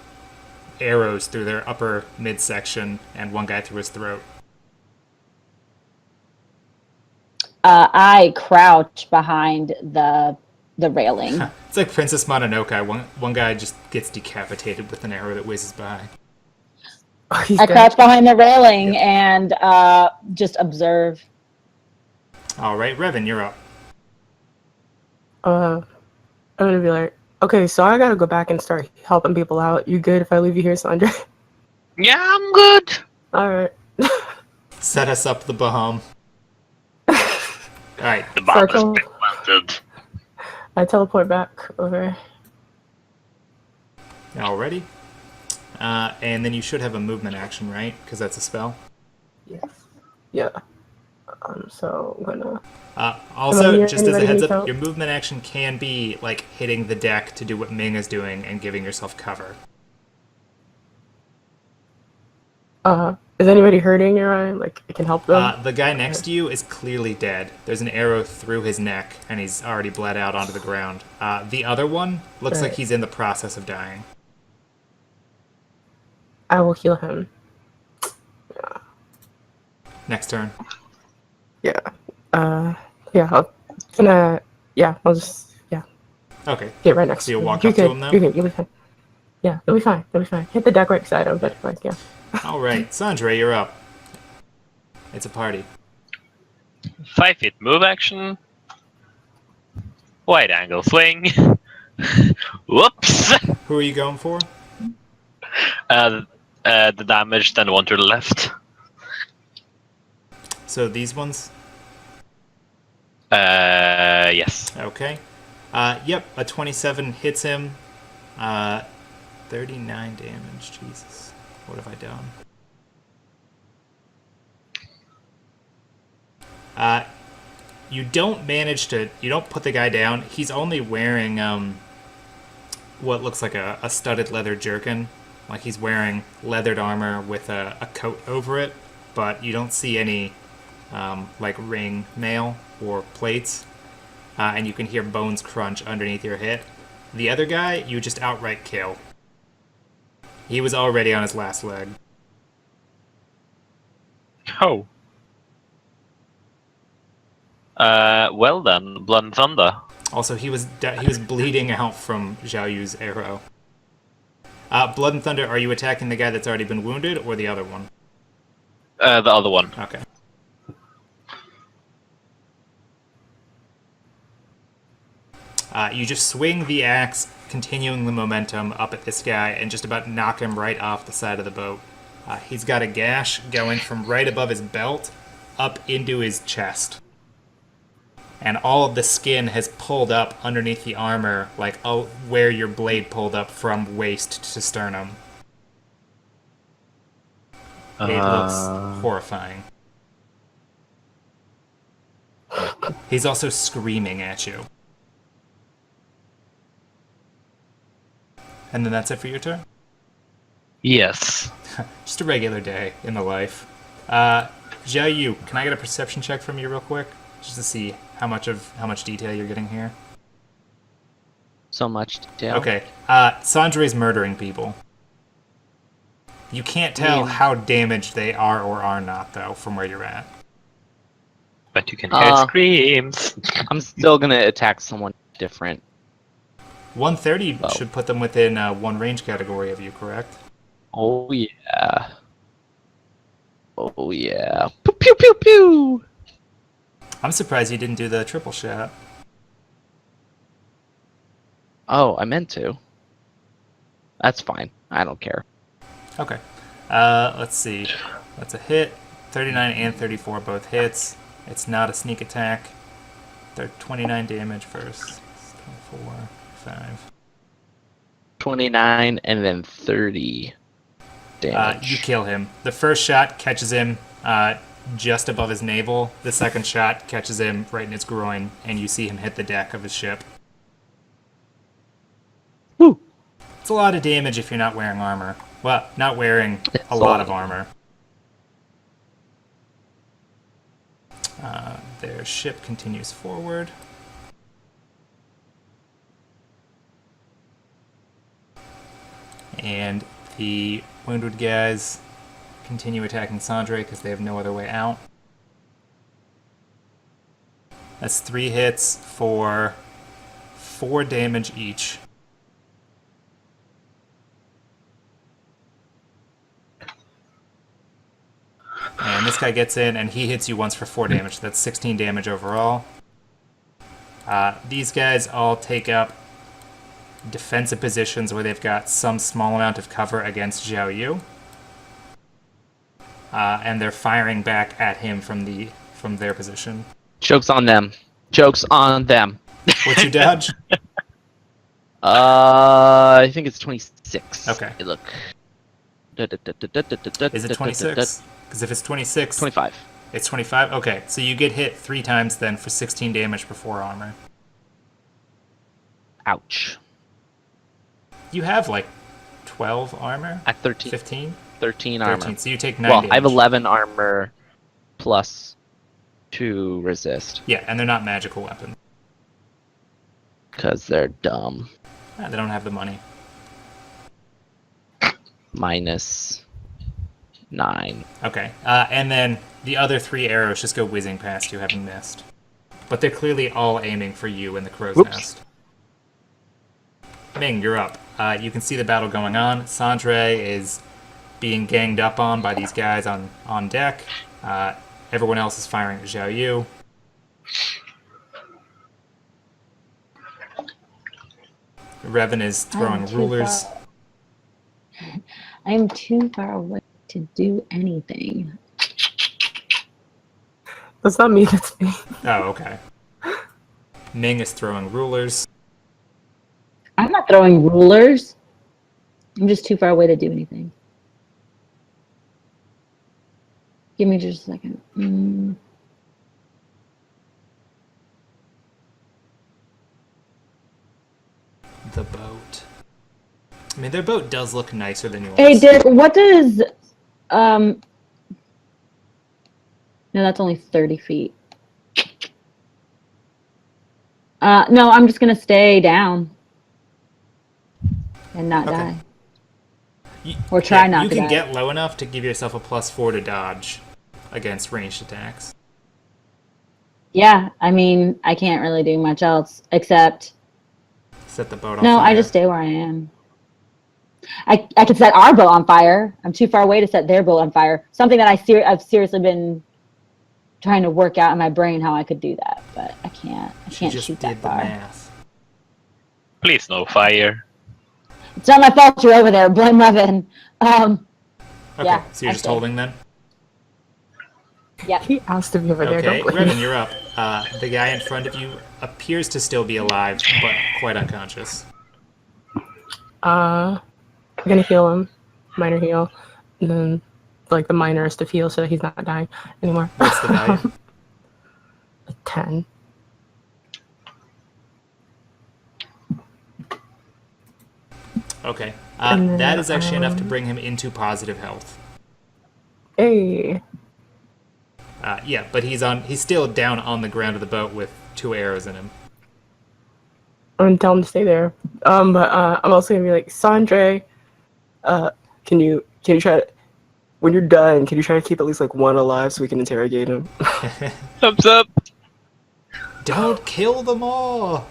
arrows through their upper midsection, and one guy through his throat. I crouch behind the railing. It's like Princess Mononoke. One guy just gets decapitated with an arrow that whizzes by. Oh, he's I dead. crouch behind the railing and just observe. All right, Revan, you're up. I'm gonna be like, okay, so I gotta go back and start helping people out. You good if I leave you here, Sandra? Yeah, I'm good. Alright. Set us up the Baham. All right, The bomb has Circle. been planted. I teleport back over. already. And then you should have a movement action, right? Because that's a spell. Yes. Yeah. So I'm gonna. Also, Hello, just as a anybody heads need up, help? your movement action can be like hitting the deck to do what Ming is doing and giving yourself cover. Is anybody hurting your eye? Like, it can help them? The guy next to you is clearly dead. There's an arrow through his neck, and he's already bled out onto the ground. The other one looks like Right. he's in the process of dying. I will heal him. Next turn. Yeah. Yeah. I'll just Okay. get right next So you'll to him. walk You're up to good. him now? You're good. You'll be fine. Yeah, you'll be fine. You'll be fine. Hit the deck right side of it. Like, yeah. All right, Sandre, you're up. It's a party. 5-feet move action. Wide angle swing. Whoops. Who are you going for? The damage, then one to the left. So these ones? Yes. Okay. Yep, a 27 hits him. 39 damage. Jesus. What have I done? You don't manage to... You don't put the guy down. He's only wearing what looks like a studded leather jerkin. Like he's wearing leathered armor with a coat over it. But you don't see any like ring mail or plates. And you can hear bones crunch underneath your hit. The other guy, you just outright kill. He was already on his last leg. Oh. Well then, Blood and Thunder. Also, he was bleeding out from Zhao Yu's arrow. Blood and Thunder, are you attacking the guy that's already been wounded, or the other one? The other one. Okay. You just swing the axe, continuing the momentum up at this guy, and just about knock him right off the side of the boat. He's got a gash going from right above his belt up into his chest. And all of the skin has pulled up underneath the armor, like where your blade pulled up from waist to sternum. It looks horrifying. He's also screaming at you. And then that's it for your turn? Yes. Just a regular day in the life. Zhao Yu, can I get a perception check from you real quick? Just to see how much detail you're getting here. So much detail. Okay. Sandre's murdering people. You can't tell how damaged they are or are not, though, from where you're at. But you can hear screams. I'm still gonna attack someone different. 130 should put them within one range category of you, correct? Oh yeah. Oh yeah. Pew pew pew pew. I'm surprised you didn't do the triple shot. Oh, I meant to. That's fine. I don't care. Okay. Let's see. That's a hit. 39 and 34 both hits. It's not a sneak attack. They're 29 damage first. 24, 5. 29 and then 30 damage. You kill him. The first shot catches him just above his navel. The second shot catches him right in his groin, and you see him hit the deck of his ship. Woo. It's a lot of damage if you're not wearing armor. Well, not wearing a lot of armor. Their ship continues forward. And the wounded guys continue attacking Sandre because they have no other way out. That's 3 hits for 4 damage each. And this guy gets in, and he hits you once for 4 damage. That's 16 damage overall. These guys all take up defensive positions where they've got some small amount of cover against Zhao Yu. And they're firing back at him from their position. Joke's on them. Joke's on them. What'd you dodge? I think it's 26. Okay. Hey, look. Is it 26? Because if it's 26... 25. It's 25? Okay, so you get hit 3 times then for 16 damage for 4 armor. Ouch. You have like 12 armor? At 13. 15? 13 armor. 13, so you take 9 Well, damage. I have 11 armor plus 2 resist. Yeah, and they're not magical weapons. Because they're dumb. They don't have the money. Minus 9. Okay, and then the other 3 arrows just go whizzing past you, having missed. But they're clearly all aiming for you in the crow's nest. Ming, you're up. You can see the battle going on. Sandre is being ganged up on by these guys on deck. Everyone else is firing at Zhao Yu. Revan is throwing rulers. I'm too far away to do anything. Does that mean it's me? Oh, okay. Ming is throwing rulers. I'm not throwing rulers. I'm just too far away to do anything. Give me just a second. The boat. I mean, their boat does look nicer than yours. Hey, Dick, what does... No, that's only 30 feet. No, I'm just going to stay down. And not Okay. die. Or try not to You can die. get low enough to give yourself a +4 to dodge against ranged attacks. Yeah, I mean, I can't really do much else except... Set the boat on No, fire. I just stay where I am. I could set our boat on fire. I'm too far away to set their boat on fire. Something that I've seriously been trying to work out in my brain how I could do that, but I can't. I She can't just shoot did that the far. math. Please no fire. It's not my fault you're over there. Blame Levin. Okay, Yeah, so you're I just stay. holding then? Yep. He asked to be over there. Okay, Don't blame Revan, me. you're up. The guy in front of you appears to still be alive, but quite unconscious. I'm gonna heal him, minor heal, and then like the minor is to heal so that he's not dying anymore. What's the value? 10. Okay. And then, That is actually enough to bring him into positive health. Hey, Yeah, but he's still down on the ground of the boat with 2 arrows in him. I'm gonna tell him to stay there. I'm also gonna be like, Sandre, can you try to, when you're done, can you try to keep at least like one alive so we can interrogate him? Thumbs up. Don't kill them all.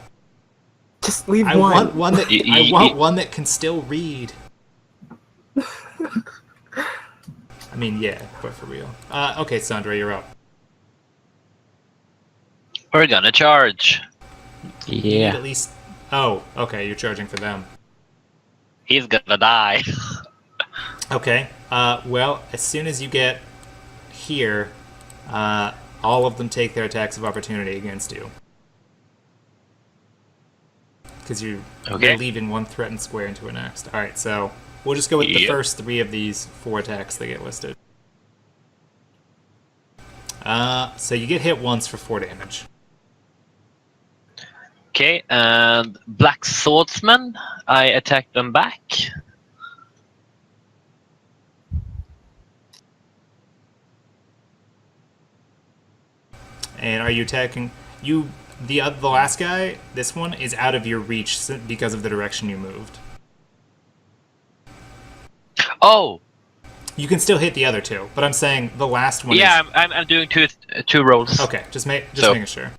Just leave I one. want one that I want one that can still read. I mean, yeah, but for real. Okay, Sandra, you're up. We're gonna charge. You need Yeah. at least. Oh, okay, you're charging for them. He's gonna die. Okay. Well, as soon as you get here, all of them take their attacks of opportunity against you. Because you're leaving one threatened square into a next. Alright, so we'll just go with the Yep. first 3 of these 4 attacks that get listed. So you get hit once for 4 damage. Okay, and Black Swordsman, I attack them back. And are you attacking you? The last guy, this one, is out of your reach because of the direction you moved. Oh, You can still hit the other 2, but I'm saying the last one. yeah, I'm doing two rolls. Okay, just So- making sure.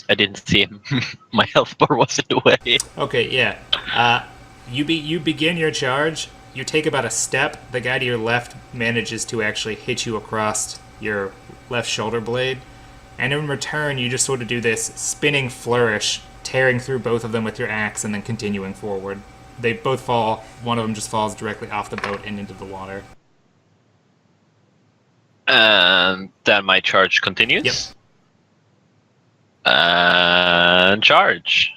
I didn't see him. My health bar was in the way. Okay, yeah. You begin your charge. You take about a step. The guy to your left manages to actually hit you across your left shoulder blade, and in return, you just sort of do this spinning flourish, tearing through both of them with your axe, and then continuing forward. They both fall. One of them just falls directly off the boat and into the water. And then my charge continues. Yep. And charge.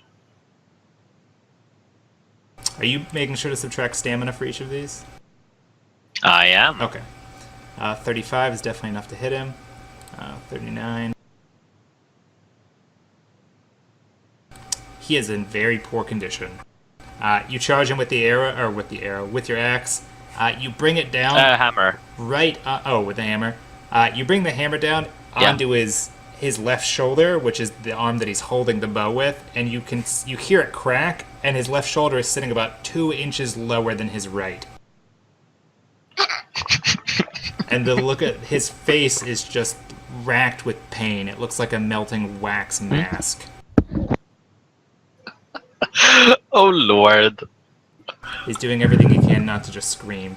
Are you making sure to subtract stamina for each of these? I am. Okay. 35 is definitely enough to hit him. 39. He is in very poor condition. You charge him with the arrow, or with your axe. You bring it down Hammer. right. With the hammer. You bring the hammer down Yeah. onto his left shoulder, which is the arm that he's holding the bow with, and you hear it crack, and his left shoulder is sitting about 2 inches lower than his right. And the look at his face is just racked with pain. It looks like a melting wax mask. Oh lord. He's doing everything he can not to just scream.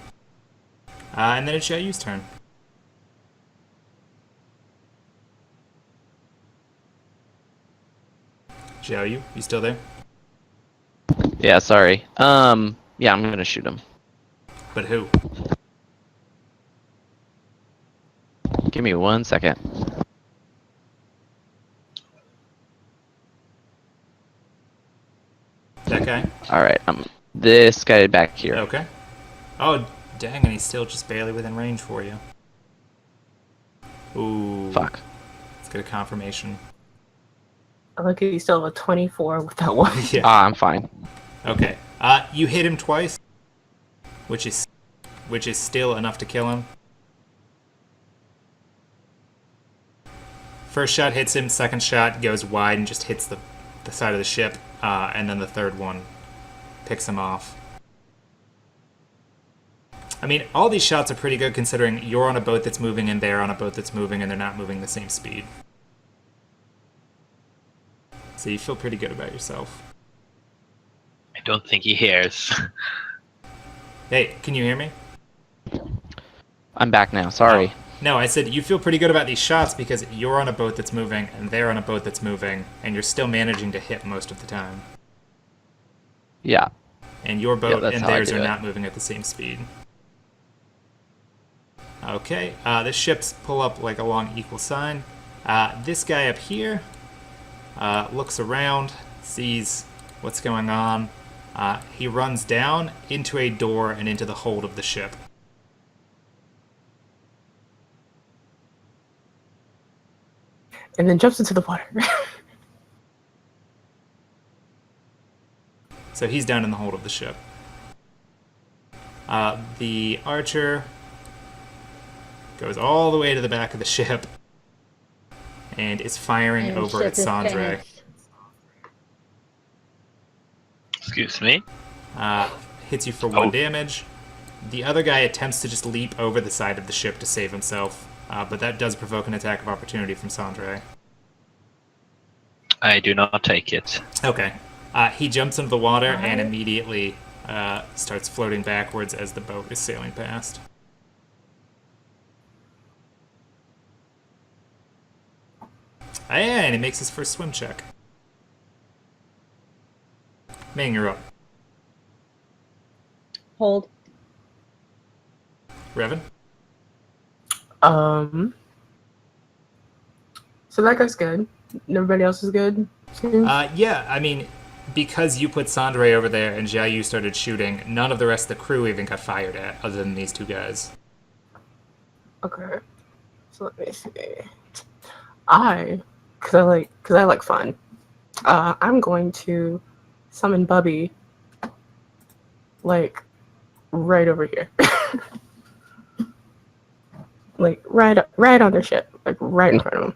And then it's Xiaoyu's turn. Xiaoyu, you still there? Yeah, sorry. Yeah, I'm gonna shoot him. But who? Give me 1 second. That guy? Alright, this guy back here. Okay. Oh, dang, and he's still just barely within range for you. Ooh. Fuck. Let's get a confirmation. I look at you still have a 24 with that one. Yeah. Ah, I'm fine. Okay. You hit him twice, which is still enough to kill him. First shot hits him, second shot goes wide and just hits the side of the ship, and then the third one picks him off. I mean, all these shots are pretty good considering you're on a boat that's moving and they're on a boat that's moving and they're not moving the same speed. So you feel pretty good about yourself. I don't think he hears. Hey, can you hear me? I'm back now, sorry. No, I said you feel pretty good about these shots because you're on a boat that's moving and they're on a boat that's moving and you're still managing to hit most of the time. Yeah. And your boat that's and how I theirs do are it. not moving at the same speed. Okay, the ships pull up like along equal sign. This guy up here looks around, sees what's going on. He runs down into a door and into the hold of the ship. And then jumps into the water. So he's down in the hold of the ship. The archer goes all the way to the back of the ship and is firing And over ship at is Sandre. finished. Excuse me. Hits you for 1 damage. The other guy attempts to just leap over the side of the ship to save himself, but that does provoke an attack of opportunity from Sandre. I do not take it. Okay. He jumps into the water and immediately starts floating backwards as the boat is sailing past. And he makes his first swim check. Ming, you're up. Hold. Revan? So that guy's good. Everybody else is good. Seems? Yeah, I mean, because you put Sandre over there and Jia Yu started shooting, none of the rest of the crew even got fired at, other than these two guys. Okay. So let me see. Cause I like fun. I'm going to summon Bubby, like, right over here. Like, right on their ship. Like, right in front of them.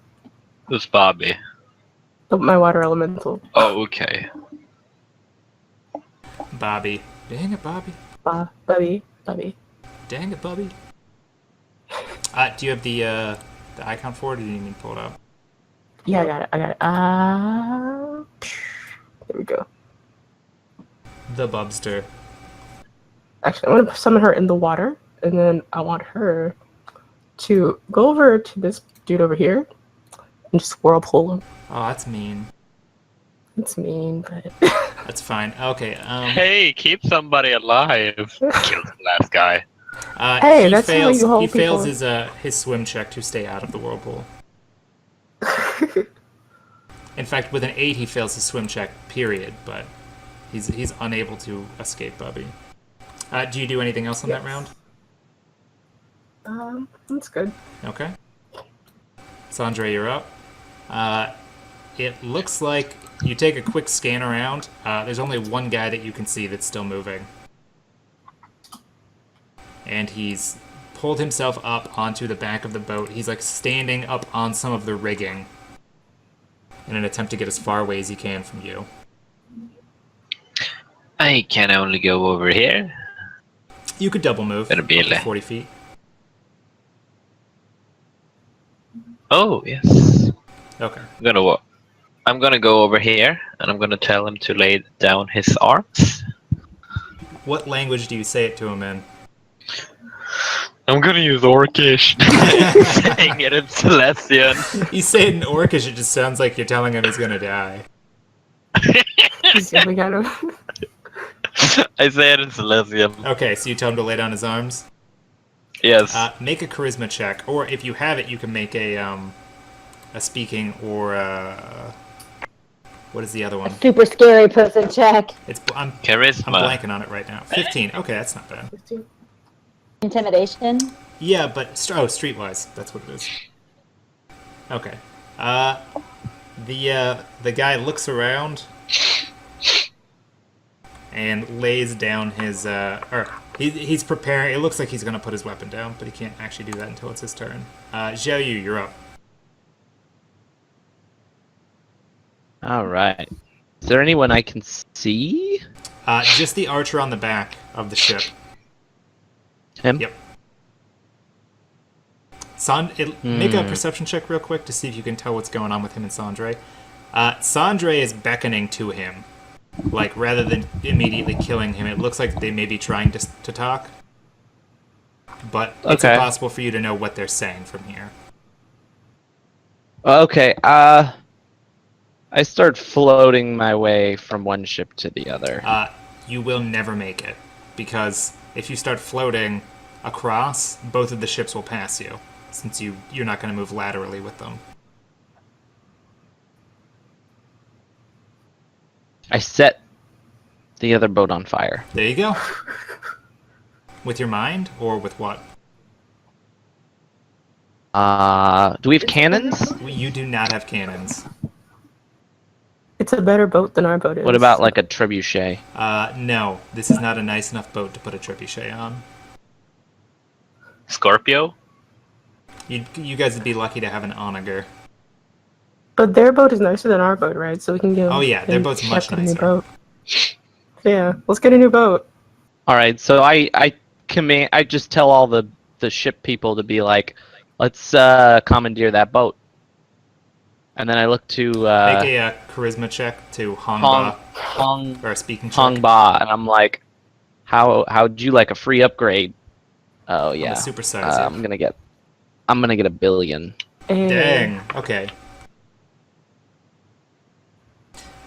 Who's Bobby? My water elemental. Oh, okay. Bobby. Dang it, Bobby. Bubby. Dang it, Bobby. Do you have the icon for it, or do you need me to pull it up? Yeah, I got it. There we go. The Bubster. Actually, I'm gonna summon her in the water, and then I want her to go over to this dude over here and just whirlpool him. Oh, that's mean. It's mean, but That's fine. Okay, Hey, keep somebody alive. Kill the last guy. Hey, he that's how fails, you hold he fails people. his swim check to stay out of the whirlpool. In fact, with an 8, he fails his swim check, period, but he's unable to escape Bubby. Do you do anything else on that round? that's good. Okay. Sandre, you're up. It looks like you take a quick scan around. There's only one guy that you can see that's still moving. And he's pulled himself up onto the back of the boat. He's like standing up on some of the rigging in an attempt to get as far away as he can from you. I can only go over here. You could double move Better be up to late. 40 feet. Oh, yes. Okay. I'm gonna go over here, and I'm gonna tell him to lay down his arms. What language do you say it to him in? I'm gonna use Orcish. Saying it in Celestian. You say it in Orcish, it just sounds like you're telling him he's gonna die. We got him. I say it in Celestian. Okay, so you tell him to lay down his arms? Yes. Make a charisma check, or if you have it, you can make a speaking or What is the other one? Super scary person check. I'm Charisma. blanking on it right now. 15. Okay, that's not bad. Intimidation. Yeah, but streetwise, that's what it is. Okay. The guy looks around and lays down his he's preparing. It looks like he's gonna put his weapon down, but he can't actually do that until it's his turn. Xiao Yu, you're up. All right. Is there anyone I can see? Just the archer on the back of the ship. Him? Yep. Make a perception check real quick to see if you can tell what's going on with him and Sandre. Sandre is beckoning to him. Like, rather than immediately killing him, it looks like they may be trying to talk. But it's Okay. impossible for you to know what they're saying from here. Okay. I start floating my way from one ship to the other. You will never make it. Because if you start floating across, both of the ships will pass you. Since you're not going to move laterally with them. I set the other boat on fire. There you go. With your mind, or with what? Do we have cannons? You do not have cannons. It's a better boat than our boat is. What about like a trebuchet? No. This is not a nice enough boat to put a trebuchet on. Scorpio? You guys would be lucky to have an onager. But their boat is nicer than our boat, right? So we can get. Oh yeah, their boat's much a new nicer. boat. Yeah, let's get a new boat. All right. So I just tell all the ship people to be like, let's commandeer that boat. And then I look to Make a charisma check to Hong or a speaking check. Hong Ba, and I'm like, how'd you like a free upgrade? Oh yeah, supersize you. I'm gonna get a billion. Dang. Okay.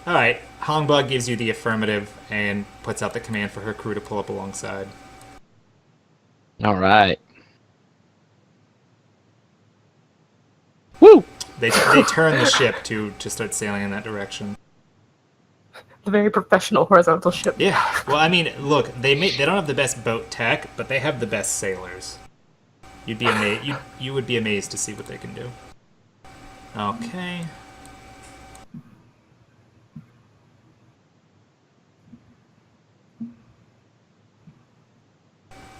All right. Hongbug gives you the affirmative and puts out the command for her crew to pull up alongside. All right. Woo! They turn the ship to start sailing in that direction. A very professional horizontal ship. Yeah. Well, I mean, look, they don't have the best boat tech, but they have the best sailors. You'd be amazed. You would be amazed to see what they can do. Okay.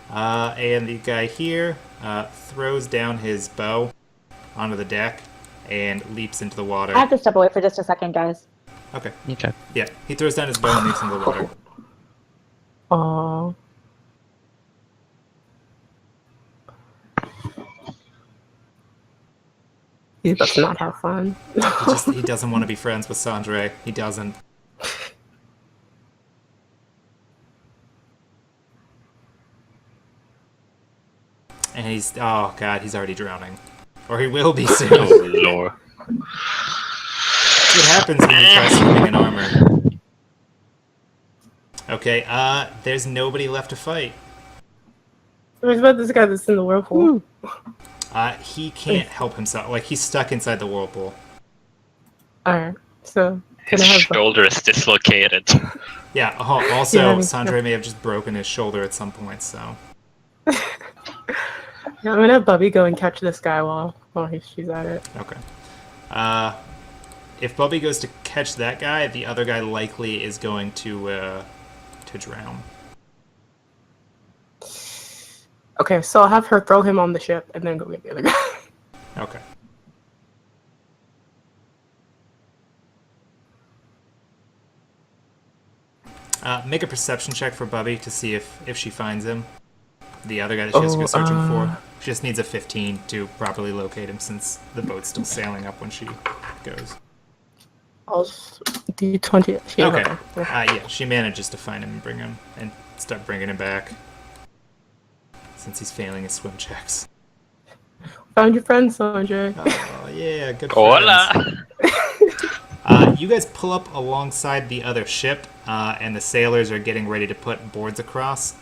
And the guy here throws down his bow onto the deck and leaps into the water. I have to step away for just a second, guys. Okay. Okay. Yeah, he throws down his bow and leaps into the water. Aww. He must not have fun. He doesn't want to be friends with Sandre. He doesn't. And oh god, he's already drowning. Or he will be soon. Oh, Lord. That's what happens when you try swimming in armor. Okay, there's nobody left to fight. What about this guy that's in the whirlpool? He can't help himself. Like, he's stuck inside the whirlpool. Alright, so... His shoulder is dislocated. Yeah, also, Yeah, Sandre may have just broken his shoulder at some point, so... Yeah, I'm gonna have Bubby go and catch this guy while she's at it. Okay. If Bubby goes to catch that guy, the other guy likely is going to drown. Okay, so I'll have her throw him on the ship and then go get the other guy. Okay. Make a perception check for Bubby to see if she finds him. The other guy that she has to go searching for. She just needs a 15 to properly locate him since the boat's still sailing up when she goes. I'll D20. Okay. Yeah, she manages to find him and bring him and start bringing him back. Since he's failing his swim checks. Found your friend, Sanjay. Oh, yeah, good friends. Hola! You guys pull up alongside the other ship, and the sailors are getting ready to put boards across.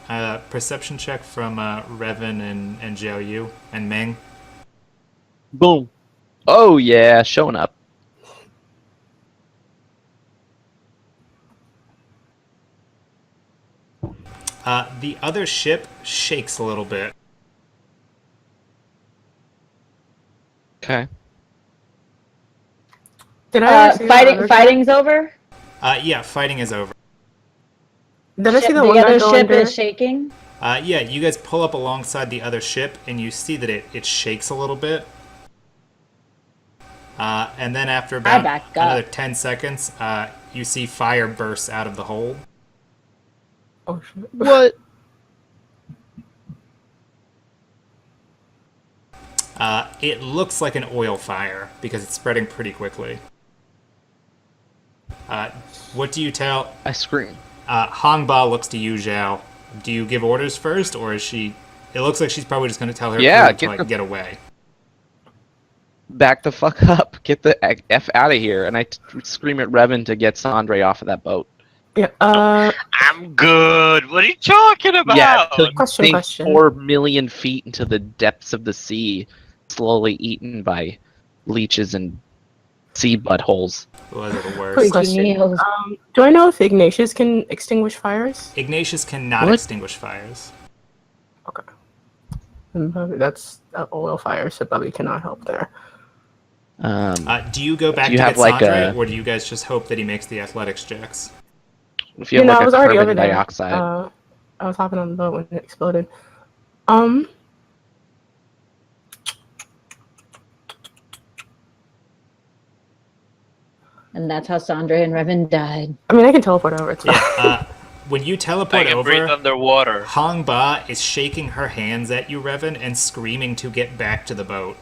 Perception check from Revan and Xiao Yu and Meng. Boom. Oh yeah, showing up. The other ship shakes a little bit. Okay. Did I ever see the other guy? Fighting's over. Yeah, fighting is over. Did I see the The one guy other go ship under? is shaking. Yeah, you guys pull up alongside the other ship, and you see that it shakes a little bit. And then after about back up. another 10 seconds, you see fire bursts out of the hole. Oh shit. What? It looks like an oil fire because it's spreading pretty quickly. What do you tell? I scream. Hangba looks to you, Zhao. Do you give orders first, or is she... It looks like she's probably just going to tell her Yeah, crew to get away. Back the fuck up. Get the F out of here. And I scream at Revan to get Sandre off of that boat. Yeah. I'm good. What are you talking about? Yeah, until you Question, sink question. 4 million feet into the depths of the sea, slowly eaten by leeches and sea buttholes. Those are the worst. Quick question. Do I know if Ignatius can extinguish fires? Ignatius cannot What? extinguish fires. Okay. That's an oil fire, so Bubby cannot help there. Do you go back Do you to have, get like, Sandre, a- or do you guys just hope that he makes the athletics checks? If you have I like was a already over carbon there. dioxide. I was hopping on the boat when it exploded. And that's how Sandra and Revan died. I mean, I can teleport over. It's fine. Yeah. When you I teleport can breathe over, underwater. Hong Ba is shaking her hands at you, Revan, and screaming to get back to the boat.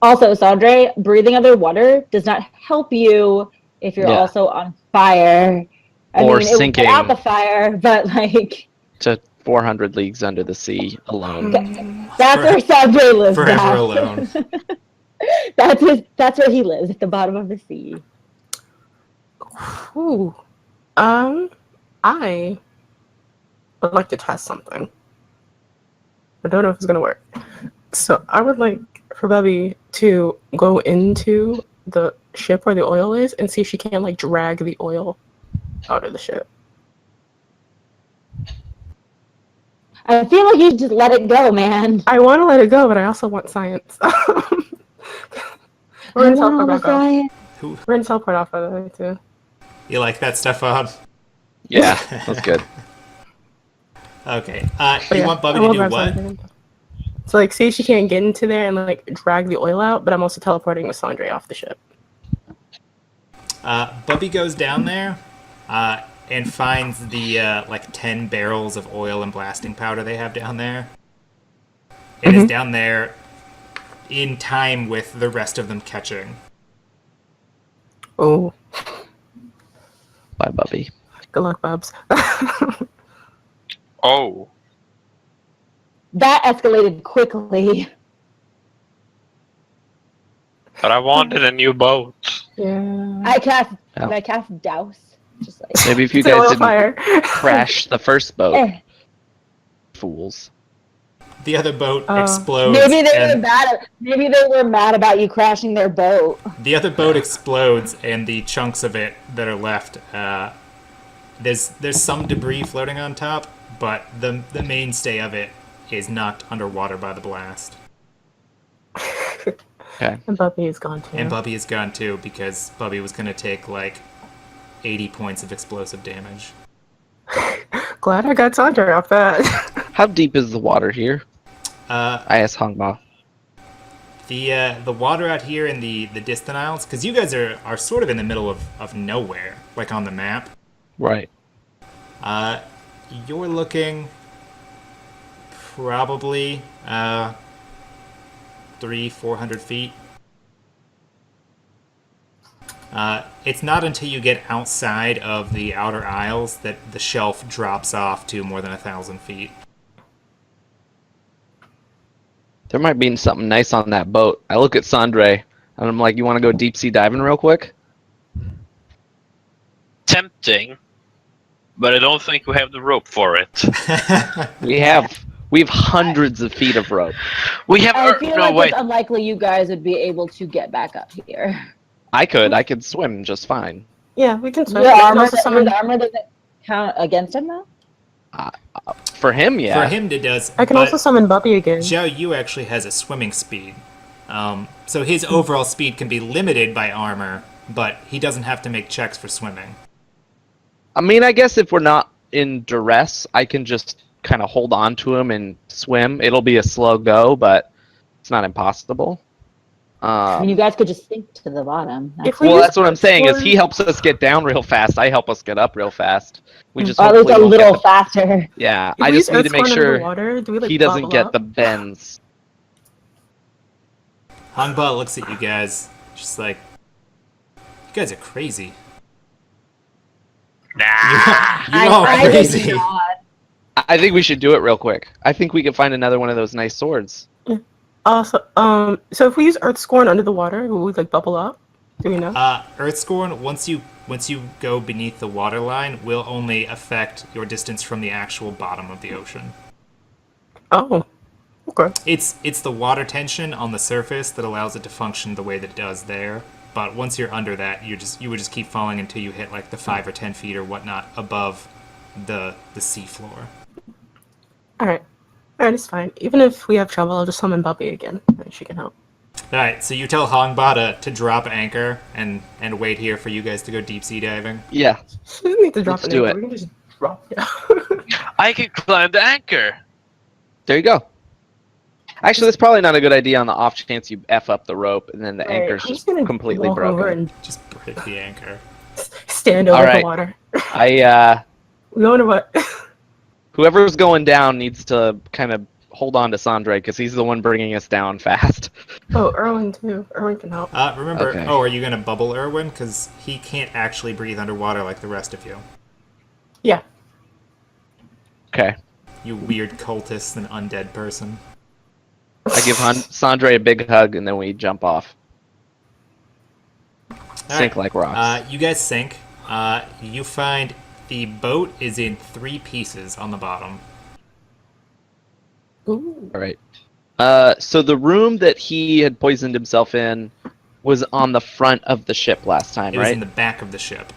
Also, Sandra, breathing underwater does not help you if you're Yeah. also on fire. I Or mean, it would sinking. put out the fire, but like To 400 leagues under the sea alone. that's where Sandra lives. Forever Doc. alone. That's where he lives, at the bottom of the sea. Ooh. I would like to test something. I don't know if it's gonna work. So I would like for Bubby to go into the ship where the oil is and see if she can like drag the oil out of the ship. I feel like you just let it go, man. I want to let it go, but I also want science. We're gonna teleport back off. Who? We're gonna teleport off by the way too. You like that stuff on? Yeah, that's good. Okay. But You yeah, want Bubby I to will do grab what? something. So like, see if she can't get into there and like drag the oil out, but I'm also teleporting with Sandre off the ship. Bubby goes down there and finds the like 10 barrels of oil and blasting powder they have down there. It is down there in time with the rest of them catching. Oh, Bye, Bubby. good luck, Bubs. Oh. That escalated quickly. But I wanted a new boat. Yeah. I cast Oh. I cast douse. Just like Maybe if you It's an guys oil didn't fire. crash the first boat, eh. fools. The other boat Oh. explodes. Maybe they were and mad. Maybe they were mad about you crashing their boat. the other boat explodes, and the chunks of it that are left, there's some debris floating on top, but the mainstay of it is knocked underwater by the blast. Okay. And Bubby is gone too. And Bubby is gone too, because Bubby was going to take like 80 points of explosive damage. Glad I got Sandra off that. How deep is the water here? I asked Hongba. The water out here in the distant isles, because you guys are sort of in the middle of nowhere, like on the map. Right. You're looking probably 300-400 feet. It's not until you get outside of the outer isles that the shelf drops off to more than 1,000 feet. There might be something nice on that boat. I look at Sandre, and I'm like, you want to go deep sea diving real quick? Tempting. But I don't think we have the rope for it. We have hundreds of feet of rope. We have... I feel no, like wait. it's unlikely you guys would be able to get back up here. I could swim just fine. Yeah, we can swim. Your And armor, also someone- your armor doesn't count against him, though? For him, yeah. For him, it does. I can but also summon Bubby again. Xiao Yu actually has a swimming speed. So his overall speed can be limited by armor, but he doesn't have to make checks for swimming. I mean, I guess if we're not in duress, I can just kind of hold on to him and swim. It'll be a slow go, but it's not impossible. I mean, you guys could just sink to the bottom. If we Well, use that's what I'm saying. Is he Earthsworn- helps us get down real fast. I help us get up real fast. We just Or at least hopefully a won't get little the- faster. Yeah, if I we just use need to make Earthsworn under sure the water, do we, like, he doesn't bubble get up? the bends. Hongba looks at you guys, just like, you guys are crazy. Nah. You're all I would crazy. not. I think we should do it real quick. I think we can find another one of those nice swords. Also, so if we use Earthscorn under the water, will we like bubble up? Do we know? Earthscorn, once you go beneath the waterline, will only affect your distance from the actual bottom of the ocean. Oh, okay. It's the water tension on the surface that allows it to function the way that it does there. But once you're under that, you would just keep falling until you hit like the 5 or 10 feet or whatnot above the sea floor. Alright, it's fine. Even if we have trouble, I'll just summon Bubby again, and she can help. Alright, so you tell Hongba to drop anchor and wait here for you guys to go deep sea diving. Yeah. She doesn't need to drop Let's an do anchor, it. we can just drop it. I can climb the anchor. There you go. Actually, that's probably not a good idea on the off chance you F up the rope and then the Right, anchor's I'm just gonna completely walk over broken. and Just break the anchor. stand over Alright. the water. We We wonder what. whoever's going down needs to kind of hold on to Sandre because he's the one bringing us down fast. Oh, Erwin too. Erwin can help. Remember, Okay. are you gonna bubble Erwin? Because he can't actually breathe underwater like the rest of you. Yeah. Okay. You weird cultist and undead person. I give Sandre a big hug and then we jump off. Sink Alright. like rocks. You guys sink. You find the boat is in 3 pieces on the bottom. Ooh. All right. So the room that he had poisoned himself in was on the front of the ship last time, It was right? in the back of the ship.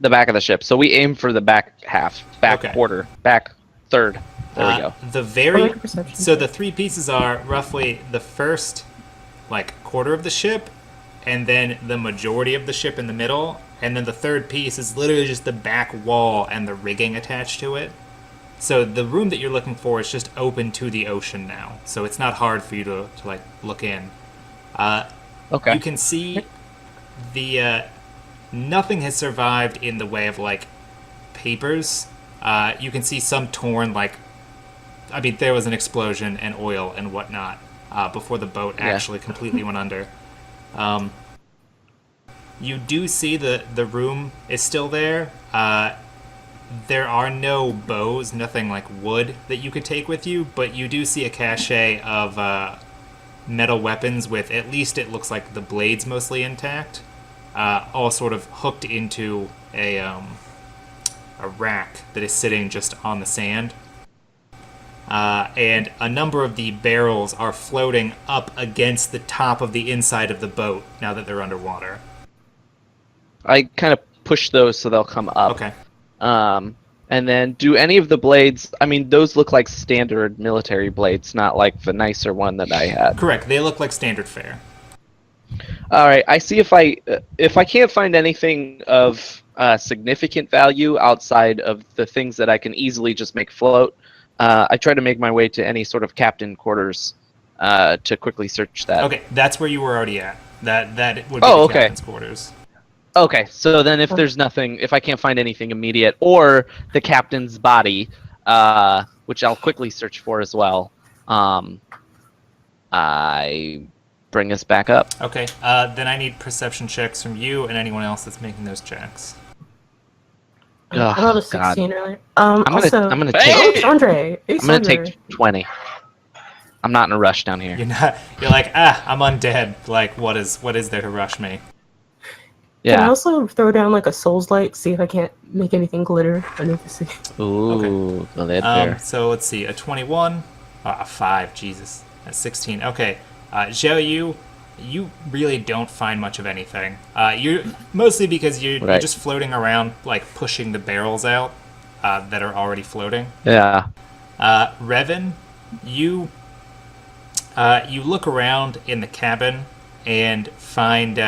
The back of the ship. So we aim for the back half, back Okay. quarter, back third. There we go. The I'll very make a perception so check. the 3 pieces are roughly the first like quarter of the ship, and then the majority of the ship in the middle, and then the third piece is literally just the back wall and the rigging attached to it. So the room that you're looking for is just open to the ocean now, so it's not hard for you to like look in. Okay. You can see the nothing has survived in the way of like papers. You can see some torn like, I mean, there was an explosion and oil and whatnot before the boat actually completely went under. You do see the room is still there. There are no bows, nothing like wood that you could take with you, but you do see a cache of metal weapons with, at least it looks like the blades mostly intact, all sort of hooked into a rack that is sitting just on the sand. And a number of the barrels are floating up against the top of the inside of the boat now that they're underwater. I kind of push those so they'll come up. Okay. And then do any of the blades, I mean, those look like standard military blades, not like the nicer one that I had. Correct. They look like standard fare. All right, I see if I can't find anything of significant value outside of the things that I can easily just make float, I try to make my way to any sort of captain quarters to quickly search that. Okay, that's where you were already at. That would be Oh, the okay. captain's quarters. Okay, so then if there's nothing, if I can't find anything immediate, or the captain's body, which I'll quickly search for as well, I bring us back up. Okay, then I need perception checks from you and anyone else that's making those checks. I rolled a God. 16 earlier. I'm Also, gonna Hey! take oh, Andre. Hey, I'm gonna Sandra. take 20. I'm not in a rush down here. You're like, I'm undead. Like, what is there to rush me? Can I Yeah. also throw down like a Souls Light, see if I can't make anything glitter? I need to see. Ooh, the lid there. So let's see, a 21, a 5, Jesus, a 16. Okay, Xiao you really don't find much of anything. You're mostly because you're Right. just floating around, like pushing the barrels out. that are already floating. Yeah. Revan, you look around in the cabin and find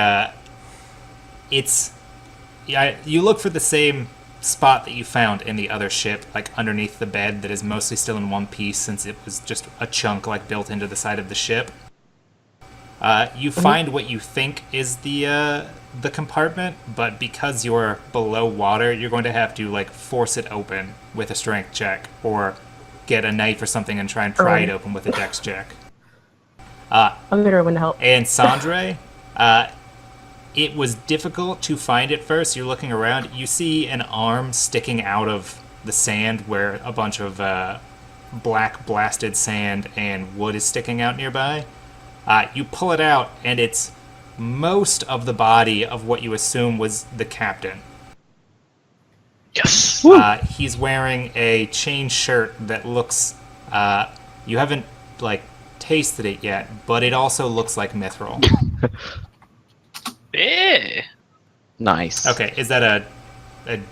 you look for the same spot that you found in the other ship, like underneath the bed that is mostly still in one piece since it was just a chunk like built into the side of the ship. You find what you think is the compartment, but because you're below water, you're going to have to like force it open with a strength check, or get a knife or something and try and pry it open with a dex check. I'm gonna Erwin to help. And Sandre, it was difficult to find it first. You're looking around. You see an arm sticking out of the sand where a bunch of black blasted sand and wood is sticking out nearby. You pull it out, and it's most of the body of what you assume was the captain. Yes. He's wearing a chain shirt that looks... you haven't, like, tasted it yet, but it also looks like mithril. Yeah. Nice. Okay, is that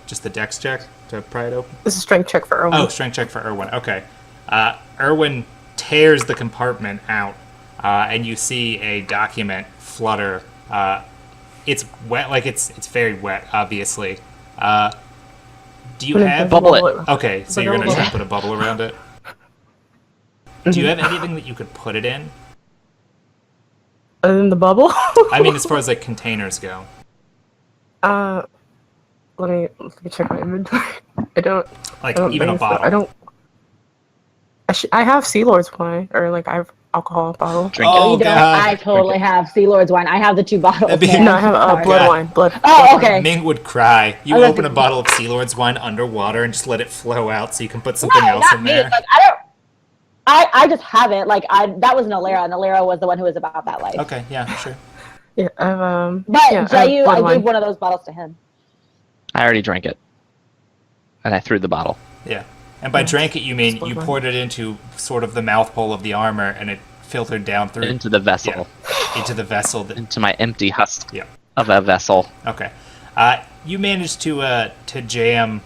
just a dex check to pry it open? This is a strength check for Erwin. Oh, strength check for Erwin. Okay. Erwin tears the compartment out, and you see a document flutter. It's wet, like it's very wet, obviously. Do you have... Bubble it. Okay, so you're going to try and put a bubble around it? Do you have anything that you could put it in? Other than the bubble? I mean, as far as, like, containers go. Let me check my inventory. I don't Even a think so. bottle. I have Sea Lord's wine, or like I have alcohol bottle. Drink Oh, You don't. God. I totally have Sea Lord's wine. I have the 2 bottles. That'd be- man. No, I have Sorry. blood God. wine. Blood. Oh, okay. Ming would cry. You I was open a like- bottle of Sea Lord's wine underwater and just let it flow out so you can put something No, else not in me. there. Like, I just have it. Like that was Nalera. Nalera was the one who was about that life. Okay, yeah, sure. Yeah, I have But yeah, Jayu, blood I wine. gave one of those bottles to him. I already drank it. And I threw the bottle. Yeah. And by drank it, you mean Blood you wine. poured it into sort of the mouth hole of the armor, and it filtered down through Into the vessel. into the vessel. That, Into my empty husk yeah. of a vessel. Okay. You managed to jam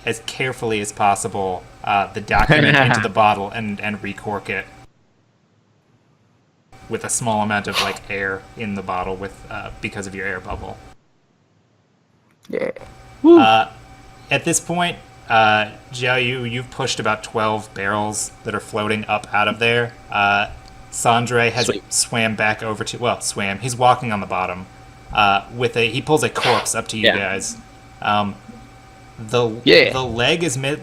as carefully as possible the document into the bottle and recork it with a small amount of like air in the bottle with because of your air bubble. Yeah. At this point, Jiaoyu, you've pushed about 12 barrels that are floating up out of there. Sandre has Sweet. swam back over to... Well, swam. He's walking on the bottom. He pulls a corpse up to you Yeah. guys. The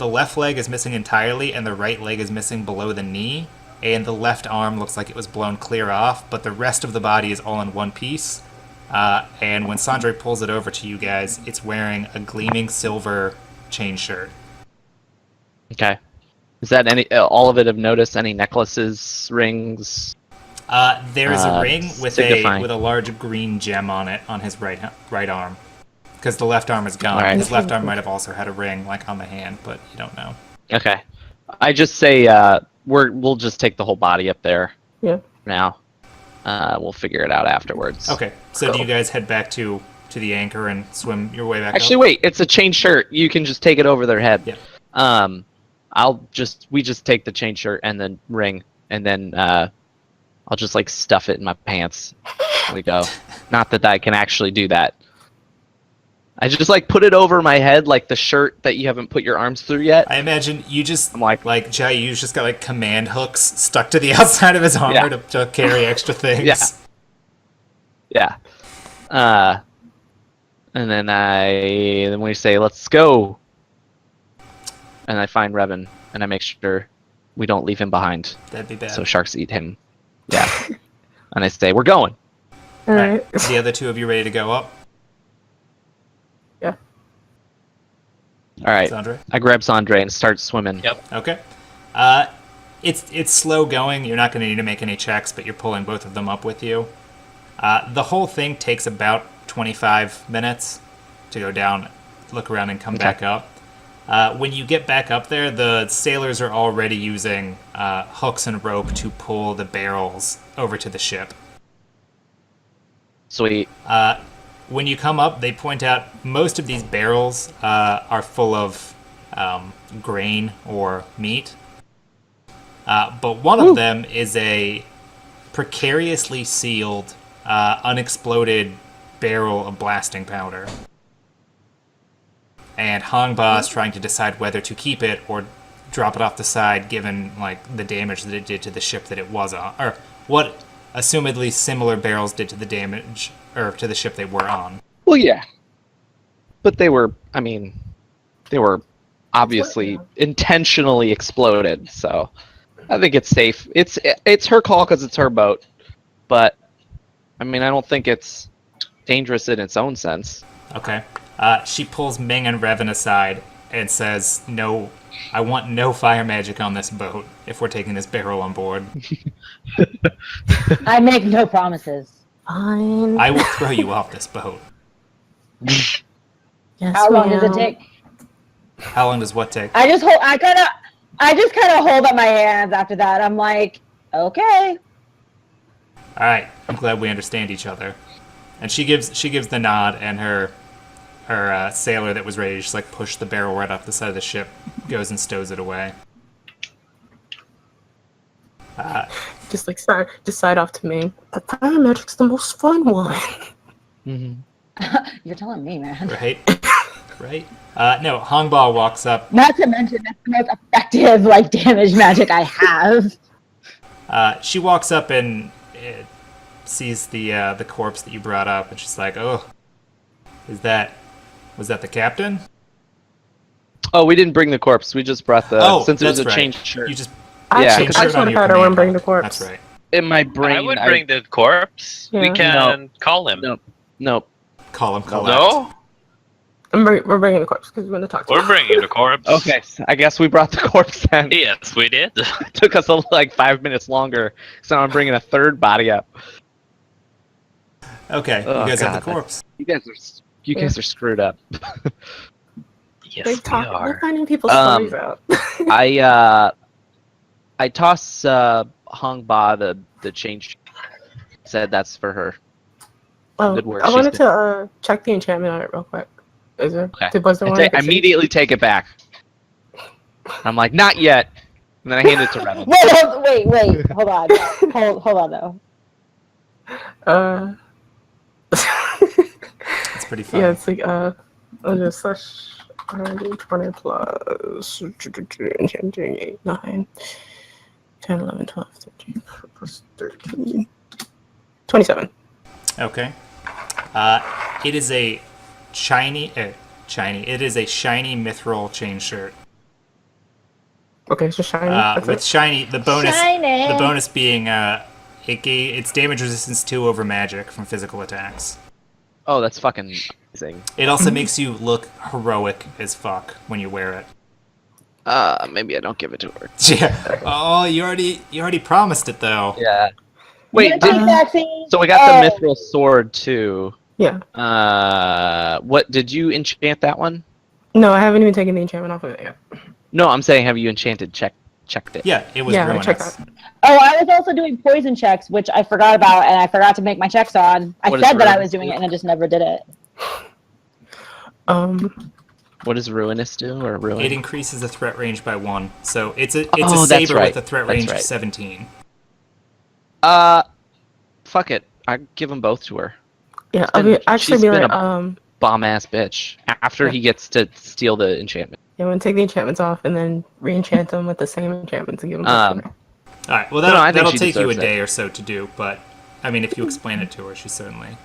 left leg is missing entirely, and the right leg is missing below the knee. And the left arm looks like it was blown clear off, but the rest of the body is all in one piece. And when Sandre pulls it over to you guys, it's wearing a gleaming silver chain shirt. Okay. Is that any all of it of notice? Any necklaces, rings? There is a ring with signifying. a large green gem on it on his right arm, because the left arm is gone. Alright. His left arm might have also had a ring like on the hand, but you don't know. Okay. I just say we'll just take the whole body up there Yeah. now. We'll figure it out afterwards. Okay, so do you guys head back to the anchor and swim your way back Actually, up? wait. It's a chain shirt. You can just take it over their head. Yeah. We just take the chain shirt and then ring, and then I'll just like stuff it in my pants. There we go. Not that I can actually do that. I just like put it over my head like the shirt that you haven't put your arms through yet. I imagine you just I'm like- Jiayu's just got like command hooks stuck to the outside of his armor Yeah. to carry extra things. Yeah. And then we say, let's go. And I find Revan, and I make sure we don't leave him behind, That'd be bad. so sharks eat him. Yeah. And I say, we're going. All Alright, right. the other two of you ready to go up? Yeah. All right. Sandra? I grab Sandre and start swimming. Yep. Okay. It's slow going. You're not going to need to make any checks, but you're pulling both of them up with you. The whole thing takes about 25 minutes to go down, look around, and come back up. When you get back up there, the sailors are already using hooks and rope to pull the barrels over to the ship. Sweet. When you come up, they point out most of these barrels are full of grain or meat. But one of them is a precariously sealed, unexploded barrel of blasting powder. And Hongba is trying to decide whether to keep it or drop it off the side, given like the damage that it did to the ship that it was on, or what assumedly similar barrels did to the damage or to the ship they were on. Well, yeah, but they were obviously intentionally exploded. So I think it's safe. It's her call because it's her boat, but I mean I don't think it's dangerous in its own sense. Okay. She pulls Ming and Revan aside and says, "No, I want no fire magic on this boat if we're taking this barrel on board. I make no promises. Fine. I will throw you off this boat." Yes, How long does it ma'am. take? How long does what take? I just kind of hold up my hands after that. I'm like, okay. All right, I'm glad we understand each other. And she gives the nod, and her sailor that was ready to just like push the barrel right off the side of the ship goes and stows it away. Just like side off to me. The fire magic's the most fun one. Mm-hmm. You're telling me, man. Right? Right? No, Hongba walks up. Not to mention that's the most effective like damage magic I have. She walks up and sees the corpse that you brought up, and she's like, "Oh, was that the captain?" Oh, we didn't bring the corpse. We just brought the since it was that's a right. changed shirt. You just Yeah, changed I shirt just on would your have had her command bring the card. corpse. That's right. In my brain, I would bring the corpse. Yeah. We can call him. Nope. Call him collect. No? We're bringing the corpse because we're going to talk to We're her. bringing the corpse. Okay, so I guess we brought the corpse then. Yes, we did. It took us like 5 minutes longer, so I'm bringing a third body up. Okay, Oh, you guys have God, the corpse. You guys are screwed up. Yes, They're we they're are. finding people's stories out. I toss Hong Ba the change. Said that's for her. Oh, Good work. I She's wanted good. to check the enchantment on it real quick. Is there? Okay. Was there one? I I could see? immediately take it back. I'm like, not yet. And then I hand it to Rebel. Wait. Hold on. Hold on though. It's pretty fun. Yeah, it's like I'll just slash 120 plus enchanting 8, 9, 10, 11, 12, 13 plus 13. 27. Okay. It is a it is a shiny mithril chain shirt. Okay, it's just shiny. That's With it. shiny, the bonus Shiny. the bonus being its damage resistance 2 over magic from physical attacks. Oh, that's fucking amazing. It also makes you look heroic as fuck when you wear it. Maybe I don't give it to her. Yeah. Oh, you already promised it though. Yeah. Wait, You wanna take that scene? so we got the mithril sword too. Yeah. What did you enchant that one? No, I haven't even taken the enchantment off of it yet. No, I'm saying have you enchanted checked it? Yeah, it was Yeah, I ruinous. checked that. Oh, I was also doing poison checks, which I forgot about, and I forgot to make my checks on. I What said is that I ruinous was doing do? it, and I just never did it. What does ruinous do or ruin? It increases the threat range by 1. So it's a Oh, that's saber right. with a threat That's range of right. 17. Fuck it. I give them both to her. Yeah, been- I'll be actually she's be been like, Bomb ass bitch. After Yeah. he gets to steal the enchantment. I'm gonna take the enchantments off and then re-enchant them with the same enchantments and give them Um, to her. All right. Well, No, I think that'll she take you a deserves day or so to do, but I mean, if you explain it to her, she's certainly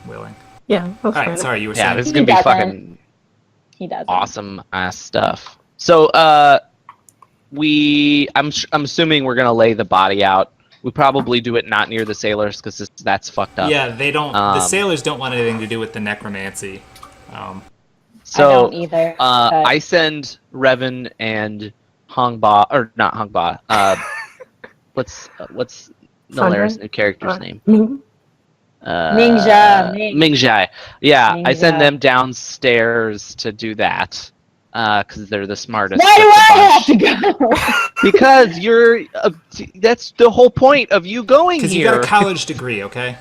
willing. Yeah, All that's right. fine. Sorry, you were Yeah, saying. this is He gonna be doesn't. fucking He does. awesome ass stuff. So, I'm assuming we're gonna lay the body out. We probably do it not near the sailors because that's fucked up. Yeah, they don't. The Um, sailors don't want anything to do with the necromancy. So I don't either. but- I send Revan and Hongba, or not Hongba. What's Nalara's new character's name? Mhm. Ming-Jia, Ming-Jia. Yeah, I send Ming-Jia. them downstairs to do that because they're the smartest. Why do of the I have bunch. to go? Because you're. That's the whole point of you going Because you here. got a college degree, okay?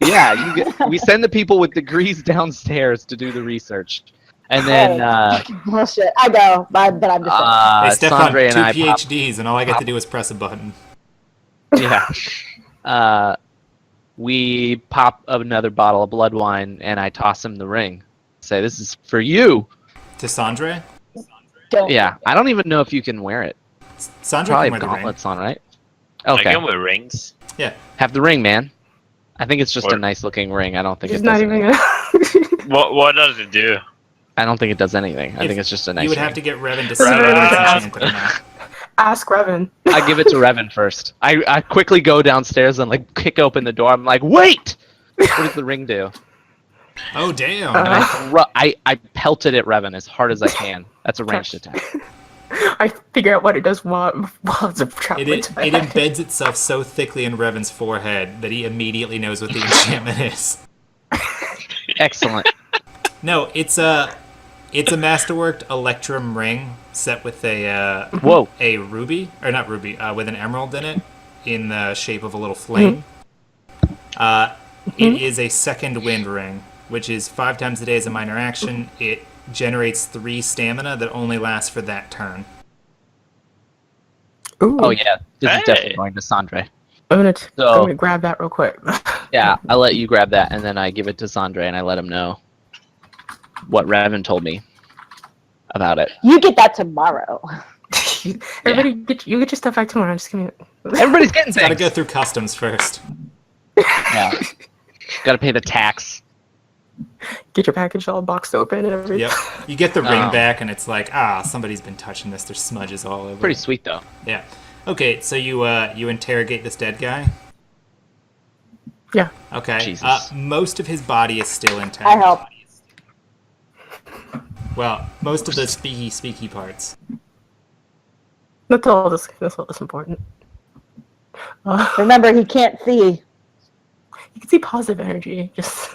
Yeah, we send the people with degrees downstairs to do the research. And then Bullshit. I go, but I'm just Hey, Stefan, Sandre and 2 I pop, PhDs, and all I get to do is press a button. yeah. We pop another bottle of blood wine, and I toss him the ring. Say, "This is for you." To Sandre? don't. Yeah, I don't even know if you can wear it. Sandre Probably can wear have the ring. gauntlets on, right? I Okay, can wear rings. Yeah. have the ring, man. I think it's just a Or- nice looking ring. I don't think He's it not does even anything. gonna. What does it do? I don't think it does anything. I If think it's just a nice You would ring. have to get Revan to see Revan, if it's ask- enchanted or not. Ask Revan. I give it to Revan first. I quickly go downstairs and like kick open the door. I'm like, wait! What does the ring do? Oh, damn. And I pelt it at Revan as hard as I can. That's a ranged attack. I figure out what it does while it's a trap. It embeds itself so thickly in Revan's forehead that he immediately knows what the enchantment is. Excellent. No, it's a masterworked electrum ring set with a Whoa. a ruby, or not ruby, with an emerald in it, in the shape of a little flame. It is a second wind ring, which is 5 times a day as a minor action. It generates 3 stamina that only lasts for that turn. Ooh, Oh yeah, this is Hey. definitely going to Sandre. I'm gonna, So- I'm gonna grab that real quick. Yeah, I'll let you grab that, and then I give it to Sandre, and I let him know what Revan told me about it. You get that tomorrow. Everybody, get your stuff back tomorrow. Just give me. Everybody's getting Gotta things. go through customs first. Yeah. Gotta pay the tax. Get your package all boxed open and everything. Yep. You get the ring Oh. back, and it's like, somebody's been touching this. There's smudges all over. Pretty it. sweet though. Yeah. Okay, so you interrogate this dead guy. Yeah. Okay. Jesus. Most of his body is still intact. I help. Well, most of the speaky parts. That's all that's important. Remember, he can't see. You can see positive energy. Just.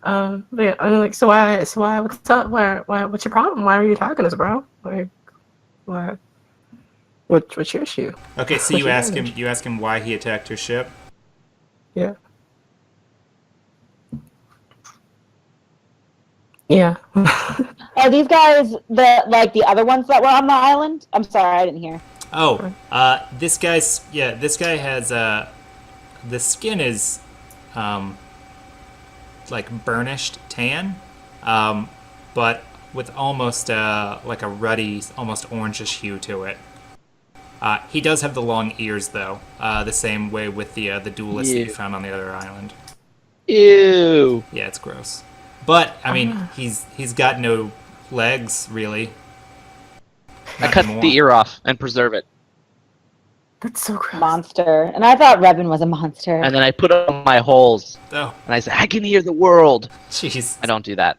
But yeah, I'm like, so why? What's up? What's your problem? Why are you attacking us, bro? Like, why? What's your issue? Okay, so What's you your ask him. damage? You ask him why he attacked your ship. Yeah. Yeah. Are these guys the other ones that were on the island? I'm sorry, I didn't hear. Oh, this guy has the skin is like burnished tan, but with almost like a ruddy, almost orangish hue to it. He does have the long ears though, the same way with the duelist that you Ew. found on the other island. Ew. Yeah, it's gross. But I mean, he's got no legs really. I Not cut anymore. the ear off and preserve it. That's so gross. Monster. And I thought Revan was a monster. And then I put on my holes Oh, and I said, I can hear the world. jeez. I don't do that.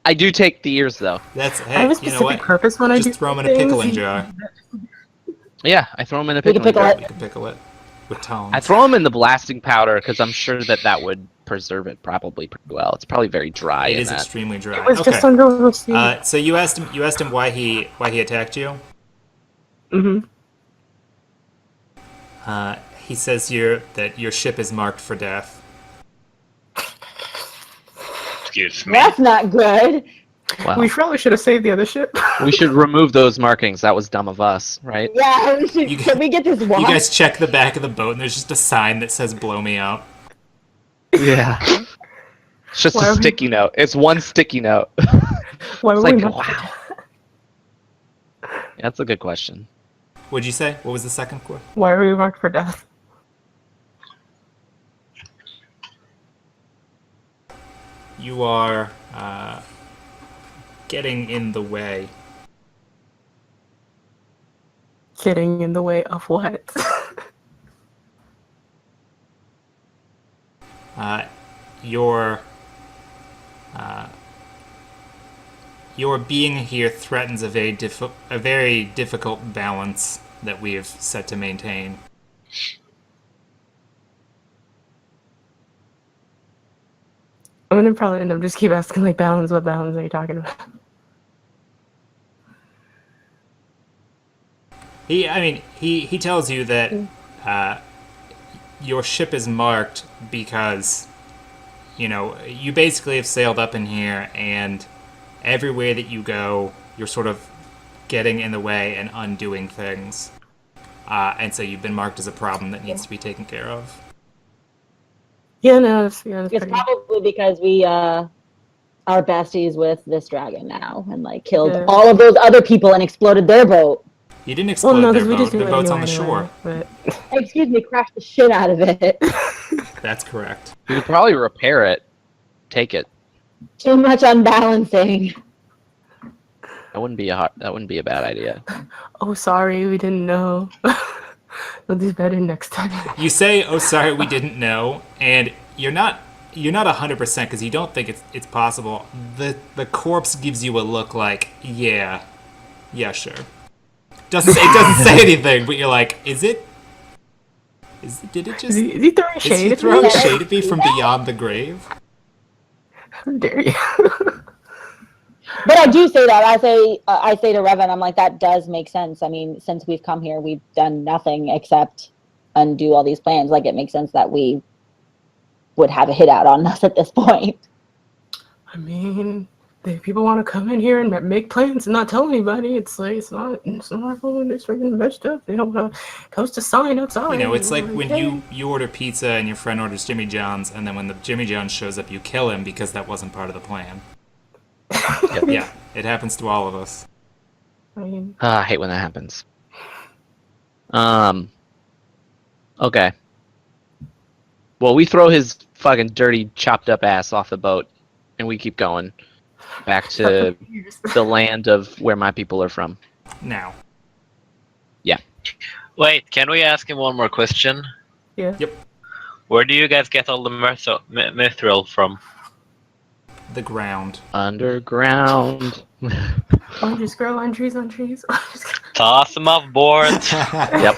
I do take the ears though. That's I have a hey, you know specific what? purpose when I do Just throw them in a things. pickling jar. Yeah, I throw them in a We can pickling pickle jar. it. You can pickle it with tongs. I throw them in the blasting powder because I'm sure that would preserve it probably pretty well. It's probably very dry. It in is that. extremely dry. It was Okay. just under the sea. So you asked him why he attacked you. Mm-hmm. He says that your ship is marked for death. Excuse me. That's not good. Wow. We probably should have saved the other ship. We should remove those markings. That was dumb of us, right? Yeah, we should, You- can we get this You washed? guys check the back of the boat, and there's just a sign that says "Blow me up." Yeah. It's just Why a are we- sticky note. It's one sticky note. Why It's were we like, not? wow. That's a good question. What'd you say? What was the second question? Why were we marked for death? You are getting in the way. Getting in the way of what? Your being here threatens a very difficult balance that we have set to maintain. I'm gonna probably end up just keep asking like balance. What balance are you talking about? He tells you that your ship is marked because, you basically have sailed up in here and everywhere that you go, you're sort of getting in the way and undoing things. And so you've been marked as a problem that needs to be taken care of. Yeah, no, that's It's pretty... probably because we are besties with this dragon now and like killed Yeah. all of those other people and exploded their boat. You didn't explode Well, no, their because we boat. just do The it boat's on anyway, the shore. But... Excuse me, crashed the shit out of it. That's correct. We could probably repair it. Take it. Too much unbalancing. That wouldn't be a bad idea. Oh, sorry, we didn't know. We'll do better next time. You say, "Oh, sorry, we didn't know," and you're not 100% because you don't think it's possible. The corpse gives you a look like, yeah, sure. It doesn't say anything, but you're like, is it? Did it just? Is he throwing Is shade he at me? throwing shade at me from beyond the grave? How dare you? But I do say that. I say to Revan, I'm like, that does make sense. I mean, since we've come here, we've done nothing except undo all these plans. Like, it makes sense that we would have a hit out on us at this point. I mean, people want to come in here and make plans and not tell anybody. It's like it's not when it's freaking messed up. They don't want to post a sign outside. You know, it's like when hey. you order pizza and your friend orders Jimmy John's, and then when the Jimmy John's shows up, you kill him because that wasn't part of the plan. Yeah, it happens to all of us. I mean, I hate when that happens. Okay. Well, we throw his fucking dirty, chopped up ass off the boat, and we keep going back to the land of where my people are from. Now. Wait, can we ask him one more question? yeah. Yep. Where do you guys get all the mithril from? The ground. Underground. Oranges grow on trees on trees. Toss them off board. Yep.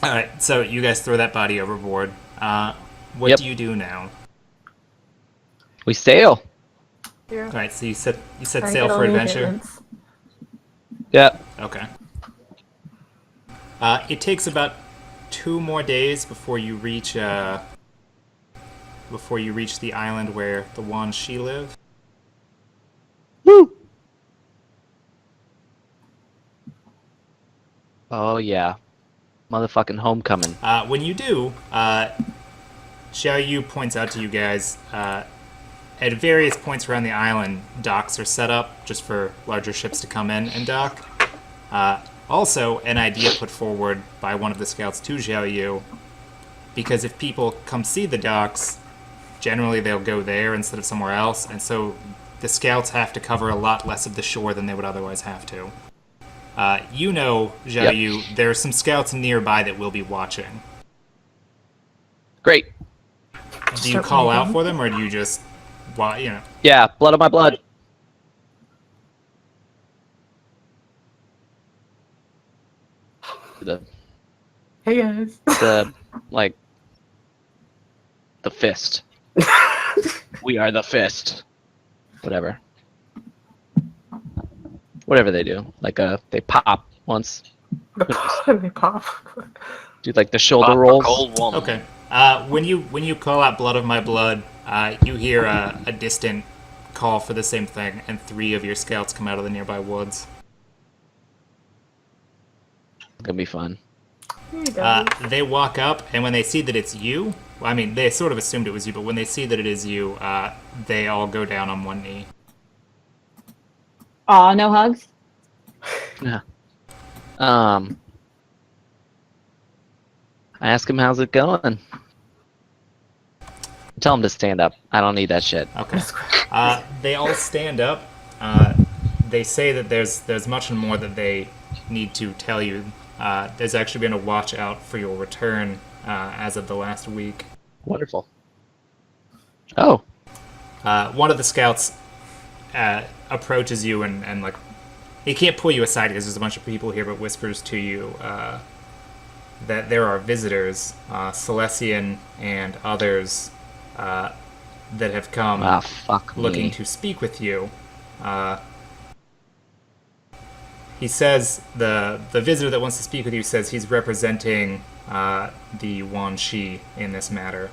Alright, so you guys throw that body overboard. What Yep. do you do now? We sail. Yeah. Alright, so you set Try to sail get for all the adventure? evidence. Yeah. Okay. It takes about 2 more days before you reach the island where the Wan Shi live. Woo! Oh yeah. Motherfucking homecoming. When you do, Xiao Yu points out to you guys, at various points around the island, docks are set up just for larger ships to come in and dock. Also, an idea put forward by one of the scouts to Xiao Yu, because if people come see the docks, generally they'll go there instead of somewhere else, and so the scouts have to cover a lot less of the shore than they would otherwise have to. You know, Xiao Yu, there are some scouts nearby that will be watching. Great. Do you call out for them, or do you just, Yeah, blood of my blood. Hey guys. The fist. We are the fist. Whatever they do. Like they pop once. They pop. Do like the shoulder Pop a rolls. cold one. Okay. When you call out "blood of my blood," you hear a distant call for the same thing, and 3 of your scouts come out of the nearby woods. It's gonna be fun. Here you go. They walk up, and when they see that it's you, well, I mean, they sort of assumed it was you, but when they see that it is you, they all go down on one knee. Aw, no hugs? Yeah. I ask him how's it going. Tell him to stand up. I don't need that shit. Okay. They all stand up. They say that there's much more that they need to tell you. There's actually been a watch out for your return as of the last week. Wonderful. Oh. One of the scouts approaches you and like, he can't pull you aside because there's a bunch of people here, but whispers to you that there are visitors, Celestian and others, that have come looking to speak with you. He says the visitor that wants to speak with you says he's representing the Wan Shi in this matter,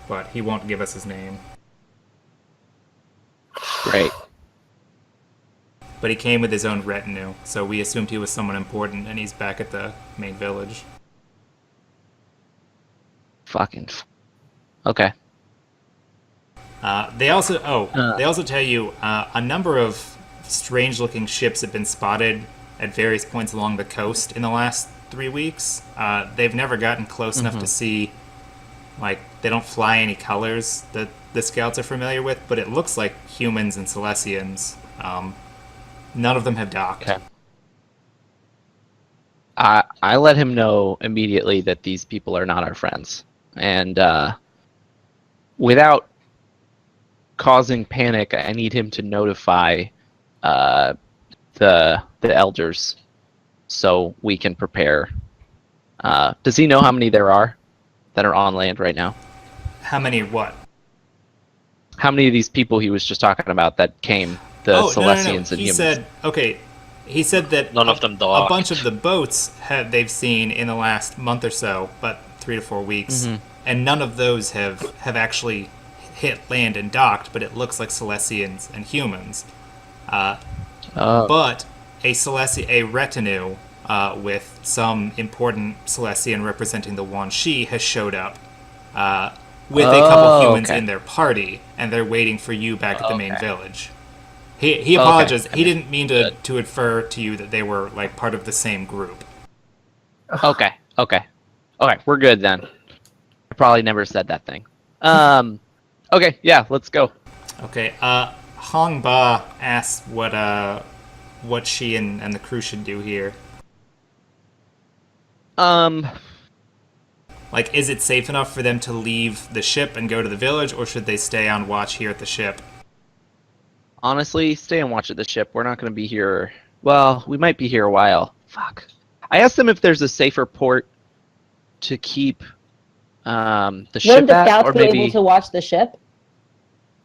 but he won't give us his name. Great. But he came with his own retinue, so we assumed he was someone important, and he's back at the main village. Fucking. Okay. They also tell you a number of strange-looking ships have been spotted at various points along the coast in the last 3 weeks. They've never gotten close enough to see, like, they don't fly any colors that the scouts are familiar with, but it looks like humans and Celestians. None of them have docked. Okay. I let him know immediately that these people are not our friends, and without causing panic, I need him to notify the elders so we can prepare. Does he know how many there are that are on land right now? How many what? How many of these people he was just talking about that came? The Celestians and humans. He said that None of them docked. a bunch of the boats they've seen in the last month or so, but 3 to 4 weeks, and none of those have actually hit land and docked, but it looks like Celestians and humans. But a retinue with some important Celestian representing the Wan Shi has showed up with a couple humans in their party, and they're waiting for you back at the main village. He apologized. He didn't mean to infer to you that they were like part of the same group. Okay. We're good then. I probably never said that thing. Okay, yeah, let's go. Okay. Hong Ba asks what she and the crew should do here. Like, is it safe enough for them to leave the ship and go to the village, or should they stay on watch here at the ship? Honestly, stay and watch at the ship. We're not going to be here. Well, we might be here a while. Fuck. I asked them if there's a safer port to keep the ship Wouldn't the at, scouts or be maybe. able to watch the ship?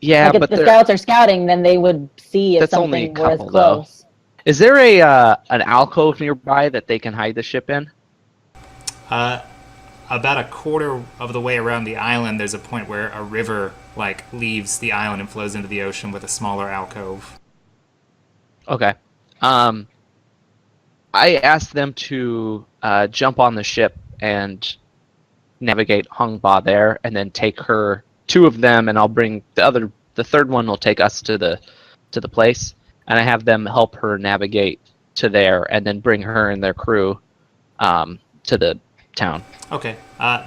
Yeah, like if but the scouts are scouting, then they would see if That's only something a was couple, though. close. Is there an alcove nearby that they can hide the ship in? About a quarter of the way around the island, there's a point where a river leaves the island and flows into the ocean with a smaller alcove. Okay. I asked them to jump on the ship and navigate Hong Ba there, and then take her, 2 of them, and I'll bring the third one will take us to the place, and I have them help her navigate to there, and then bring her and their crew to the town. Okay.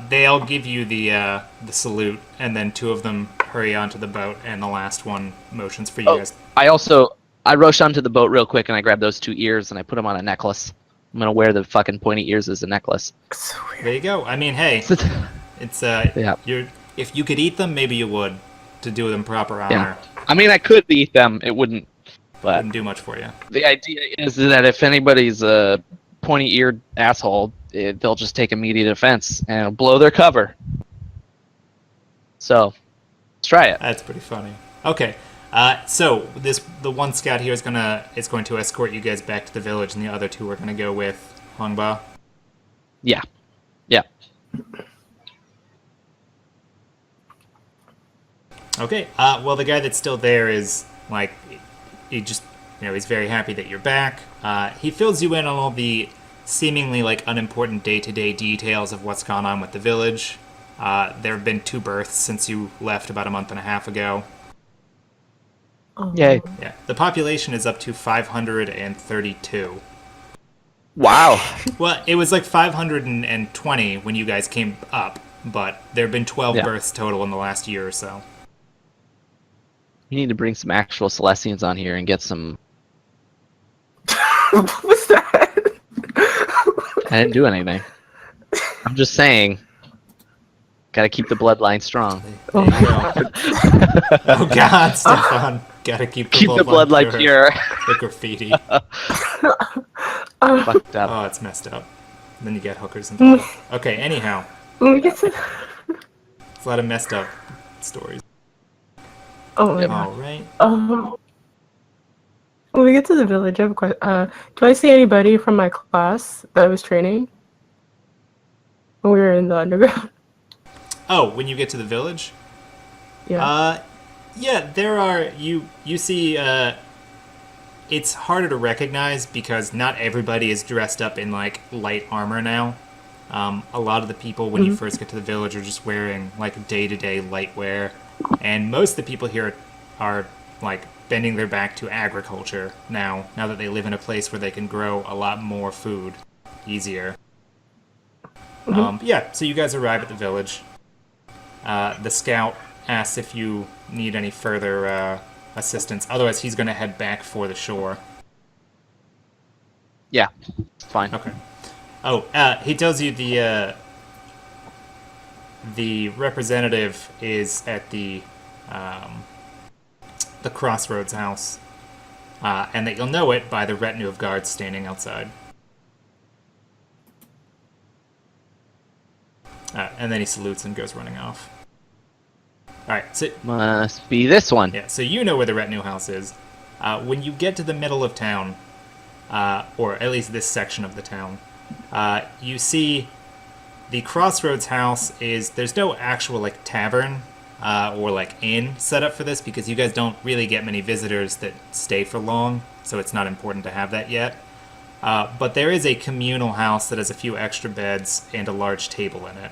They'll give you the salute, and then 2 of them hurry onto the boat, and the last one motions for you guys. I rushed onto the boat real quick, and I grabbed those 2 ears, and I put them on a necklace. I'm gonna wear the fucking pointy ears as a necklace. There you go. I mean, hey, it's Yeah. if you could eat them, maybe you would, to do them proper honor. Yeah. I mean, I could eat them. It wouldn't, but Wouldn't do much for you. the idea is that if anybody's a pointy-eared asshole, they'll just take immediate offense and blow their cover. So, let's try it. That's pretty funny. Okay. So the one scout here is going to escort you guys back to the village, and the other 2 are going to go with Hong Ba. Yeah. Okay. Well, the guy that's still there is he's very happy that you're back. He fills you in on all the seemingly unimportant day-to-day details of what's gone on with the village. There have been 2 births since you left about a month and a half ago. Yay. Yeah, the population is up to 532. Wow. Well, it was 520 when you guys came up, but there have been 12 births total in the last year or so. You need to bring some actual Celestians on here and get some. What was that? I didn't do anything. I'm just saying. Gotta keep the bloodline strong. There you go. Oh God, Stefan. Gotta keep the bloodline pure. The graffiti. Fucked up. Oh, it's messed up. And then you get hookers involved. Okay, anyhow. It's a lot of messed up stories. Oh my God. All right. When we get to the village, I have a question. Do I see anybody from my class that I was training when we were in the underground? Oh, when you get to the village? Yeah. Yeah, there are. You see. It's harder to recognize because not everybody is dressed up in like light armor now. A lot of the people when you first get to the village are just wearing like day-to-day light wear, and most of the people here are like bending their back to agriculture now. Now that they live in a place where they can grow a lot more food easier. Yeah, so you guys arrive at the village. The scout asks if you need any further assistance. Otherwise, he's going to head back for the shore. Yeah, it's fine. Okay. Oh, he tells you the representative is at the Crossroads house, and that you'll know it by the retinue of guards standing outside. And then he salutes and goes running off. All right, so Must be this one. yeah, so you know where the retinue house is. When you get to the middle of town, or at least this section of the town, you see the Crossroads house is, there's no actual like tavern or like inn set up for this because you guys don't really get many visitors that stay for long, so it's not important to have that yet. But there is a communal house that has a few extra beds and a large table in it.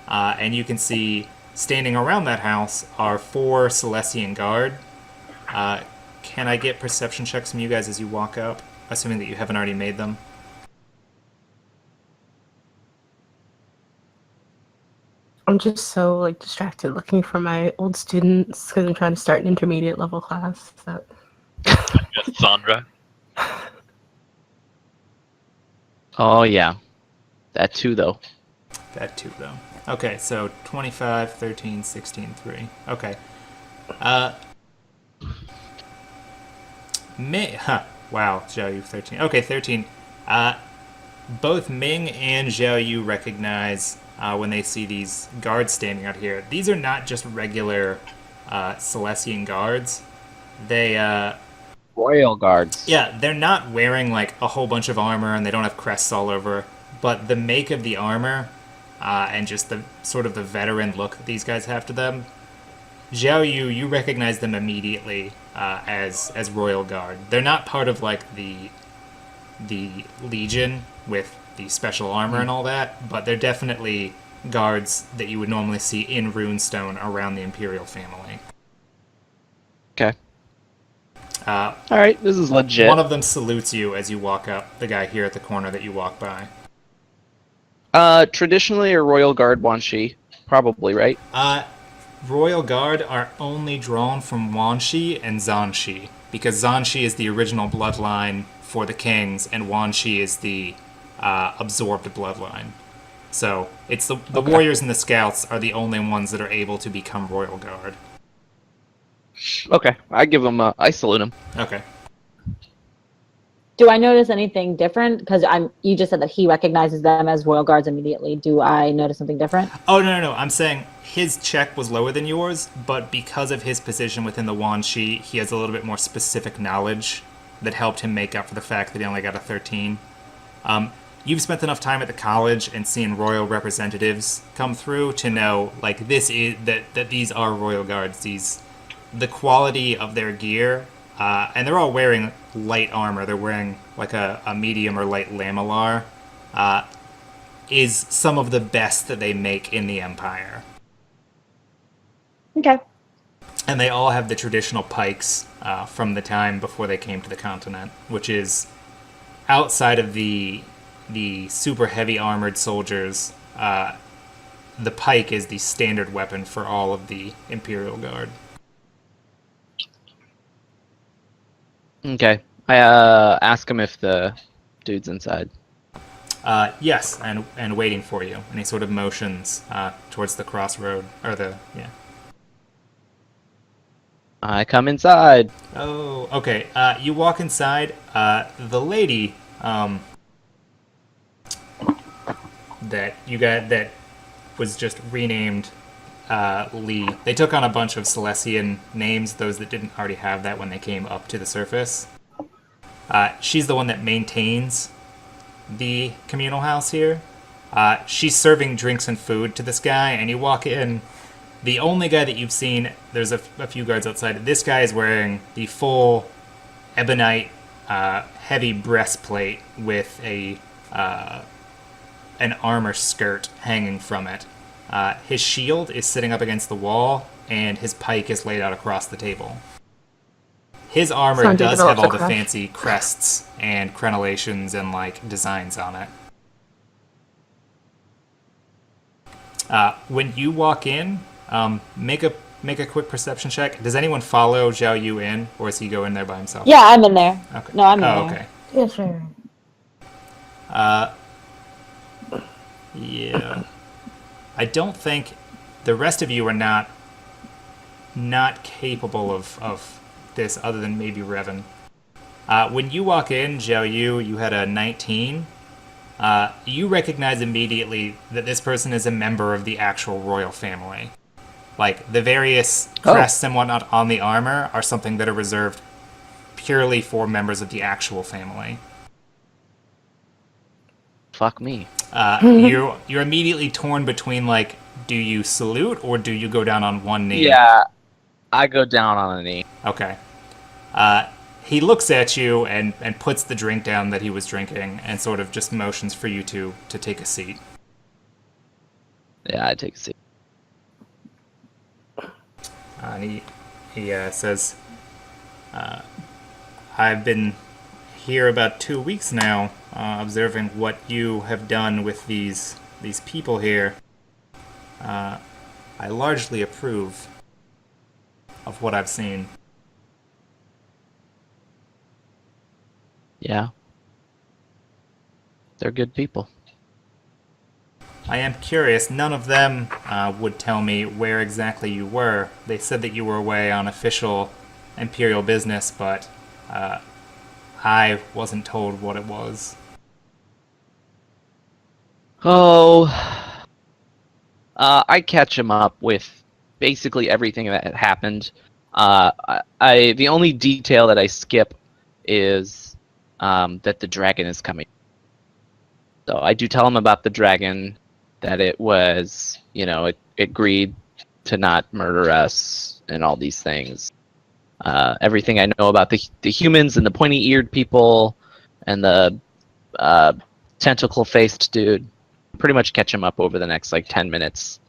And you can see standing around that house are 4 Celestian guard. Can I get perception checks from you guys as you walk up, assuming that you haven't already made them? I'm just so like distracted looking for my old students because I'm trying to start an intermediate level class. So. Just Sandra. Oh yeah, that too though. That too, though. Okay, so 25, 13, 16, 3. Okay. Wow, Xiao Yu 13. Okay, 13. Both Ming and Xiao Yu recognize when they see these guards standing out here. These are not just regular Celestian guards. They, Royal guards. yeah, they're not wearing like a whole bunch of armor and they don't have crests all over, but the make of the armor and just the sort of the veteran look that these guys have to them. Xiao Yu, you recognize them immediately as Royal Guard. They're not part of like the Legion with the special armor and all that, but they're definitely guards that you would normally see in Runestone around the Imperial family. Okay. All right, this is legit. One of them salutes you as you walk up, the guy here at the corner that you walk by. Traditionally, a royal guard Wanshi, probably, right? Royal Guard are only drawn from Wanshi and Zanshi, because Zanshi is the original bloodline for the kings, and Wanshi is the absorbed bloodline. So it's the Okay. warriors and the scouts are the only ones that are able to become Royal Guard. Okay, I give him. I salute him. Okay. Do I notice anything different? Because you just said that he recognizes them as royal guards immediately. Do I notice something different? Oh, no. I'm saying his check was lower than yours, but because of his position within the Wanshi, he has a little bit more specific knowledge that helped him make up for the fact that he only got a 13. You've spent enough time at the college and seen royal representatives come through to know, like, this is that these are royal guards. The quality of their gear, and they're all wearing light armor. They're wearing like a medium or light lamellar. Is some of the best that they make in the Empire. Okay. And they all have the traditional pikes from the time before they came to the continent, which is outside of the super heavy armored soldiers. The pike is the standard weapon for all of the Imperial Guard. Okay, I ask him if the dude's inside. Yes, and waiting for you. And he sort of motions towards the crossroad, or I come inside. Oh, okay. You walk inside. The lady that was just renamed Lee. They took on a bunch of Celestian names, those that didn't already have that when they came up to the surface. She's the one that maintains the communal house here. She's serving drinks and food to this guy, and you walk in, The only guy that you've seen, there's a few guards outside. This guy is wearing the full ebonite heavy breastplate with an armor skirt hanging from it. His shield is sitting up against the wall, and his pike is laid out across the table. His armor Someone does developed have all a the crush. fancy crests and crenellations and like designs on it. When you walk in, make a quick perception check. Does anyone follow Zhao Yu in, or does he go in there by himself? Yeah, I'm in there. Okay. No, I'm in Oh, there. okay. Yes, sir. Yeah. I don't think the rest of you are not capable of this, other than maybe Revan. When you walk in, Zhao Yu, you had a 19. You recognize immediately that this person is a member of the actual royal family. Like, the various crests and whatnot on the armor are something that are reserved purely for members of the actual family. Fuck me. You're immediately torn between, like, do you salute or do you go down on one knee? Yeah, I go down on a knee. Okay. He looks at you and puts the drink down that he was drinking and sort of just motions for you to take a seat. Yeah, I take a seat. And he says, I've been here about 2 weeks now, observing what you have done with these people here. I largely approve of what I've seen. Yeah. They're good people. I am curious, none of them would tell me where exactly you were. They said that you were away on official Imperial business, but I wasn't told what it was. Oh, I catch him up with basically everything that happened. The only detail that I skip is that the dragon is coming. So I do tell him about the dragon, that it was, it agreed to not murder us and all these things. Everything I know about the humans and the pointy-eared people and the tentacle-faced dude. Pretty much catch him up over the next 10 minutes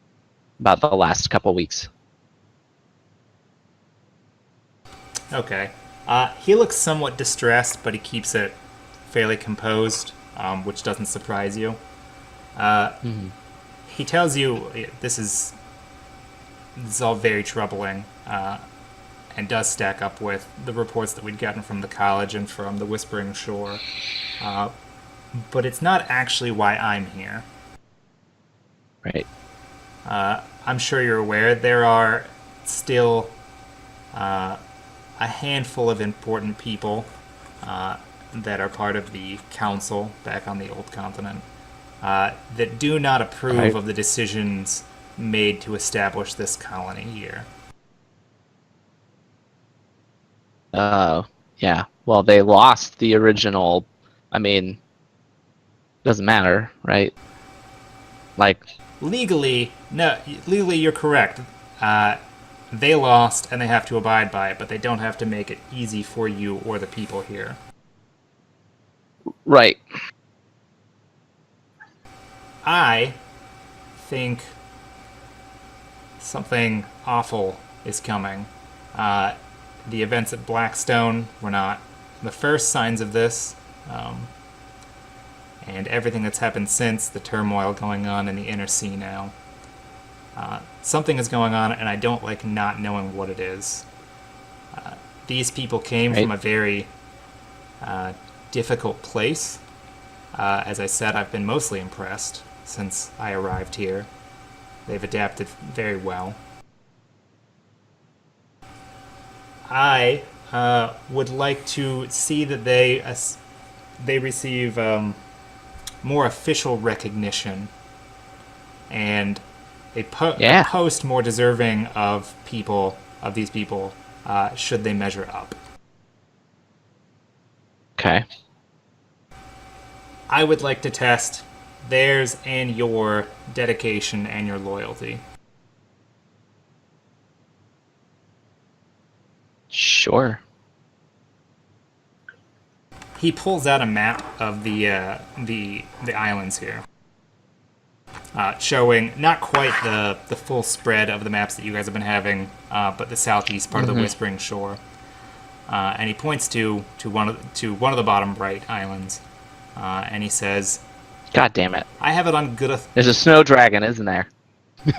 about the last couple weeks. Okay. He looks somewhat distressed, but he keeps it fairly composed, which doesn't surprise you. He tells you this is all very troubling, and does stack up with the reports that we'd gotten from the college and from the Whispering Shore. But it's not actually why I'm here. Right. I'm sure you're aware there are still a handful of important people that are part of the council back on the old continent that do not approve of the decisions made to establish this colony here. Yeah. Well, they lost the original. I mean, doesn't matter, right? Legally, you're correct. They lost, and they have to abide by it, but they don't have to make it easy for you or the people here. Right. I think something awful is coming. The events at Blackstone were not the first signs of this, and everything that's happened since, the turmoil going on in the inner sea now. Something is going on, and I don't like not knowing what it is. These people came from a very difficult place. As I said, I've been mostly impressed since I arrived here. They've adapted very well. I would like to see that they receive more official recognition and a post more deserving of these people should they measure up. Okay. I would like to test theirs and your dedication and your loyalty. Sure. He pulls out a map of the islands here, showing not quite the full spread of the maps that you guys have been having, but the southeast part of the Whispering Shore. And he points to one of the bottom right islands, and he says, God damn it. "I have it on good." There's a snow dragon, isn't there?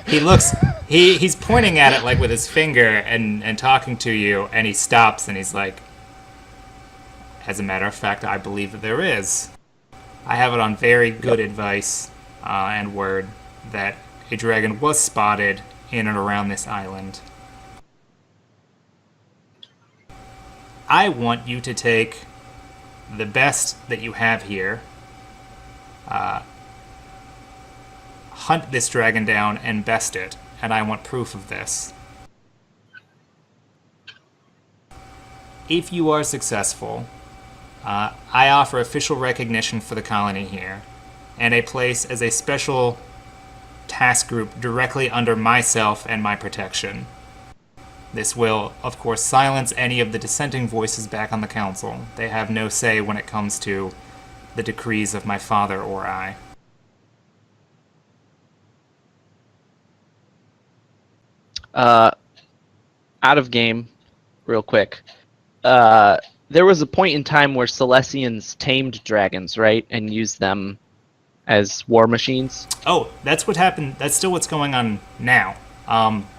He looks. He's pointing at it like with his finger and talking to you, and he stops and he's like, "As a matter of fact, I believe that there is. I have it on very good advice and word that a dragon was spotted in and around this island. I want you to take the best that you have here, hunt this dragon down and best it, and I want proof of this. If you are successful, I offer official recognition for the colony here, and a place as a special task group directly under myself and my protection. This will, of course, silence any of the dissenting voices back on the council. They have no say when it comes to the decrees of my father or I." Out of game, real quick. There was a point in time where Celestians tamed dragons, right? And used them as war machines. Oh, that's what happened. That's still what's going on now.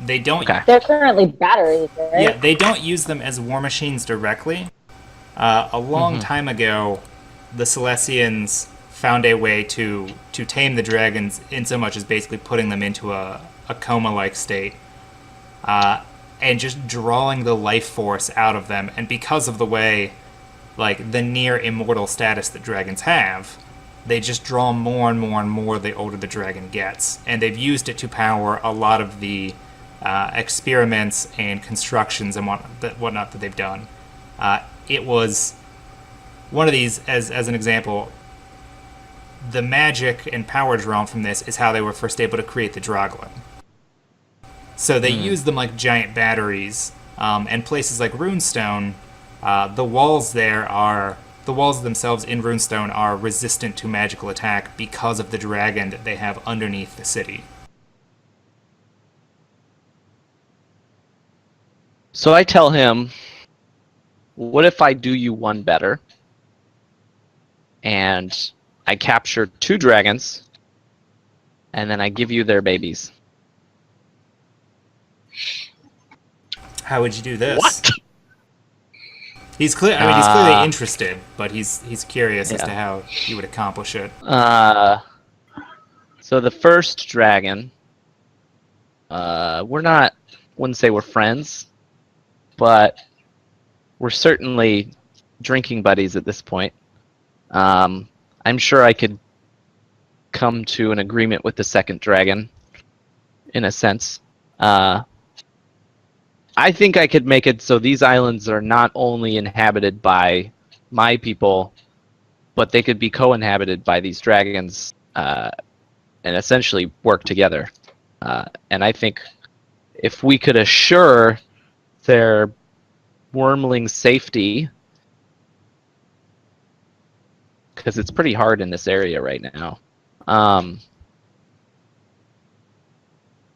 They don't. Okay. They're currently batteries, right? Yeah, they don't use them as war machines directly. A long time ago, the Celestians found a way to tame the dragons in so much as basically putting them into a coma-like state. And just drawing the life force out of them. And because of the way, like, the near immortal status that dragons have, they just draw more and more and more the older the dragon gets. And they've used it to power a lot of the experiments and constructions and whatnot that they've done. It was one of these, as an example, the magic and power drawn from this is how they were first able to create the Droglin. So they use them like giant batteries, and places like Runestone, the walls themselves in Runestone are resistant to magical attack because of the dragon that they have underneath the city. So I tell him, what if I do you one better? And I capture 2 dragons, and then I give you their babies. How would you do this? What? He's clear. I mean, he's clearly interested, but he's curious as to how you would accomplish it. So the first dragon, wouldn't say we're friends, but we're certainly drinking buddies at this point. I'm sure I could come to an agreement with the second dragon, in a sense. I think I could make it so these islands are not only inhabited by my people, but they could be co-inhabited by these dragons, and essentially work together. And I think if we could assure their wormling safety, because it's pretty hard in this area right now.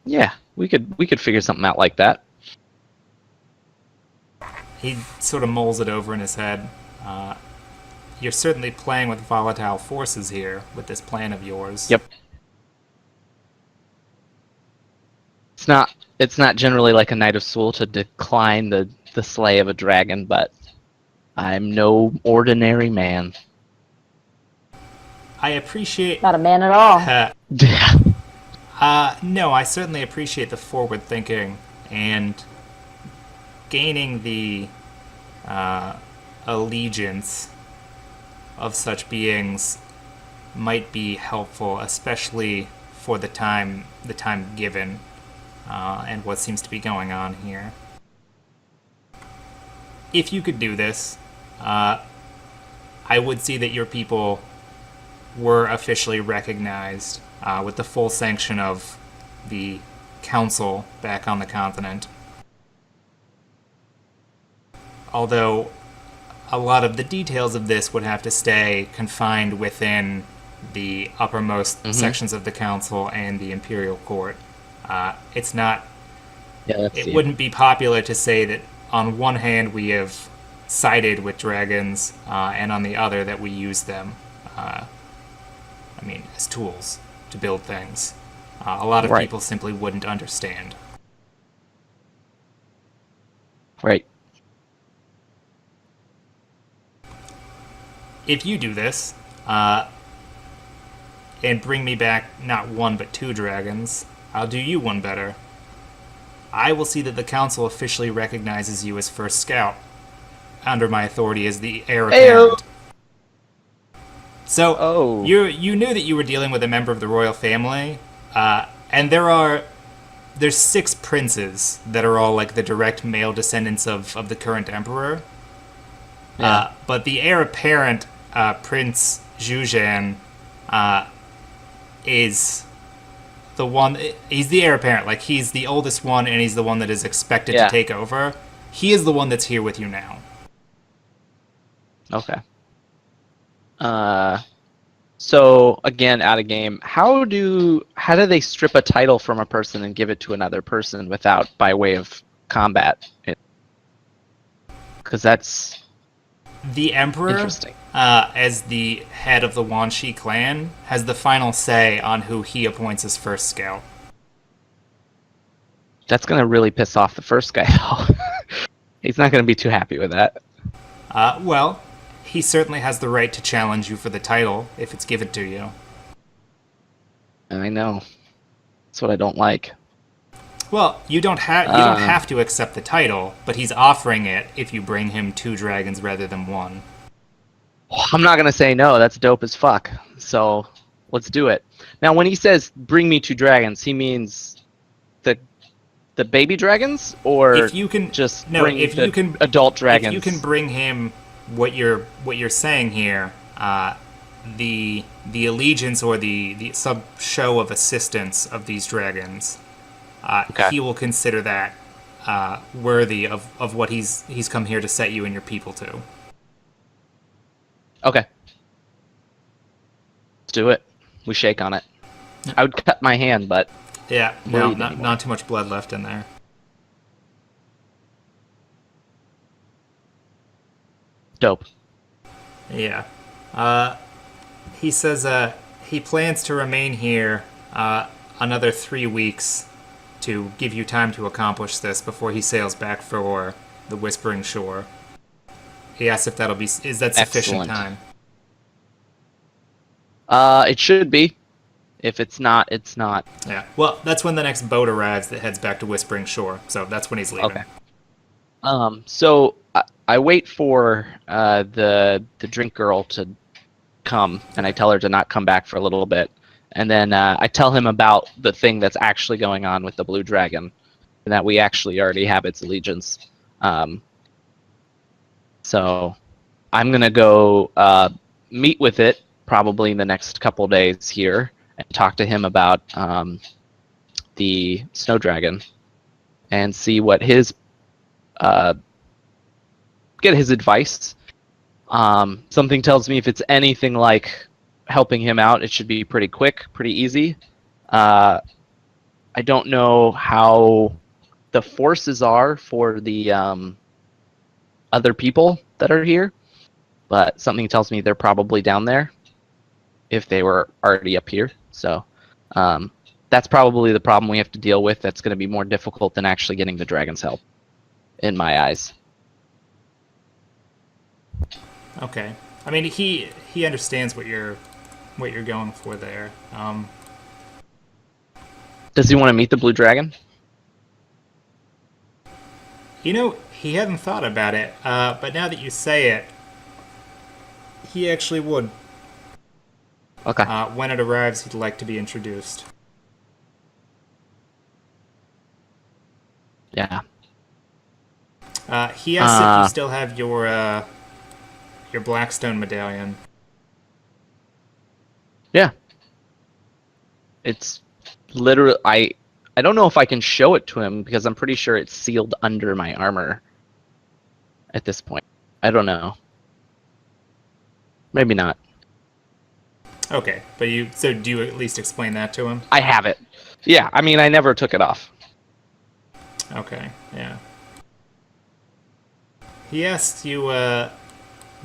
Yeah, we could figure something out like that. He sort of mulls it over in his head. You're certainly playing with volatile forces here with this plan of yours. Yep. It's not generally like a Knight of Soul to decline the slay of a dragon, but I'm no ordinary man. I appreciate... Not a man at all. No, I certainly appreciate the forward thinking and gaining the allegiance of such beings might be helpful, especially for the time given and what seems to be going on here. If you could do this, I would see that your people were officially recognized with the full sanction of the council back on the continent. although a lot of the details of this would have to stay confined within the uppermost sections of the council and the imperial court. It's not. Yeah, let's It see. wouldn't be popular to say that on one hand we have sided with dragons, and on the other that we use them. As tools to build things. A lot of Right. people simply wouldn't understand. Right. If you do this, and bring me back not one but 2 dragons, I'll do you one better. I will see that the council officially recognizes you as first scout, under my authority as the heir apparent. So, you knew that you were dealing with a member of the royal family, and there's 6 princes that are all like the direct male descendants of the current emperor. Yeah. But the heir apparent, Prince Zhujian, is the one. He's the heir apparent. Like, he's the oldest one, and he's the one that is expected to take over. He is the one that's here with you now. Okay. So again, out of game, how do they strip a title from a person and give it to another person without by way of combat? Because that's The emperor, interesting. as the head of the Wanshi clan, has the final say on who he appoints as first scout. That's gonna really piss off the first guy, though. He's not gonna be too happy with that. Well, he certainly has the right to challenge you for the title if it's given to you. I know. That's what I don't like. Well, you don't have to accept the title, but he's offering it if you bring him 2 dragons rather than 1. I'm not gonna say no. That's dope as fuck. So let's do it. Now, when he says "bring me 2 dragons," he means the baby dragons, or If you can just no, bring if the you can adult dragons. If you can bring him what you're saying here, the allegiance or the sub show of assistance of these dragons, Okay. he will consider that worthy of what he's come here to set you and your people to. Okay. Let's do it. We shake on it. I would cut my hand, but Yeah, no, Bleed anymore. not too much blood left in there. dope. Yeah. He says he plans to remain here another 3 weeks to give you time to accomplish this before he sails back for the Whispering Shore. He asks if is that sufficient Excellent. time? It should be. If it's not, it's not. Yeah. Well, that's when the next boat arrives that heads back to Whispering Shore. So that's when he's leaving. Okay. So I wait for the drink girl to come, and I tell her to not come back for a little bit, and then I tell him about the thing that's actually going on with the blue dragon, and that we actually already have its allegiance. So I'm gonna go meet with it probably in the next couple days here, and talk to him about the snow dragon, and see what his get his advice. Something tells me if it's anything like helping him out, it should be pretty quick, pretty easy. I don't know how the forces are for the other people that are here, but something tells me they're probably down there if they were already up here. So that's probably the problem we have to deal with. That's going to be more difficult than actually getting the dragon's help, in my eyes. Okay. I mean, he understands what you're going for there. Does he want to meet the blue dragon? You know, he hadn't thought about it, but now that you say it, he actually would. Okay. When it arrives, he'd like to be introduced. Yeah. He asks if you still have your Blackstone medallion. Yeah. It's literally I don't know if I can show it to him because I'm pretty sure it's sealed under my armor. at this point. I don't know. Maybe not. Okay, but do you at least explain that to him? I have it. Yeah, I mean, I never took it off. Okay, yeah. He asked you,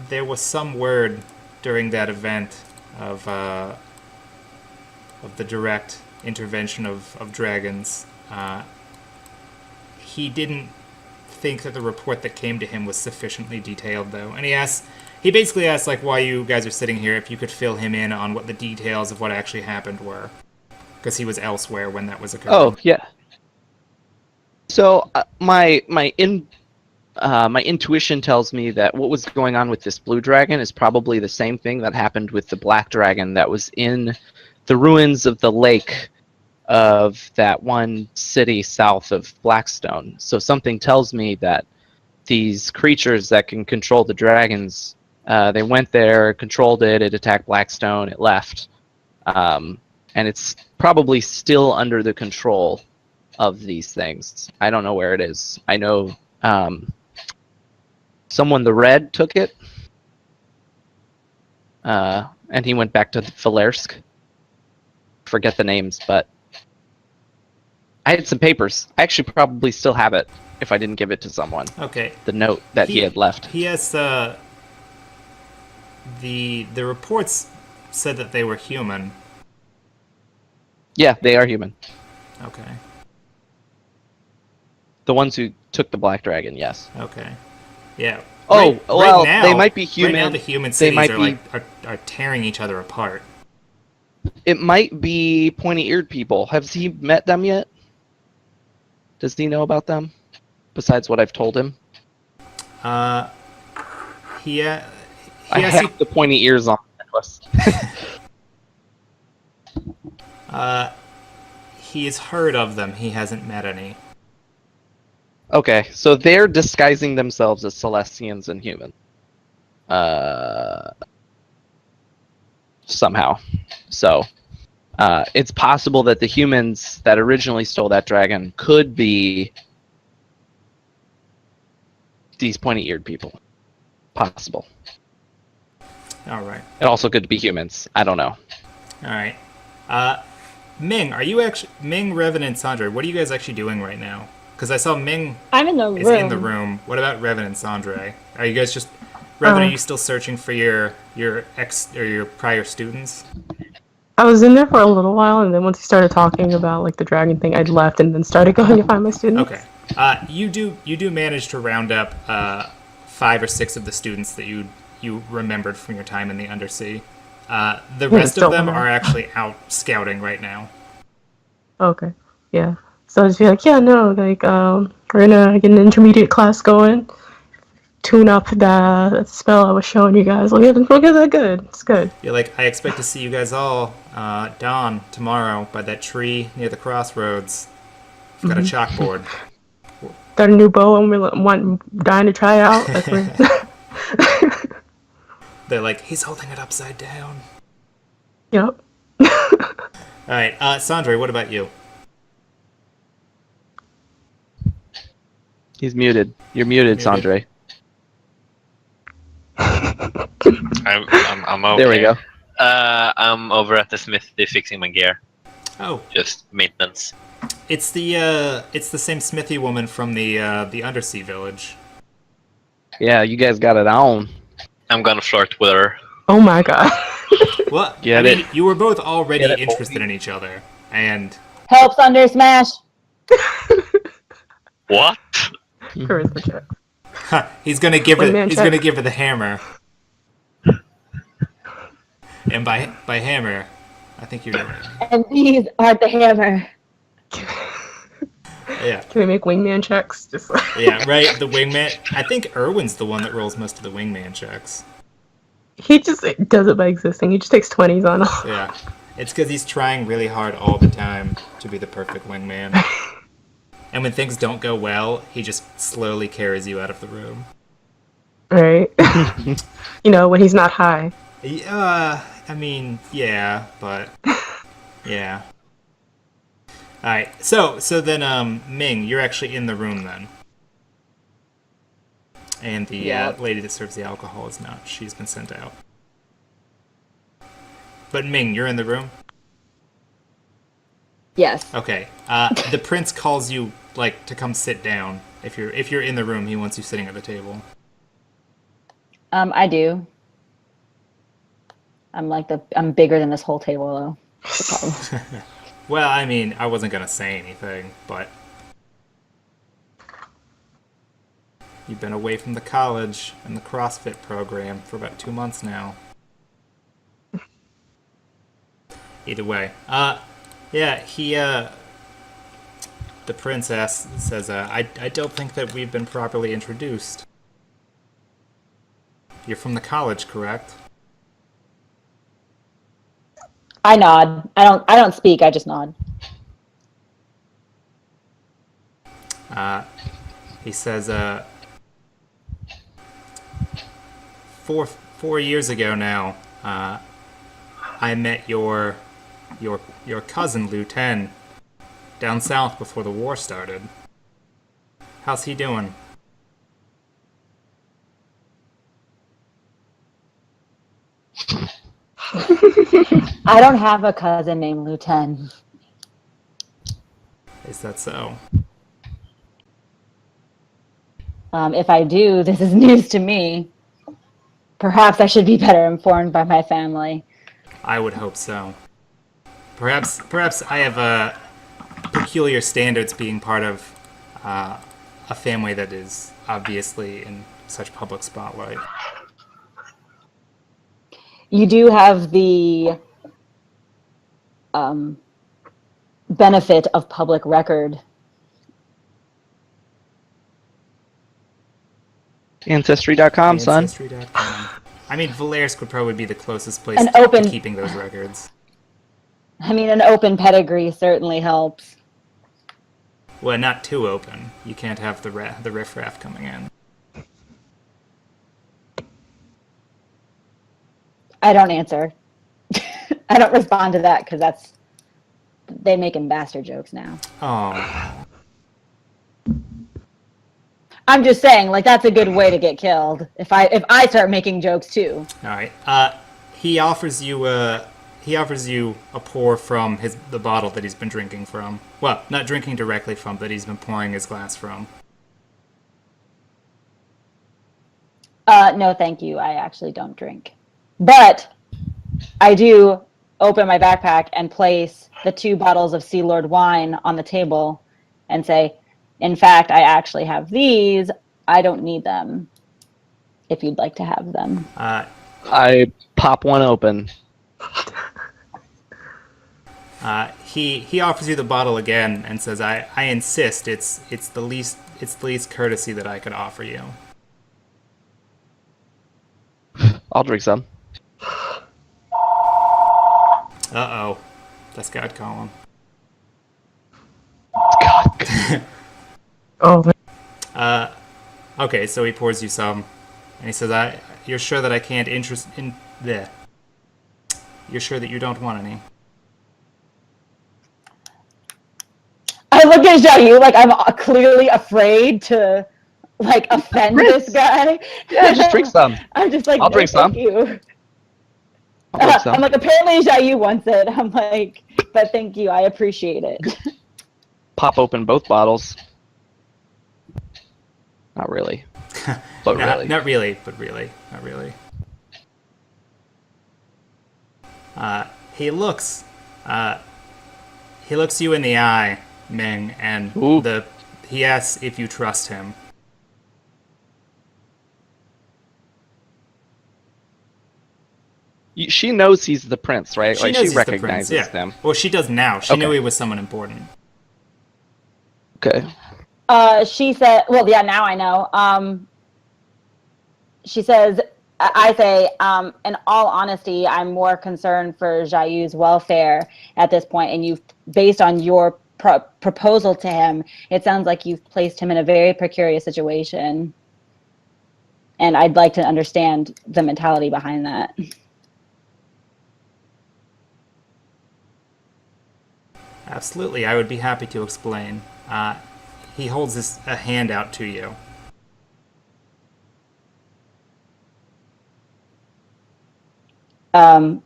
there was some word during that event of the direct intervention of dragons. He didn't think that the report that came to him was sufficiently detailed, though. And he basically asked, like, why you guys are sitting here, if you could fill him in on what the details of what actually happened were. Because he was elsewhere when that was occurring. Oh, yeah. So my intuition tells me that what was going on with this blue dragon is probably the same thing that happened with the black dragon that was in the ruins of the lake of that one city south of Blackstone. So something tells me that these creatures that can control the dragons, they went there, controlled it, it attacked Blackstone, it left. And it's probably still under the control of these things. I don't know where it is. I know someone the Red took it, and he went back to Filersk. Forget the names, but I had some papers. I actually probably still have it if I didn't give it to someone. Okay. The note that he had left. He has the reports said that they were human. Yeah, they are human. Okay. The ones who took the black dragon, yes. Okay. Yeah. Oh, well, now, they might be human. Right now, the human They cities might are be. are tearing each other apart. It might be pointy-eared people. Has he met them yet? Does he know about them? Besides what I've told him? He I have the pointy ears on the necklace. He has heard of them. He hasn't met any. Okay, so they're disguising themselves as Celestians and humans. Somehow. So, it's possible that the humans that originally stole that dragon could be these pointy-eared people. Possible. All right. It also could be humans. I don't know. All right. Ming, Ming, Revan, and Sandra, what are you guys actually doing right now? Because I saw Ming I'm in the is room. in the room. What about Revan and Sandra? Are you guys just... Revan, are you still searching for your prior students? I was in there for a little while, and then once he started talking about like the dragon thing, I'd left and then started going to find my students. Okay. You do manage to round up 5 or 6 of the students that you remembered from your time in the Undersea. The rest of them are actually out scouting right now. Okay. Yeah. So I'd just be like, yeah, no, like, we're gonna get an intermediate class going, tune up that spell I was showing you guys. We'll get that good. It's good. You're like, I expect to see you guys all dawn tomorrow by that tree near the crossroads. I've got a chalkboard. Got a new bow and we're dying to try it out. That's right. They're like, he's holding it upside down. Yep. Alright, Sandra, what about you? He's muted. You're muted, Muted. Sandre. I'm okay. There we go. I'm over at the smithy fixing my gear. Oh, Just maintenance. it's the same smithy woman from the Undersea village. Yeah, you guys got it on. I'm gonna flirt with her. Oh my god. Well, Get I mean, you were both already Get it, interested in each other, and Helps under smash. What? Charisma check. he's gonna give her Wingman he's check. gonna give her the hammer. And by hammer, I think you're right. And these are the hammer. Yeah. Can we make wingman checks? Just like... Yeah, right. The wingman. I think Erwin's the one that rolls most of the wingman checks. He just does it by existing. He just takes 20s on all. Yeah. It's because he's trying really hard all the time to be the perfect wingman. And when things don't go well, he just slowly carries you out of the room. Right? You know, when he's not high. I mean, yeah, but yeah. All right. So then, Ming, you're actually in the room then, And the Yep. lady that serves the alcohol is not. She's been sent out. But Ming, you're in the room? Yes. Okay. The prince calls you, like, to come sit down. If you're in the room, he wants you sitting at the table. I do. I'm bigger than this whole table though. That's the problem. Well, I mean, I wasn't gonna say anything, but you've been away from the college and the CrossFit program for about 2 months now. Either way, yeah, the princess says, I don't think that we've been properly introduced. You're from the college, correct? I nod. I don't speak. I just nod. He says, 4 years ago now, I met your cousin Liu Ten down south before the war started. How's he doing? I don't have a cousin named Lieutenant. Is that so? If I do, this is news to me. Perhaps I should be better informed by my family. I would hope so. Perhaps I have peculiar standards being part of a family that is obviously in such public spotlight. You do have the benefit of public record. Ancestry.com, son. Ancestry.com. I mean, Valersk would probably be the closest place An to open- keeping those records. I mean, an open pedigree certainly helps. Well, not too open. You can't have the riffraff coming in. I don't answer. I don't respond to that because they making bastard jokes now. Oh, I'm just saying, like, that's a good way to get killed. If I start making jokes too. all right. He offers you a pour from the bottle that he's been drinking from. Well, not drinking directly from, but he's been pouring his glass from. No, thank you. I actually don't drink. But I do open my backpack and place the 2 bottles of Sea Lord wine on the table and say, in fact, I actually have these. I don't need them if you'd like to have them. I pop one open. He offers you the bottle again and says, I insist. It's the least courtesy that I could offer you. I'll drink some. Uh-oh. That's God calling. God. Oh, Okay, so he pours you some, and he says, you're sure that I can't interest in the. You're sure that you don't want any? I look at Xiaoyu like I'm clearly afraid to like offend this guy. Yeah, just drink some. I'm just like, I'll drink some. Thank you. I'll drink some. I'm like, apparently Xiaoyu wants it. I'm like, but thank you. I appreciate it. Pop open both bottles. Not really. But No, really. Not really, but really. Not really. He looks you in the eye, Ming, and Ooh. he asks if you trust him. She knows he's the prince, right? She knows he's she the prince, recognizes yeah. them. Well, she does now. She knew Okay. he was someone important. Okay. She said, well, yeah, now I know. She says, I say, in all honesty, I'm more concerned for Xiaoyu's welfare at this point, and you've, based on your proposal to him, it sounds like you've placed him in a very precarious situation. And I'd like to understand the mentality behind that. Absolutely, I would be happy to explain. He holds a hand out to you. I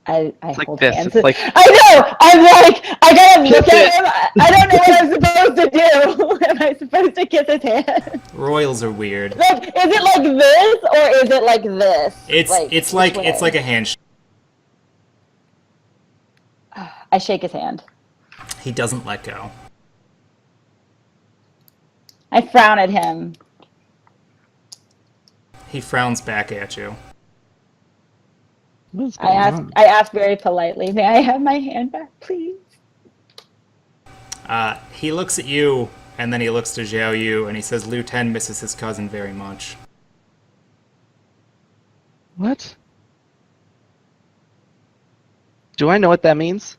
It's hold like this. hands. It's like I know. I'm like, I gotta look Kiss at it. him. I don't know what I'm supposed to do. Am I supposed to kiss his hand? Royals are weird. Like, is it like this or is it like this? It's like a handshake. I shake his hand. He doesn't let go. I frown at him. He frowns back at you. what's I going ask. on? I ask very politely, "May I have my hand back, please?" He looks at you, and then he looks to Xiao Yu, and he says, Liu Ten misses his cousin very much. What? Do I know what that means?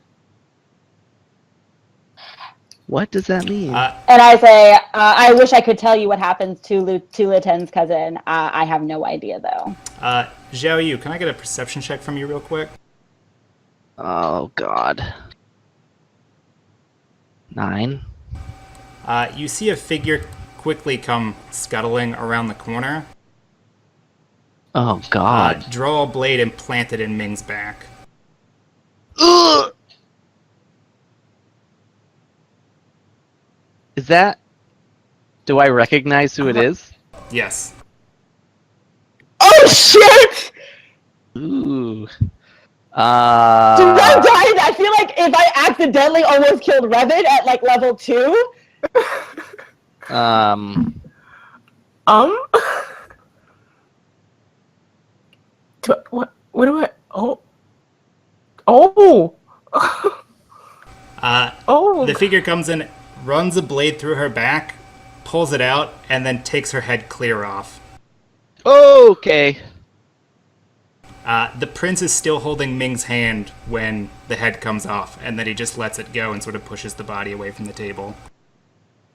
What does that mean? And I say, "I wish I could tell you what happens to Liu Ten's cousin. I have no idea, though." Xiao Yu, can I get a perception check from you real quick? Oh God. 9. You see a figure quickly come scuttling around the corner. Oh God. Draw a blade and plant it in Ming's back. Ugh! Is that? Do I recognize who it is? Yes. Oh shit! Ooh. Do I die? I feel like if I accidentally almost killed Revit at like level 2. What do I? Oh. Oh. Oh. The figure comes in, runs a blade through her back, pulls it out, and then takes her head clear off. Okay. The prince is still holding Ming's hand when the head comes off, and then he just lets it go and sort of pushes the body away from the table.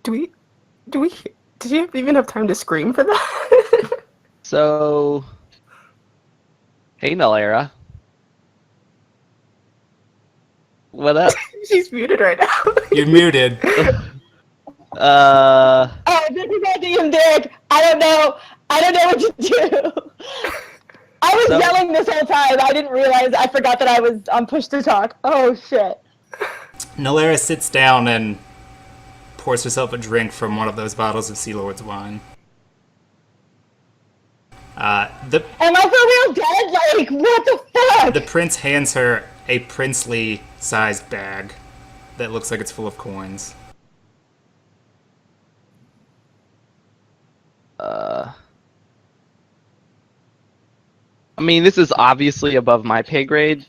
Did you even have time to scream for that? So. Hey, Nalera. What up? She's muted right now. You're muted. Oh, this is not DM Derek. I don't know what to do. I was yelling this whole time. I didn't realize. I forgot that I was on push to talk. Oh shit. Nalera sits down and pours herself a drink from one of those bottles of Sea Lord's wine. Am I for real dead? Like, what the fuck? The prince hands her a princely-sized bag that looks like it's full of coins. I mean, this is obviously above my pay grade,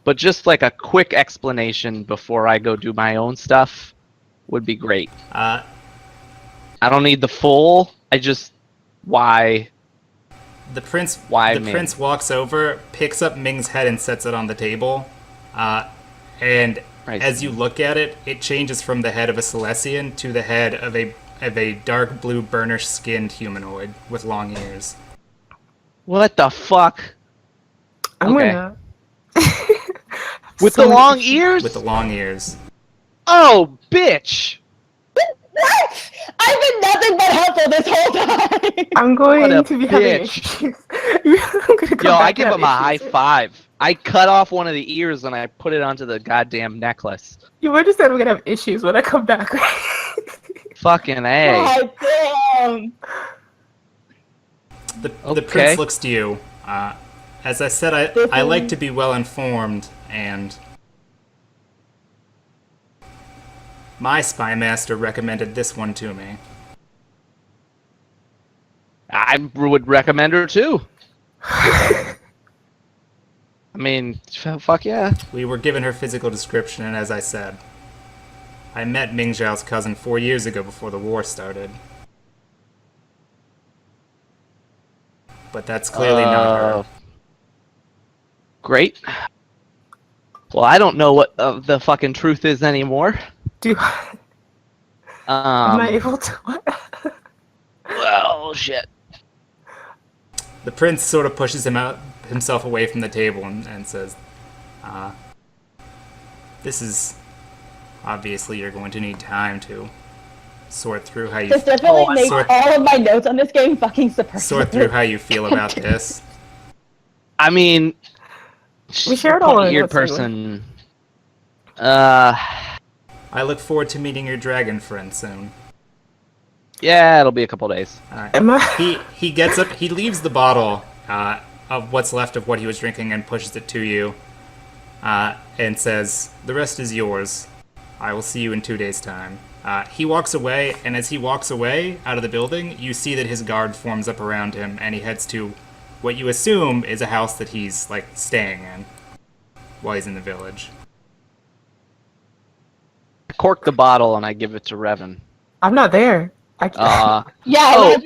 but just like a quick explanation before I go do my own stuff would be great. I don't need the full. I just why. The prince Ming? prince walks over, picks up Ming's head and sets it on the table. And Right. as you look at it, it changes from the head of a Celestian to the head of a dark blue burnish-skinned humanoid with long ears. What the fuck? I'm Okay. gonna. With the long ears? With the long ears. Oh, bitch! What? I've been nothing but helpful this whole time. I'm What a going to be having bitch. issues. I'm gonna come Yo, back I and give have him a high issues. five. I cut off one of the ears and I put it onto the goddamn necklace. You understand we're gonna have issues when I come back. Fucking A. God damn. The Okay. prince looks to you. As I said, I like to be well informed, and my spy master recommended this one to me. I would recommend her too. I mean, fuck yeah. We were given her physical description, and as I said, I met Ming Zhao's cousin 4 years ago before the war started. But that's clearly not her. Great. Well, I don't know what the fucking truth is anymore. Am I able to? What? Well, shit. The prince sort of pushes himself away from the table and says, this is... Obviously, you're going to need time to sort through how you... This definitely makes sort- all of my notes on this game fucking superfluous. sort through how you feel about this. I mean, We shared all our weird notes, didn't we? person. I look forward to meeting your dragon friend soon. Yeah, it'll be a couple days. Alright. Am I? He gets up, he leaves the bottle of what's left of what he was drinking and pushes it to you and says, "The rest is yours. I will see you in 2 days' time." He walks away, and as he walks away out of the building, you see that his guard forms up around him, and he heads to what you assume is a house that he's, like, staying in while he's in the village. I cork the bottle and I give it to Revan. I'm not there. Yeah, Oh,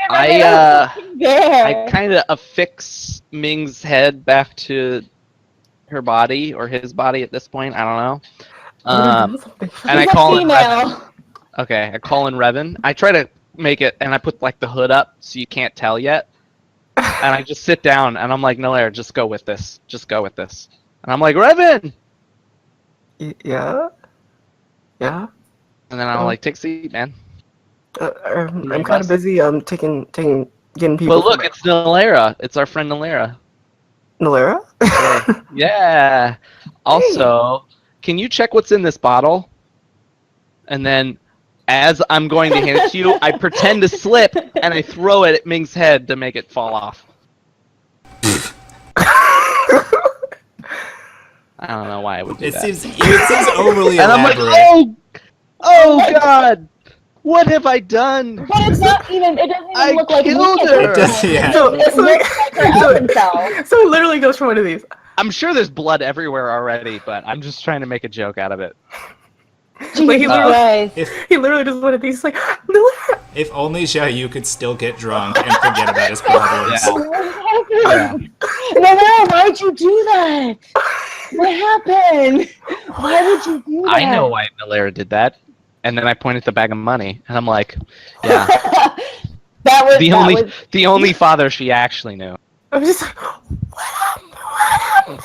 I there. kind of affix Ming's head back to her body or his body at this point. I don't know. And I call in Revan. Okay, I call in Revan. I try to make it, and I put like the hood up so you can't tell yet. And I just sit down, and I'm like, Nalair, just go with this. Just go with this. And I'm like, Revan! Yeah? Yeah? And then I'm like, take a seat, man. I'm kind of busy getting people. But look, it's Nalaira. It's our friend Nalaira. Nalaira? Yeah. Also, can you check what's in this bottle? And then, as I'm going to hand it to you, I pretend to slip and I throw it at Ming's head to make it fall off. I don't know why I would do It that. seems overly And I'm like, elaborate. oh God, what have I done? But it's not even. It doesn't even I look like killed meat. her. It does, yeah. So, It looks like her up himself. so it literally goes for one of these. I'm sure there's blood everywhere already, but I'm just trying to make a joke out of it. Like, he literally, If he literally does one of these, like, Nalaira! if only Xiaoyu could still get drunk and forget about his problems. Yeah. No, why'd you do that? What happened? Why would you do that? I know why Nalaira did that. And then I point at the bag of money, and I'm like, yeah, that was the only father she actually knew, I'm just like, what happened?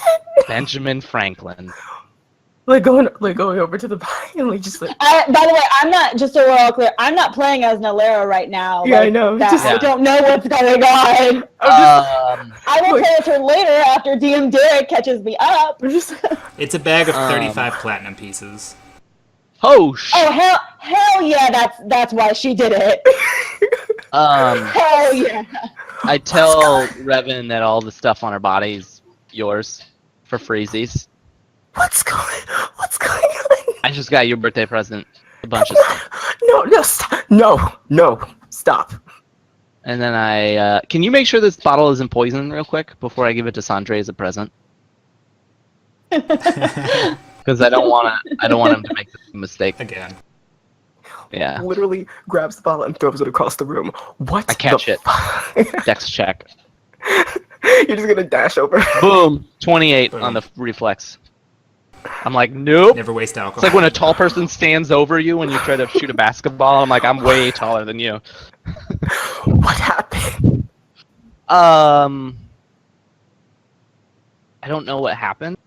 Benjamin Franklin. Like going over to the bike and like just like. By the way, I'm not, just so we're all clear, I'm not playing as Nalaira right now. Yeah, like, I know. That, Just- I don't know what's going on. I will play as her later after DM Derek catches me up. I'm just. It's a bag of 35 platinum pieces. Oh shit. Oh hell yeah! That's why she did it. Hell yeah! I tell Revan that all the stuff on her body is yours for freezies. What's going on? I just got your birthday present, a bunch of stuff. No, stop. No, stop. And then I can you make sure this bottle isn't poisoned real quick before I give it to Sandre as a present? Because I don't want him to make the mistake Again. Yeah. Literally grabs the bottle and throws it across the room. What? I catch it. it. Dex check. You're just gonna dash over. Boom. 28 on the reflex. I'm like, nope. Never waste alcohol. It's like when a tall person stands over you when you try to shoot a basketball. I'm like, I'm way taller than you. What happened? I don't know what happened,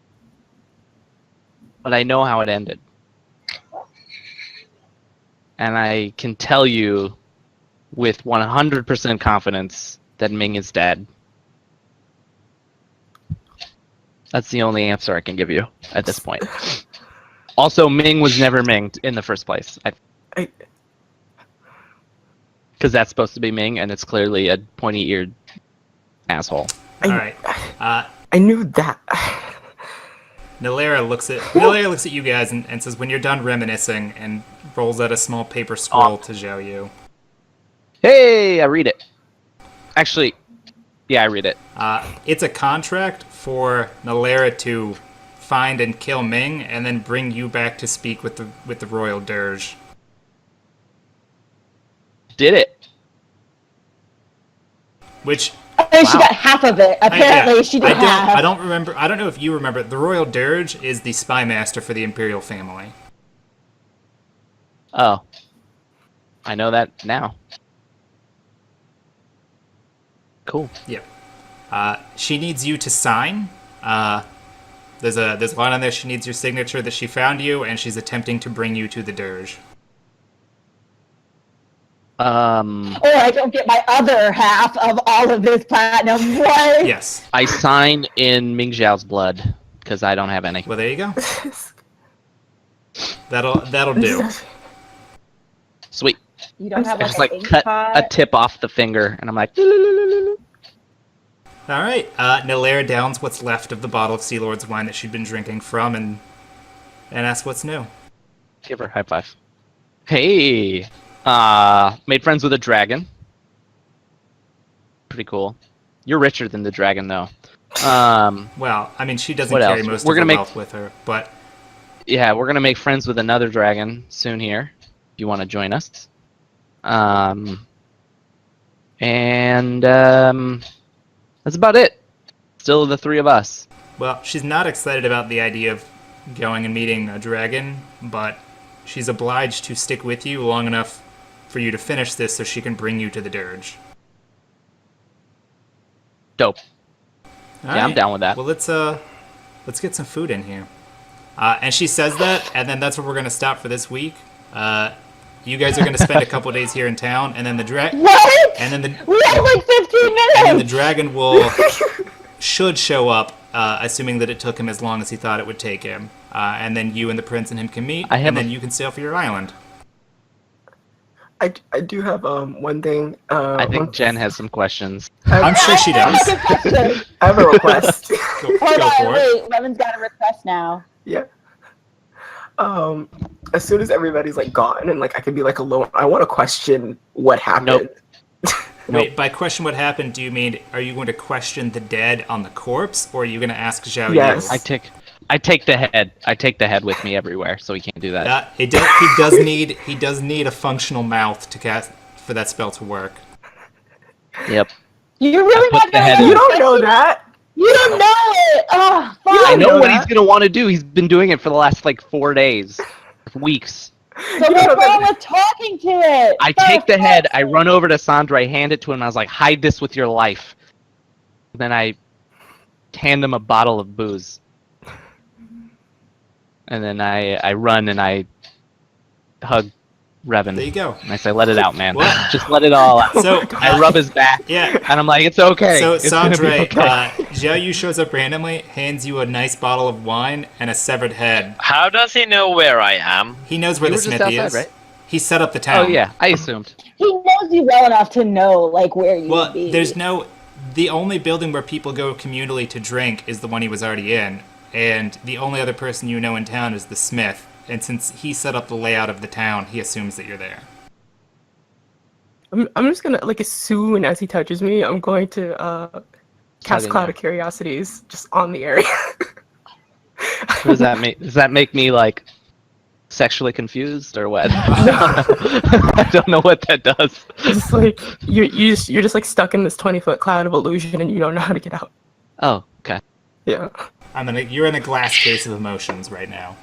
but I know how it ended. And I can tell you with 100% confidence that Ming is dead. That's the only answer I can give you at this point. Also, Ming was never Minged in the first place. Because that's supposed to be Ming, and it's clearly a pointy-eared asshole. Alright. I knew that. Nalaira looks at you guys and says, when you're done reminiscing, and rolls out a small paper scroll to Xiaoyu. Hey, I read it. Actually, yeah, I read it. It's a contract for Nalaira to find and kill Ming, and then bring you back to speak with the royal dirge. Did it. Which I think she got half of it. Apparently, she did half. I don't remember. I don't know if you remember. The royal dirge is the spy master for the imperial family. Oh. I know that now. Cool. Yep. She needs you to sign. There's a line on there. She needs your signature that she found you, and she's attempting to bring you to the dirge. Or I don't get my other half of all of this platinum. What? Yes. I sign in Ming Zhao's blood because I don't have any. Well, there you go. That'll do. Sweet. You don't have I like just an like ink cut pot? a tip off the finger, and I'm like, All right. Nalaira downs what's left of the bottle of Sea Lord's wine that she'd been drinking from, and asks what's new. give her a high five. Hey, made friends with a dragon. Pretty cool. You're richer than the dragon, though. Well, I mean, she doesn't What carry else? most We're of the gonna make- wealth with her, but Yeah, we're gonna make friends with another dragon soon here. If you want to join us. That's about it. Still the three of us. well, she's not excited about the idea of going and meeting a dragon, but she's obliged to stick with you long enough for you to finish this so she can bring you to the dirge. Dope. All Yeah, I'm down with that. Well, let's get some food in here. And she says that, and then that's where we're gonna stop for this week. You guys are gonna spend a couple days here in town, and then the What? and then the We have like 15 and then the minutes! dragon should show up, assuming that it took him as long as he thought it would take him. And then you and the prince and him can meet, and then you can sail for your island. I do have one thing. I think Jen has some questions. I'm sure she I does. have a question. I have a request. Go Hold for on, it. wait. Lemon's got a request now. Yeah. As soon as everybody's like gone and like I could be like alone, I want to question what happened. Wait, by question what happened, do you mean are you going to question the dead on the corpse, or are you going to ask Zhao Yes. Yu? I take the head. I take the head with me everywhere, so he can't do that. He does need a functional mouth to cast for that spell to work. Yep. You really put want the head to in. You don't know that. You don't know it! Oh, I fine. know know what that. he's gonna want to do. He's been doing it for the last like 4 days, weeks. So what's wrong with talking to it? I take the head. I run over to Sandra. I hand it to him. I was like, "Hide this with your life." Then I hand him a bottle of booze, and then I run and I hug Revan. There you go. And I say, "Let it out, man. What? Just let it all out." So I rub his back, yeah. and I'm like, "It's okay. So It's gonna be Sandra, okay." Zhao Yu shows up randomly, hands you a nice bottle of wine and a severed head. How does he know where I am? He knows where You the were just smithy outside, is. right? He set up the town. Oh yeah, I assumed. He knows you well enough to know like where you Well, would be. there's no. The only building where people go communally to drink is the one he was already in, and the only other person you know in town is the smith. And since he set up the layout of the town, he assumes that you're there. I'm just gonna like as soon as he touches me, I'm going to cast Tugging Cloud you. of Curiosities just on the area. What does that make? Does that make me like sexually confused or what? I don't know what that does. Just like you're just like stuck in this 20-foot cloud of illusion and you don't know how to get out. Oh, okay. Yeah. You're in a glass case of emotions right now.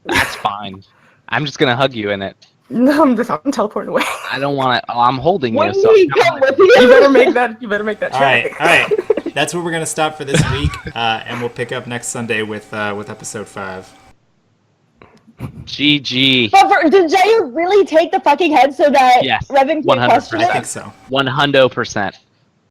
That's fine. I'm just gonna hug you in it. No, I'm teleporting away. I don't want to. Oh, I'm holding When you. So we come with You you. better make that. You better make that. All right, check. all right. That's where we're gonna stop for this week, and we'll pick up next Sunday with episode 5. GG. But did Jair really take the fucking head so that Yes, Revan can 100%. question I it? think so. 100%.